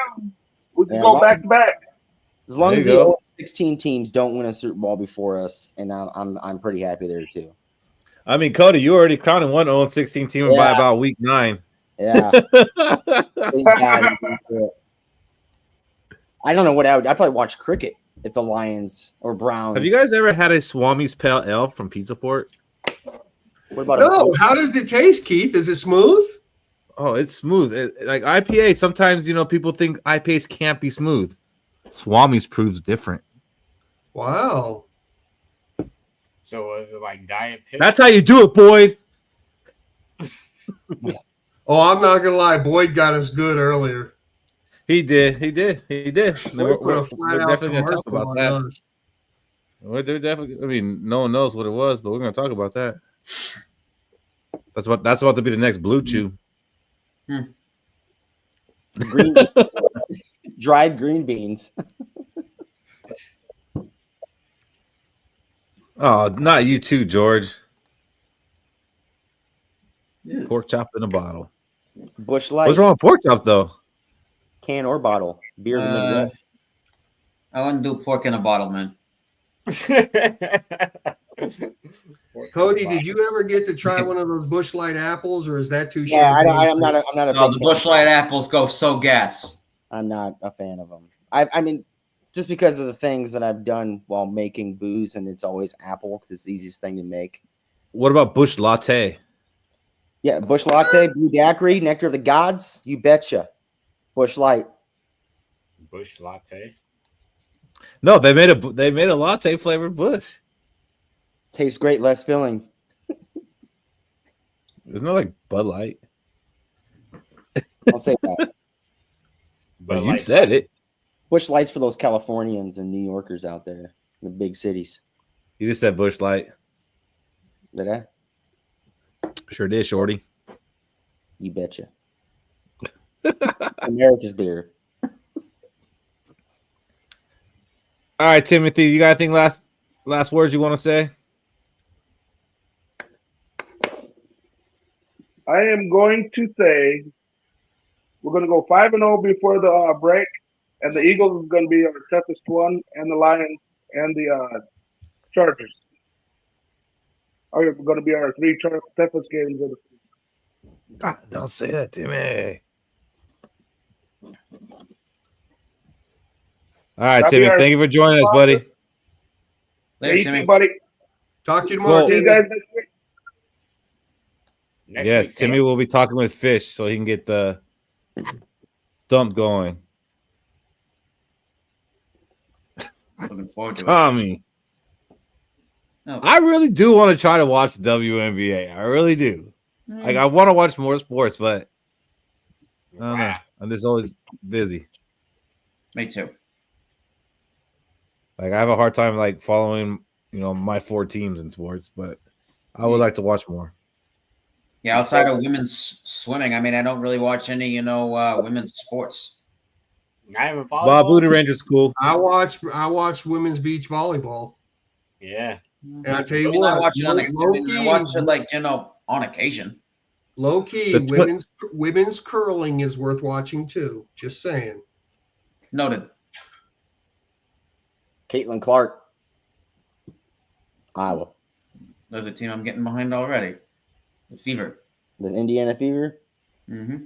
[SPEAKER 8] We can
[SPEAKER 6] Yeah,
[SPEAKER 8] go back to back.
[SPEAKER 6] as long
[SPEAKER 5] There
[SPEAKER 6] as
[SPEAKER 5] you
[SPEAKER 6] the
[SPEAKER 5] go.
[SPEAKER 6] 0-16 teams don't win a Super Bowl before us, and I'm pretty happy there too.
[SPEAKER 5] I mean, Cody, you already counted one 0-16 team by about week 9.
[SPEAKER 6] Yeah. Thank God you didn't do it. I don't know what I would. I'd probably watch cricket if the Lions or Browns.
[SPEAKER 5] Have you guys ever had a Swami's Pale Ale from Pizza Port?
[SPEAKER 6] What about
[SPEAKER 3] No, how does it taste, Keith? Is it smooth?
[SPEAKER 5] Oh, it's smooth. Like IPA, sometimes people think IPAs can't be smooth. Swami's proves different.
[SPEAKER 3] Wow.
[SPEAKER 4] So was it like diet piss?
[SPEAKER 5] That's how you do it, Boyd.
[SPEAKER 3] Oh, I'm not gonna lie. Boyd got us good earlier.
[SPEAKER 5] He did. We're
[SPEAKER 3] Put a flat out
[SPEAKER 5] definitely going to talk
[SPEAKER 3] commercial
[SPEAKER 5] about
[SPEAKER 3] on
[SPEAKER 5] that.
[SPEAKER 3] us.
[SPEAKER 5] We're definitely. I mean, no one knows what it was, but we're going to talk about that. That's about to be the next Blue Chew.
[SPEAKER 6] green, dried green beans?
[SPEAKER 5] Oh, not you too, George. Pork chop in a bottle.
[SPEAKER 6] Bush Light.
[SPEAKER 5] What's wrong with pork chop though?
[SPEAKER 6] Can or bottle? Beer of the Midwest.
[SPEAKER 11] I wouldn't do pork in a bottle, man.
[SPEAKER 3] Cody, did you ever get to try one of those Bush Light apples, or is that too?
[SPEAKER 6] Yeah, I'm not a
[SPEAKER 11] No,
[SPEAKER 6] big
[SPEAKER 11] the
[SPEAKER 6] fan.
[SPEAKER 11] Bush Light apples go so gas.
[SPEAKER 6] I'm not a fan of them. I mean, just because of the things that I've done while making booze, and it's always apple because it's the easiest thing to make.
[SPEAKER 5] What about Bush Latte?
[SPEAKER 6] Yeah, Bush Latte, Blue Daiquiri, Nectar of the Gods. You betcha. Bush Light.
[SPEAKER 4] Bush Latte.
[SPEAKER 5] No, they made a latte flavored Bush.
[SPEAKER 6] Tastes great, less filling.
[SPEAKER 5] Isn't it like Bud Light?
[SPEAKER 6] I'll say that.
[SPEAKER 5] But you said it.
[SPEAKER 6] Bush Light's for those Californians and New Yorkers out there in the big cities.
[SPEAKER 5] You just said Bush Light.
[SPEAKER 6] Did I?
[SPEAKER 5] Sure did, Shorty.
[SPEAKER 6] You betcha. America's beer.
[SPEAKER 5] All right, Timothy, you got anything last words you want to say?
[SPEAKER 8] I am going to say we're going to go 5-0 before the break, and the Eagles is going to be our toughest one, and the Lions and the Chargers are going to be our three toughest games of the season.
[SPEAKER 5] God, don't say that, Timmy. All right, Timmy. Thank you for joining us, buddy.
[SPEAKER 11] Later, Timmy.
[SPEAKER 8] Buddy.
[SPEAKER 3] Talk to you tomorrow.
[SPEAKER 8] See you guys next week.
[SPEAKER 5] Yes, Timmy will be talking with Fish so he can get the stump going.
[SPEAKER 11] Looking forward to it.
[SPEAKER 5] Tommy.
[SPEAKER 11] Oh.
[SPEAKER 5] I really do want to try to watch the WNBA. I really do. Like, I want to watch more sports, but I don't know. I'm just always busy.
[SPEAKER 11] Me too.
[SPEAKER 5] Like, I have a hard time like following, my 4 teams in sports, but I would like to watch more.
[SPEAKER 11] Yeah, outside of women's swimming, I mean, I don't really watch any, women's sports.
[SPEAKER 4] I haven't followed.
[SPEAKER 5] Bob Booty Ranger's cool.
[SPEAKER 3] I watched women's beach volleyball.
[SPEAKER 4] Yeah.
[SPEAKER 3] And I tell you
[SPEAKER 11] I
[SPEAKER 3] what,
[SPEAKER 11] watch it on occasion.
[SPEAKER 3] Low key, women's curling is worth watching too. Just saying.
[SPEAKER 11] Noted.
[SPEAKER 6] Caitlin Clark, Iowa.
[SPEAKER 11] There's a team I'm getting behind already. The Fever.
[SPEAKER 6] The Indiana Fever.
[SPEAKER 11] Mm-hmm.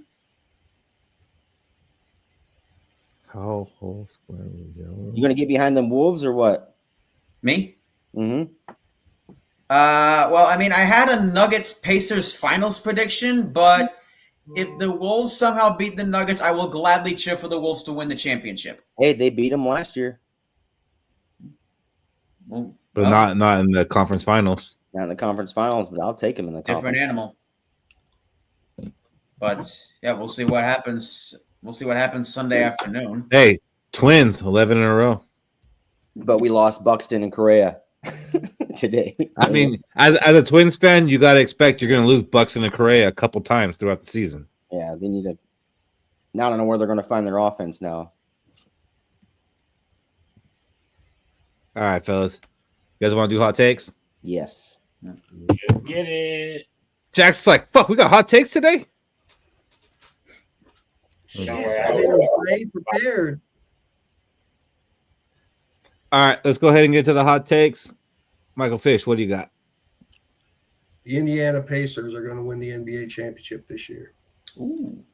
[SPEAKER 5] How whole square was yellow?
[SPEAKER 6] You gonna get behind them Wolves or what?
[SPEAKER 11] Me?
[SPEAKER 6] Mm-hmm.
[SPEAKER 11] Well, I mean, I had a Nuggets Pacers finals prediction, but if the Wolves somehow beat the Nuggets, I will gladly cheer for the Wolves to win the championship.
[SPEAKER 6] Hey, they beat them last year.
[SPEAKER 11] Well,
[SPEAKER 5] But not in the conference finals.
[SPEAKER 6] Not in the conference finals, but I'll take them in the
[SPEAKER 11] different
[SPEAKER 6] conference.
[SPEAKER 11] animal. But yeah, we'll see what happens. We'll see what happens Sunday afternoon.
[SPEAKER 5] Hey, Twins, 11 in a row.
[SPEAKER 6] But we lost Buxton and Correa today.
[SPEAKER 5] I mean, as a Twins fan, you got to expect you're going to lose Buxton and Correa a couple times throughout the season.
[SPEAKER 6] Yeah, they need to. Now I don't know where they're going to find their offense now.
[SPEAKER 5] All right, fellas. You guys want to do hot takes?
[SPEAKER 6] Yes.
[SPEAKER 4] Get it.
[SPEAKER 5] Jack's like, fuck, we got hot takes today?
[SPEAKER 4] Don't worry,
[SPEAKER 3] I didn't prepared.
[SPEAKER 5] All right, let's go ahead and get to the hot takes. Michael Fish, what do you got?
[SPEAKER 3] The Indiana Pacers are going to win the NBA championship this year.
[SPEAKER 11] Ooh.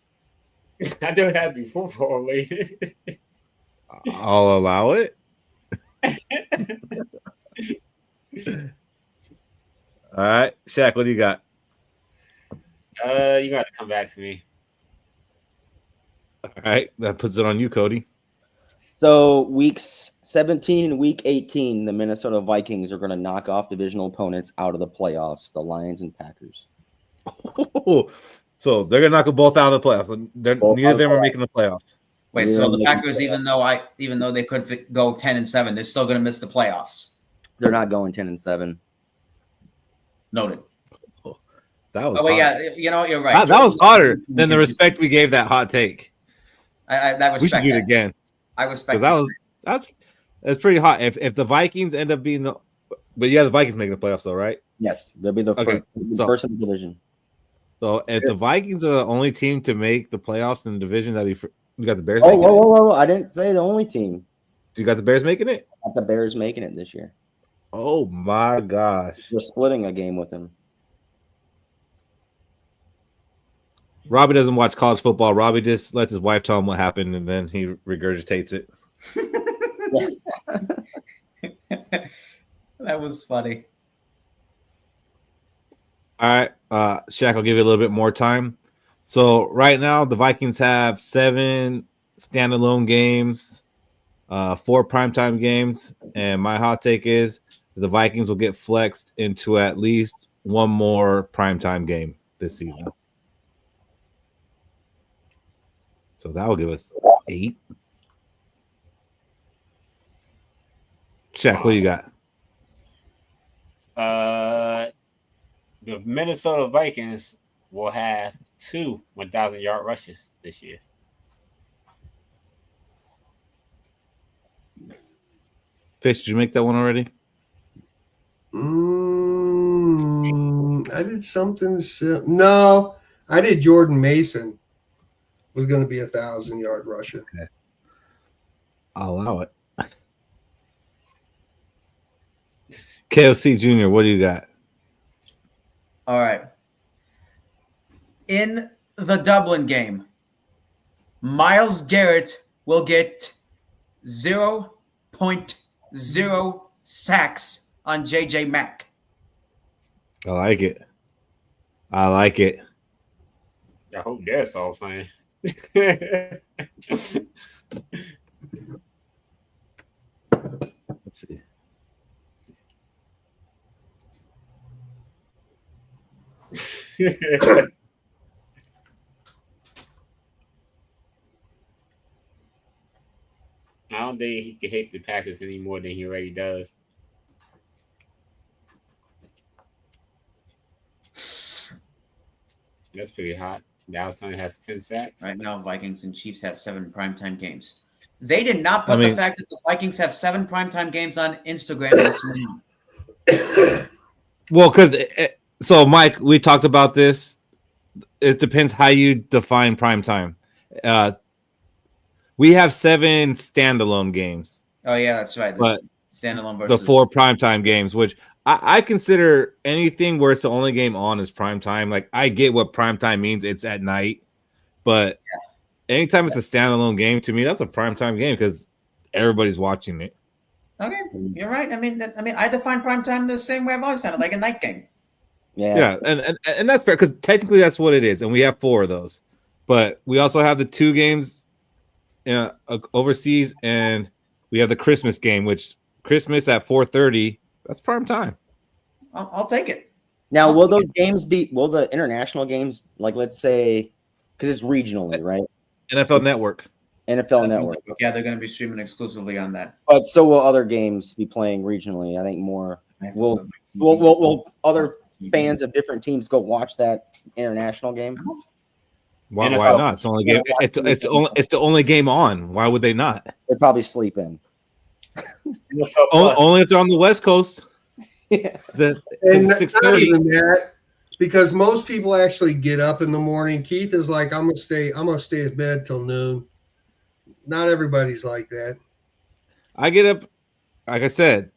[SPEAKER 4] I don't have any football lady.
[SPEAKER 5] I'll allow it. All right, Shaq, what do you got?
[SPEAKER 4] You got to come back to me.
[SPEAKER 5] All right, that puts it on you, Cody.
[SPEAKER 6] So weeks 17 and week 18, the Minnesota Vikings are going to knock off divisional opponents out of the playoffs, the Lions and Packers.
[SPEAKER 5] So they're going to knock them both out of the playoffs. Neither of them are making the playoffs.
[SPEAKER 11] Wait, so the Packers, even though they could go 10-7, they're still going to miss the playoffs.
[SPEAKER 6] They're not going 10-7.
[SPEAKER 11] Noted.
[SPEAKER 5] That was.
[SPEAKER 11] Oh, well, yeah, you're right.
[SPEAKER 5] That was hotter than the respect we gave that hot take.
[SPEAKER 11] We
[SPEAKER 5] should do it again.
[SPEAKER 11] I respect
[SPEAKER 5] that's pretty hot. If the Vikings end up being the Vikings making the playoffs though, right?
[SPEAKER 6] Yes, they'll be the first in the division.
[SPEAKER 5] So if the Vikings are the only team to make the playoffs in the division, we got the Bears.
[SPEAKER 6] Whoa! I didn't say the only team.
[SPEAKER 5] You got the Bears making it?
[SPEAKER 6] Got the Bears making it this year.
[SPEAKER 5] Oh my gosh!
[SPEAKER 6] We're splitting a game with them.
[SPEAKER 5] Robbie doesn't watch college football. Robbie just lets his wife tell him what happened, and then he regurgitates it.
[SPEAKER 11] That was funny.
[SPEAKER 5] All right, Shaq, I'll give you a little bit more time. So right now, the Vikings have 7 standalone games, 4 primetime games, and my hot take is the Vikings will get flexed into at least one more primetime game this season. So that will give us 8. Shaq, what do you got?
[SPEAKER 4] The Minnesota Vikings will have 2 1,000-yard rushes this year.
[SPEAKER 5] Fish, did you make that one already?
[SPEAKER 3] I did something. No, I did Jordan Mason was going to be 1,000-yard rusher.
[SPEAKER 5] Okay. I'll allow it. KOC Jr., what do you got?
[SPEAKER 11] All right. In the Dublin game, Myles Garrett will get 0.0 sacks on JJ Mack.
[SPEAKER 5] I like it. I
[SPEAKER 4] hope that's all fine.
[SPEAKER 5] Let's see.
[SPEAKER 4] I don't think he can hate the Packers any more than he already does. That's pretty hot. Dallas only has 10 sacks.
[SPEAKER 11] Right now, Vikings and Chiefs have 7 primetime games. They did not put the fact that the Vikings have 7 primetime games on Instagram this morning.
[SPEAKER 5] Well, because so Mike, we talked about this. It depends how you define primetime. We have 7 standalone games.
[SPEAKER 11] Oh yeah, that's right.
[SPEAKER 5] But
[SPEAKER 11] standalone versus
[SPEAKER 5] the 4 primetime games, which I consider anything where it's the only game on is primetime. Like I get what primetime means; it's at night. But anytime it's a standalone game, to me, that's a primetime game because everybody's watching it.
[SPEAKER 11] Okay, you're right. I mean, I define primetime the same way I've always done it, like a night game.
[SPEAKER 5] Yeah, and that's fair because technically that's what it is, and we have 4 of those. But we also have the 2 games overseas, and we have the Christmas game, which Christmas at 4:30. That's prime time.
[SPEAKER 11] I'll take it.
[SPEAKER 6] Now, will those games will the international games, like let's say, because it's regionally, right?
[SPEAKER 5] NFL Network.
[SPEAKER 6] NFL Network.
[SPEAKER 11] Yeah, they're going to be streaming exclusively on that.
[SPEAKER 6] But so will other games be playing regionally. I think more. Will other fans of different teams go watch that international game?
[SPEAKER 5] Why
[SPEAKER 4] NFL.
[SPEAKER 5] not? It's the only game. It's the only game on. Why would they not?
[SPEAKER 6] They'd probably sleep in.
[SPEAKER 4] NFL Plus.
[SPEAKER 5] Only if they're on the West Coast.
[SPEAKER 6] Yeah.
[SPEAKER 3] And
[SPEAKER 5] It's
[SPEAKER 3] not
[SPEAKER 5] 6:30.
[SPEAKER 3] even that, because most people actually get up in the morning. Keith is like, I'm gonna stay at bed till noon. Not everybody's like that.
[SPEAKER 5] I get up, like I said,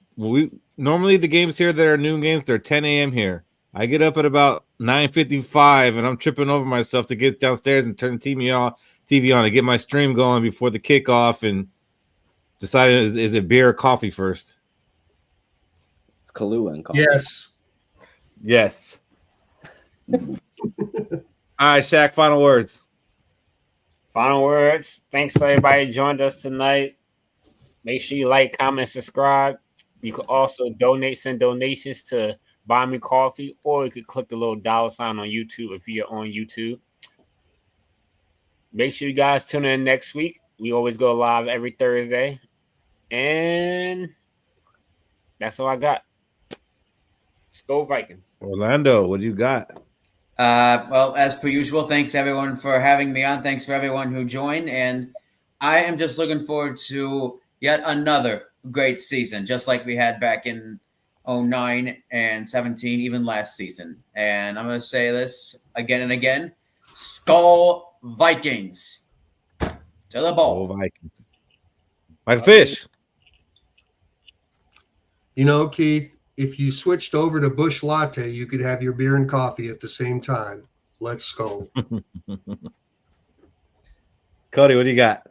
[SPEAKER 5] normally the games here that are noon games, they're 10 a.m. here. I get up at about 9:55 and I'm tripping over myself to get downstairs and turn the TV on to get my stream going before the kickoff and deciding is it beer or coffee first.
[SPEAKER 6] It's Kahlua and coffee.
[SPEAKER 5] Yes. All right, Shaq, final words.
[SPEAKER 4] Final words. Thanks for everybody who joined us tonight. Make sure you like, comment, subscribe. You can also send donations to Buy Me Coffee, or you could click the little dollar sign on YouTube if you're on YouTube. Make sure you guys tune in next week. We always go live every Thursday. And that's all I got. Skol Vikings.
[SPEAKER 5] Orlando, what do you got?
[SPEAKER 11] Well, as per usual, thanks everyone for having me on. Thanks for everyone who joined. And I am just looking forward to yet another great season, just like we had back in 09 and 17, even last season. And I'm going to say this again and again. Skol Vikings. To the ball.
[SPEAKER 5] Skol Vikings. Like fish.
[SPEAKER 3] You know, Keith, if you switched over to Bush Latte, you could have your beer and coffee at the same time. Let's go.
[SPEAKER 5] Cody, what do you got?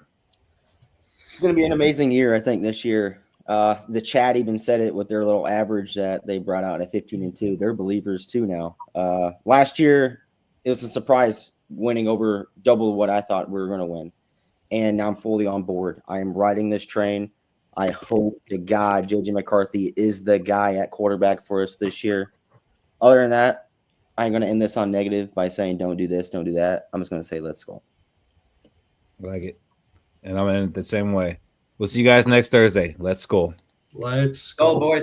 [SPEAKER 6] It's going to be an amazing year, I think, this year. The chat even said it with their little average that they brought out at 15-2. They're believers too now. Last year, it was a surprise winning over double what I thought we were going to win. And now I'm fully on board. I am riding this train. I hope to God JJ McCarthy is the guy at quarterback for us this year. Other than that, I'm going to end this on negative by saying don't do this, don't do that. I'm just going to say let's go.
[SPEAKER 5] I like it. And I'm in it the same way. We'll see you guys next Thursday. Let's go.
[SPEAKER 3] Let's go,
[SPEAKER 11] boys.